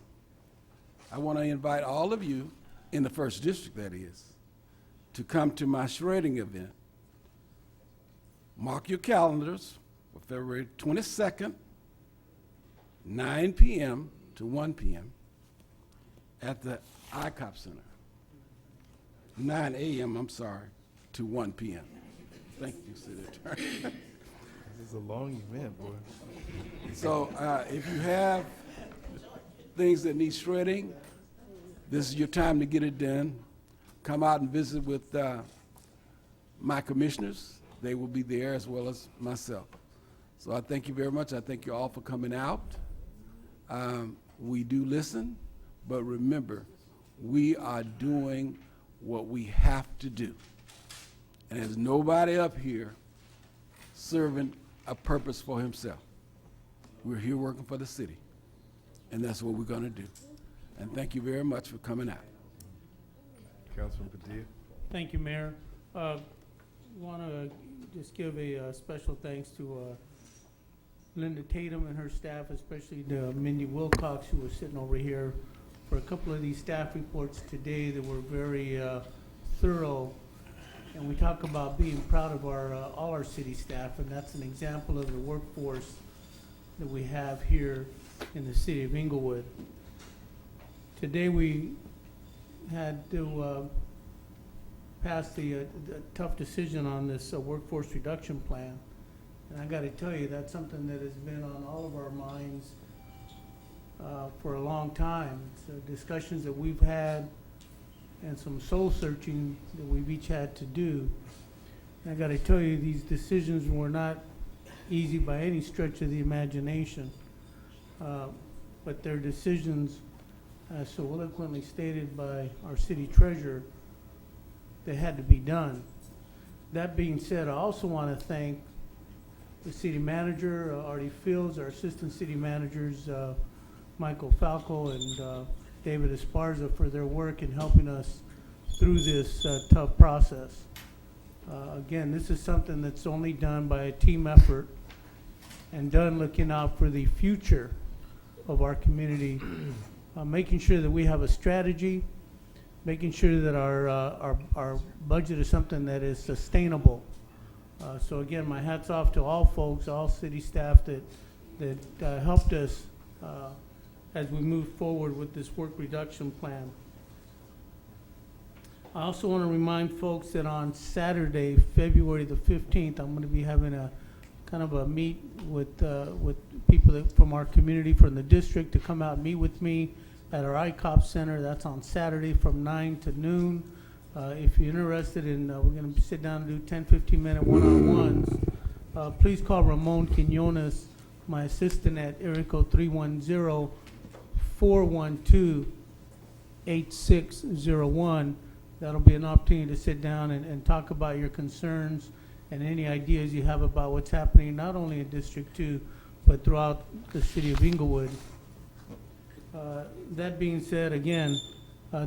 I want to invite all of you, in the first district that is, to come to my shredding event. Mark your calendars for February 22nd, 9 p.m. to 1 p.m. at the ICOP Center. 9 a.m., I'm sorry, to 1 p.m. Thank you, City Attorney. This is a long event, boy. So if you have things that need shredding, this is your time to get it done. Come out and visit with my commissioners. They will be there as well as myself. So I thank you very much. I thank you all for coming out. We do listen, but remember, we are doing what we have to do. And there's nobody up here serving a purpose for himself. We're here working for the city, and that's what we're going to do. And thank you very much for coming out. Councilman Padilla. Thank you, Mayor. Want to just give a special thanks to Linda Tatum and her staff, especially to Mindy Wilcox, who was sitting over here for a couple of these staff reports today that were very thorough. And we talk about being proud of all our city staff, and that's an example of the workforce that we have here in the city of Inglewood. Today we had to passed the tough decision on this workforce reduction plan. And I gotta tell you, that's something that has been on all of our minds for a long time. So discussions that we've had and some soul searching that we've each had to do. And I gotta tell you, these decisions were not easy by any stretch of the imagination. But they're decisions, as so eloquently stated by our city treasurer, that had to be done. That being said, I also want to thank the city manager, Artie Fields, our assistant city managers, Michael Falco and David Esparza, for their work in helping us through this tough process. Again, this is something that's only done by a team effort and done looking out for the future of our community, making sure that we have a strategy, making sure that our budget is something that is sustainable. So again, my hat's off to all folks, all city staff that helped us as we move forward with this work reduction plan. I also want to remind folks that on Saturday, February the 15th, I'm going to be having a kind of a meet with people from our community, from the district, to come out and meet with me at our ICOP Center. That's on Saturday from 9 to noon. If you're interested in, we're going to sit down and do 10, 15-minute one-on-ones. Please call Ramon Quinones, my assistant, at area code 310-412-8601. That'll be an opportunity to sit down and talk about your concerns and any ideas you have about what's happening, not only in District 2, but throughout the city of Inglewood. That being said, again,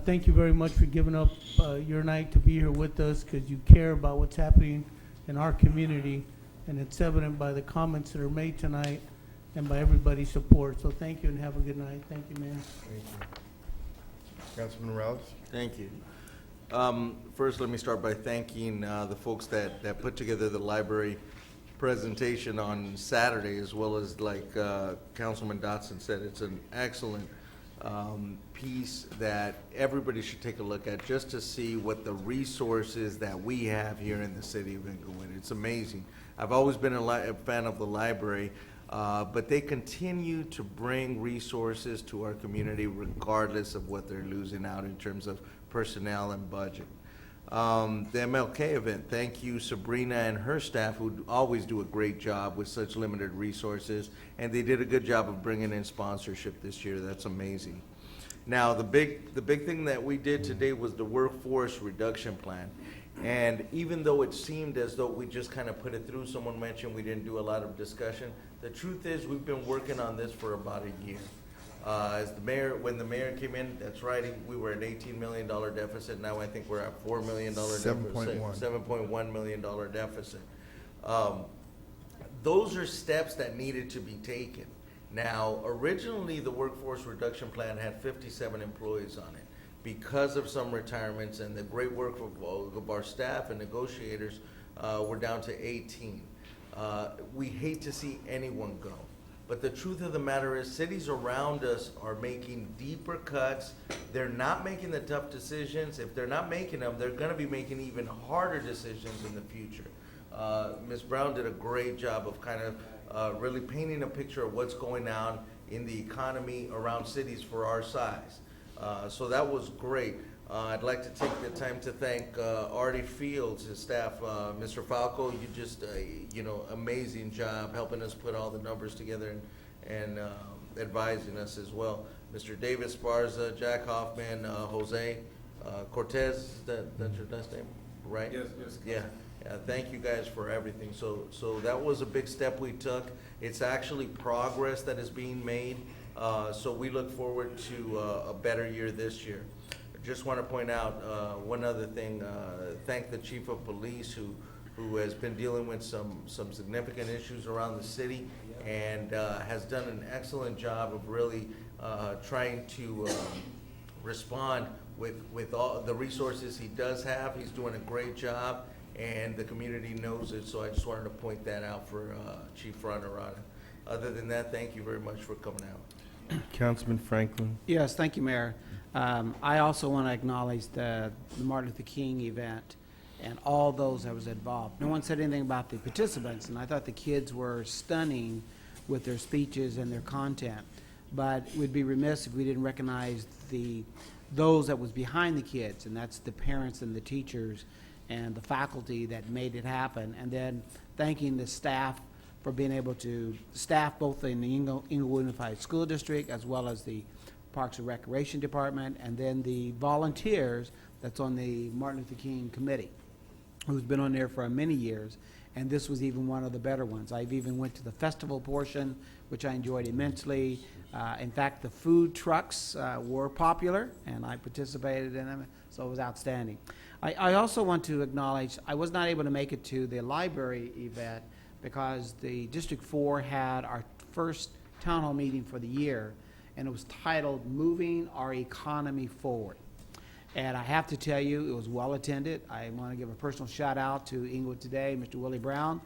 thank you very much for giving up your night to be here with us, because you care about what's happening in our community, and it's evident by the comments that are made tonight and by everybody's support. So thank you and have a good night. Thank you, Mayor. Thank you. Councilman Morales? Thank you. First, let me start by thanking the folks that put together the library presentation on Saturday, as well as, like Councilman Dotson said, it's an excellent piece that everybody should take a look at, just to see what the resources that we have here in the city of Inglewood. It's amazing. I've always been a fan of the library, but they continue to bring resources to our community regardless of what they're losing out in terms of personnel and budget. The MLK event, thank you Sabrina and her staff, who always do a great job with such limited resources, and they did a good job of bringing in sponsorship this year. That's amazing. Now, the big thing that we did today was the workforce reduction plan. And even though it seemed as though we just kind of put it through, someone mentioned we didn't do a lot of discussion, the truth is we've been working on this for about a year. When the mayor came in, that's right, we were at $18 million deficit. Now I think we're at $4 million deficit, $7.1 million deficit. Those are steps that needed to be taken. Now, originally the workforce reduction plan had 57 employees on it. Because of some retirements and the great work of our staff and negotiators, we're down to 18. We hate to see anyone go. But the truth of the matter is, cities around us are making deeper cuts. They're not making the tough decisions. If they're not making them, they're going to be making even harder decisions in the future. Ms. Brown did a great job of kind of really painting a picture of what's going on in the economy around cities for our size. So that was great. I'd like to take the time to thank Artie Fields, his staff, Mr. Falco. You just, amazing job helping us put all the numbers together and advising us as well. Mr. David Sparza, Jack Hoffman, Jose Cortez, that's your last name, right? Yes. Yeah. Thank you guys for everything. So that was a big step we took. It's actually progress that is being made. So we look forward to a better year this year. I just want to point out one other thing. Thank the chief of police who has been dealing with some significant issues around the city and has done an excellent job of really trying to respond with all the resources he does have. He's doing a great job, and the community knows it. So I just wanted to point that out for Chief Ranarada. Other than that, thank you very much for coming out. Councilman Franklin? Yes, thank you, Mayor. I also want to acknowledge the Martin Luther King event. and all those that was involved. No one said anything about the participants, and I thought the kids were stunning with their speeches and their content. But we'd be remiss if we didn't recognize those that was behind the kids, and that's the parents and the teachers and the faculty that made it happen. And then thanking the staff for being able to staff both in the Inglewood Unified School District as well as the Parks and Recreation Department, and then the volunteers that's on the Martin Luther King Committee, who's been on there for many years, and this was even one of the better ones. I've even went to the festival portion, which I enjoyed immensely. In fact, the food trucks were popular, and I participated in them, so it was outstanding. I also want to acknowledge, I was not able to make it to the library event because the District 4 had our first town hall meeting for the year, and it was titled Moving Our Economy Forward. And I have to tell you, it was well attended. I want to give a personal shout out to Inglewood Today, Mr. Willie Brown,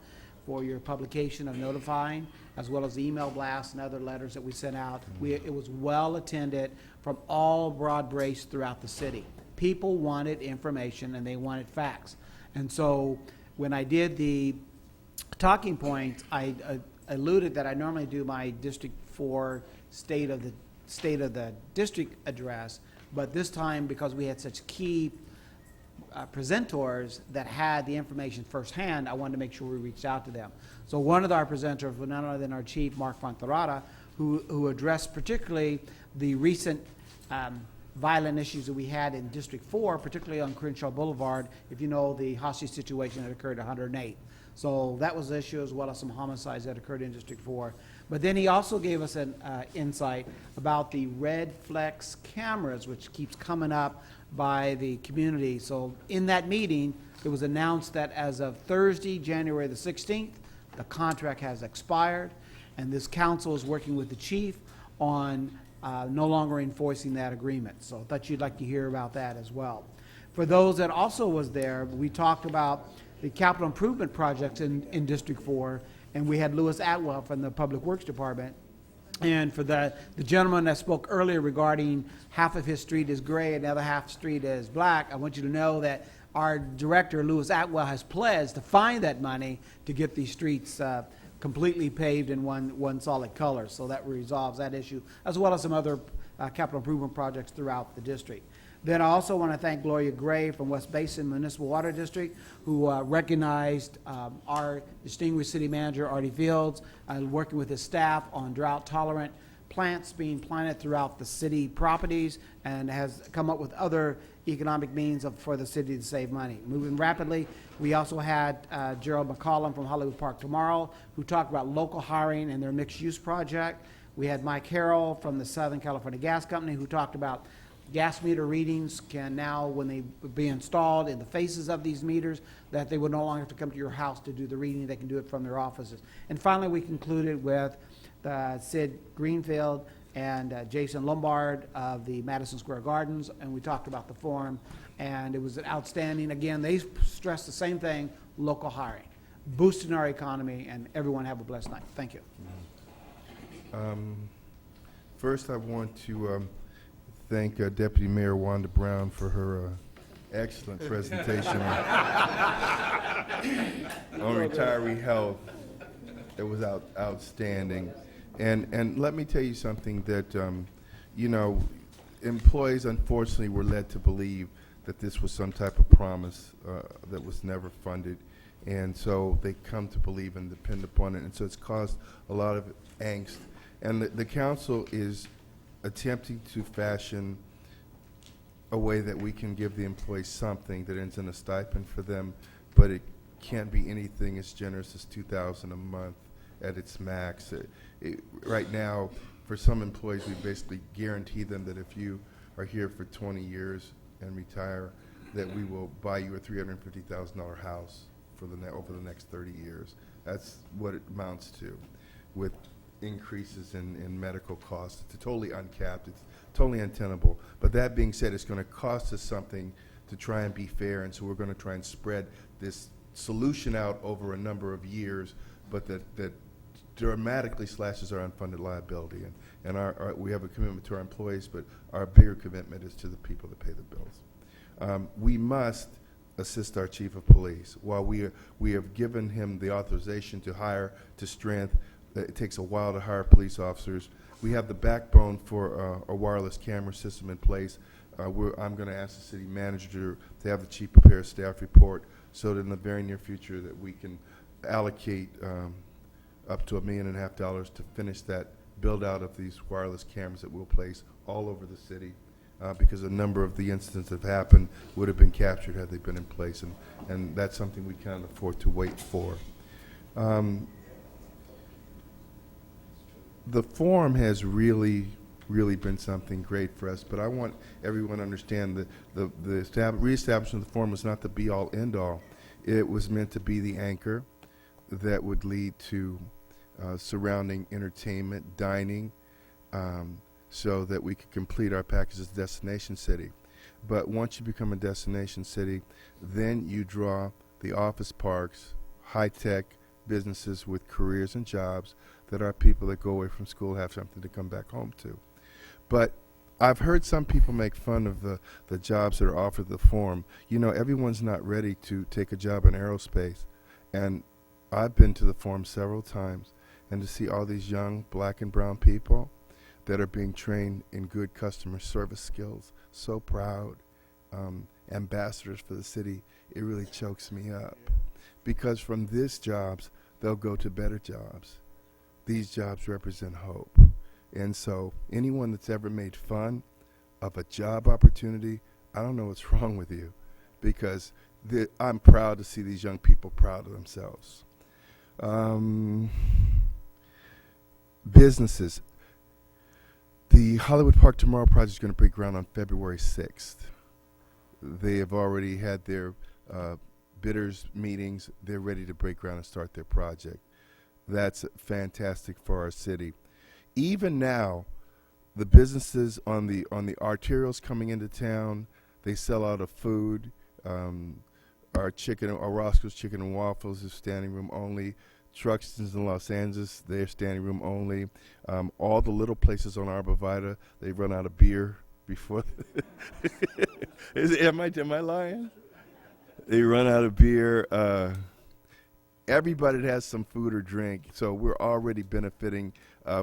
for your publication of notifying, as well as the email blasts and other letters that we sent out. It was well attended from all broad base throughout the city. People wanted information and they wanted facts. And so when I did the talking points, I alluded that I normally do my District 4 state of the district address, but this time, because we had such key presenters that had the information firsthand, I wanted to make sure we reached out to them. So one of our presenters was none other than our chief, Mark Fontarrata, who addressed particularly the recent violent issues that we had in District 4, particularly on Crenshaw Boulevard, if you know the hostage situation that occurred at 108. So that was the issue, as well as some homicides that occurred in District 4. But then he also gave us an insight about the red flex cameras, which keeps coming up by the community. So in that meeting, it was announced that as of Thursday, January the 16th, the contract has expired, and this council is working with the chief on no longer enforcing that agreement. So I thought you'd like to hear about that as well. For those that also was there, we talked about the capital improvement projects in District 4, and we had Louis Atwell from the Public Works Department. And for the gentleman that spoke earlier regarding half of his street is gray and the other half street is black, I want you to know that our director, Louis Atwell, has pledged to find that money to get these streets completely paved in one solid color. So that resolves that issue, as well as some other capital improvement projects throughout the district. Then I also want to thank Gloria Gray from West Basin Municipal Water District, who recognized our distinguished city manager, Artie Fields, working with his staff on drought-tolerant plants being planted throughout the city properties, and has come up with other economic means for the city to save money. Moving rapidly, we also had Gerald McCollum from Hollywood Park Tomorrow, who talked about local hiring and their mixed-use project. We had Mike Harrell from the Southern California Gas Company, who talked about gas meter readings can now, when they be installed in the faces of these meters, that they would no longer have to come to your house to do the reading. They can do it from their offices. And finally, we concluded with Sid Greenfield and Jason Lombard of the Madison Square Gardens, and we talked about the forum, and it was outstanding. Again, they stressed the same thing, local hiring, boosting our economy, and everyone have a blessed night. Thank you. First, I want to thank Deputy Mayor Wanda Brown for her excellent presentation on retiree health. It was outstanding. And let me tell you something that, you know, employees unfortunately were led to believe that this was some type of promise that was never funded. And so they come to believe and depend upon it. And so it's caused a lot of angst. And the council is attempting to fashion a way that we can give the employees something that ends in a stipend for them, but it can't be anything as generous as $2,000 a month at its max. Right now, for some employees, we basically guarantee them that if you are here for 20 years and retire, that we will buy you a $350,000 house for over the next 30 years. That's what it amounts to, with increases in medical costs. It's totally uncapped. It's totally untenable. But that being said, it's going to cost us something to try and be fair, and so we're going to try and spread this solution out over a number of years, but that dramatically slashes our unfunded liability. And we have a commitment to our employees, but our bigger commitment is to the people that pay the bills. We must assist our chief of police. While we have given him the authorization to hire to strength, it takes a while to hire police officers. We have the backbone for a wireless camera system in place. I'm going to ask the city manager to have the chief prepare a staff report so that in the very near future that we can allocate up to $1.5 million to finish that build out of these wireless cameras that we'll place all over the city, because a number of the incidents that have happened would have been captured had they been in place, and that's something we can't afford to wait for. The forum has really been something great for us, but I want everyone to understand that the reestablishment of the forum was not the be-all, end-all. It was meant to be the anchor that would lead to surrounding entertainment, dining, so that we could complete our package as a destination city. But once you become a destination city, then you draw the office parks, high-tech businesses with careers and jobs that our people that go away from school have something to come back home to. But I've heard some people make fun of the jobs that are offered at the forum. You know, everyone's not ready to take a job in aerospace. And I've been to the forum several times, and to see all these young black and brown people that are being trained in good customer service skills, so proud, ambassadors for the city, it really chokes me up. Because from these jobs, they'll go to better jobs. These jobs represent hope. And so anyone that's ever made fun of a job opportunity, I don't know what's wrong with you, because I'm proud to see these young people proud of themselves. Businesses. The Hollywood Park Tomorrow project is going to break ground on February 6th. They have already had their bidders meetings. They're ready to break ground and start their project. That's fantastic for our city. Even now, the businesses on the arterials coming into town, they sell out of food. Our Roscoe's Chicken and Waffles is standing room only. Truxton's in Los Angeles, they're standing room only. All the little places on Arbor Vitae, they run out of beer before. Am I lying? They run out of beer. Everybody that has some food or drink, so we're already benefiting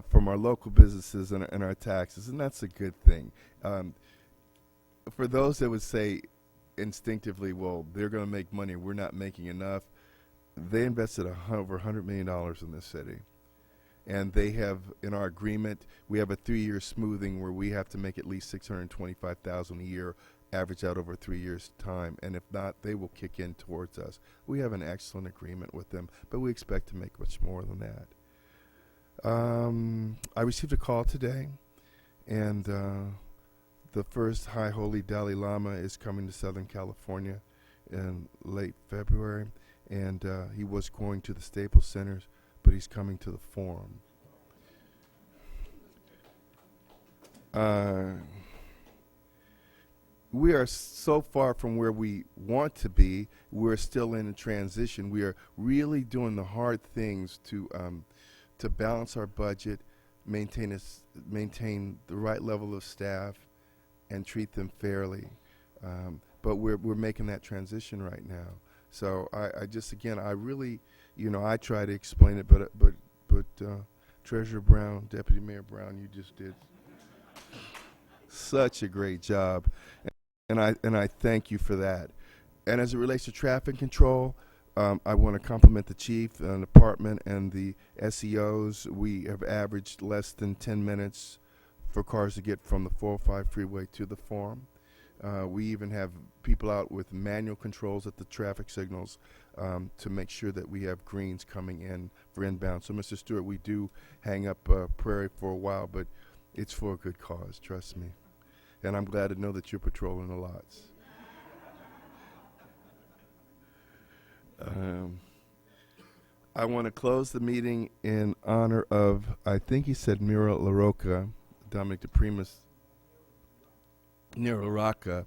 from our local businesses and our taxes, and that's a good thing. For those that would say instinctively, well, they're going to make money, we're not making enough, they invested over $100 million in this city. And they have, in our agreement, we have a 3-year smoothing where we have to make at least $625,000 a year, average out over 3 years' time. And if not, they will kick in towards us. We have an excellent agreement with them, but we expect to make much more than that. I received a call today, and the first High Holy Dalai Lama is coming to Southern California in late February. And he was going to the Staples Centers, but he's coming to the forum. We are so far from where we want to be. We're still in a transition. We are really doing the hard things to balance our budget, maintain the right level of staff, and treat them fairly. But we're making that transition right now. So I just, again, I really, I try to explain it, but Treasurer Brown, Deputy Mayor Brown, you just did such a great job, and I thank you for that. And as it relates to traffic control, I want to compliment the chief and the department and the SEOs. We have averaged less than 10 minutes for cars to get from the 405 freeway to the forum. We even have people out with manual controls at the traffic signals to make sure that we have greens coming in for inbound. So, Mr. Stewart, we do hang up Prairie for a while, but it's for a good cause, trust me. And I'm glad to know that you're patrolling the lots. I want to close the meeting in honor of, I think he said Mira LaRocca, Dominic DePrima's Nero Rocca,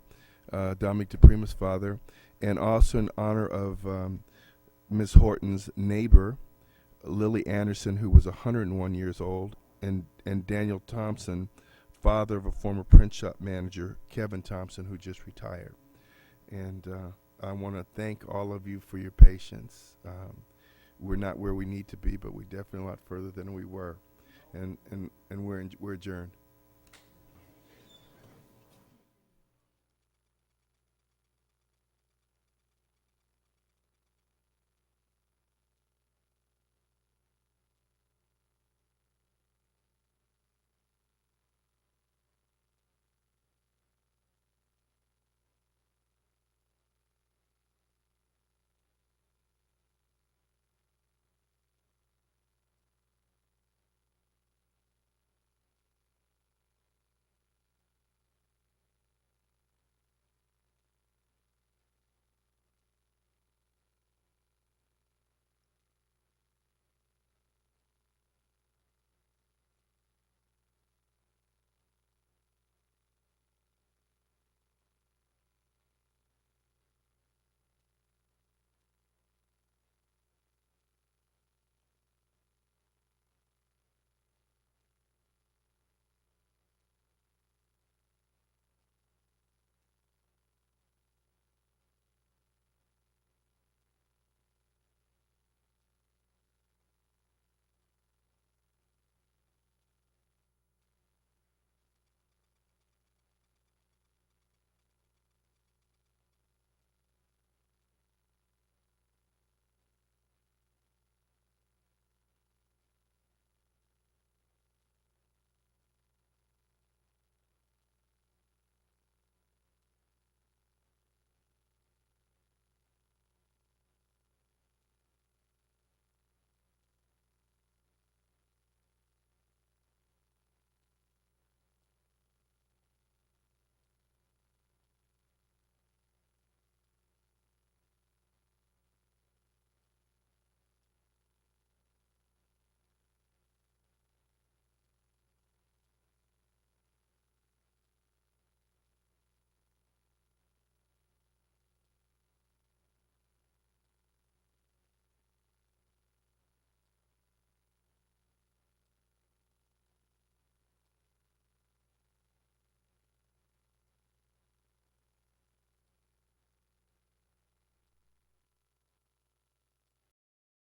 Dominic DePrima's father, and also in honor of Ms. Horton's neighbor, Lily Anderson, who was 101 years old, and Daniel Thompson, father of a former print shop manager, Kevin Thompson, who just retired. And I want to thank all of you for your patience. We're not where we need to be, but we're definitely a lot further than we were. And we're adjourned.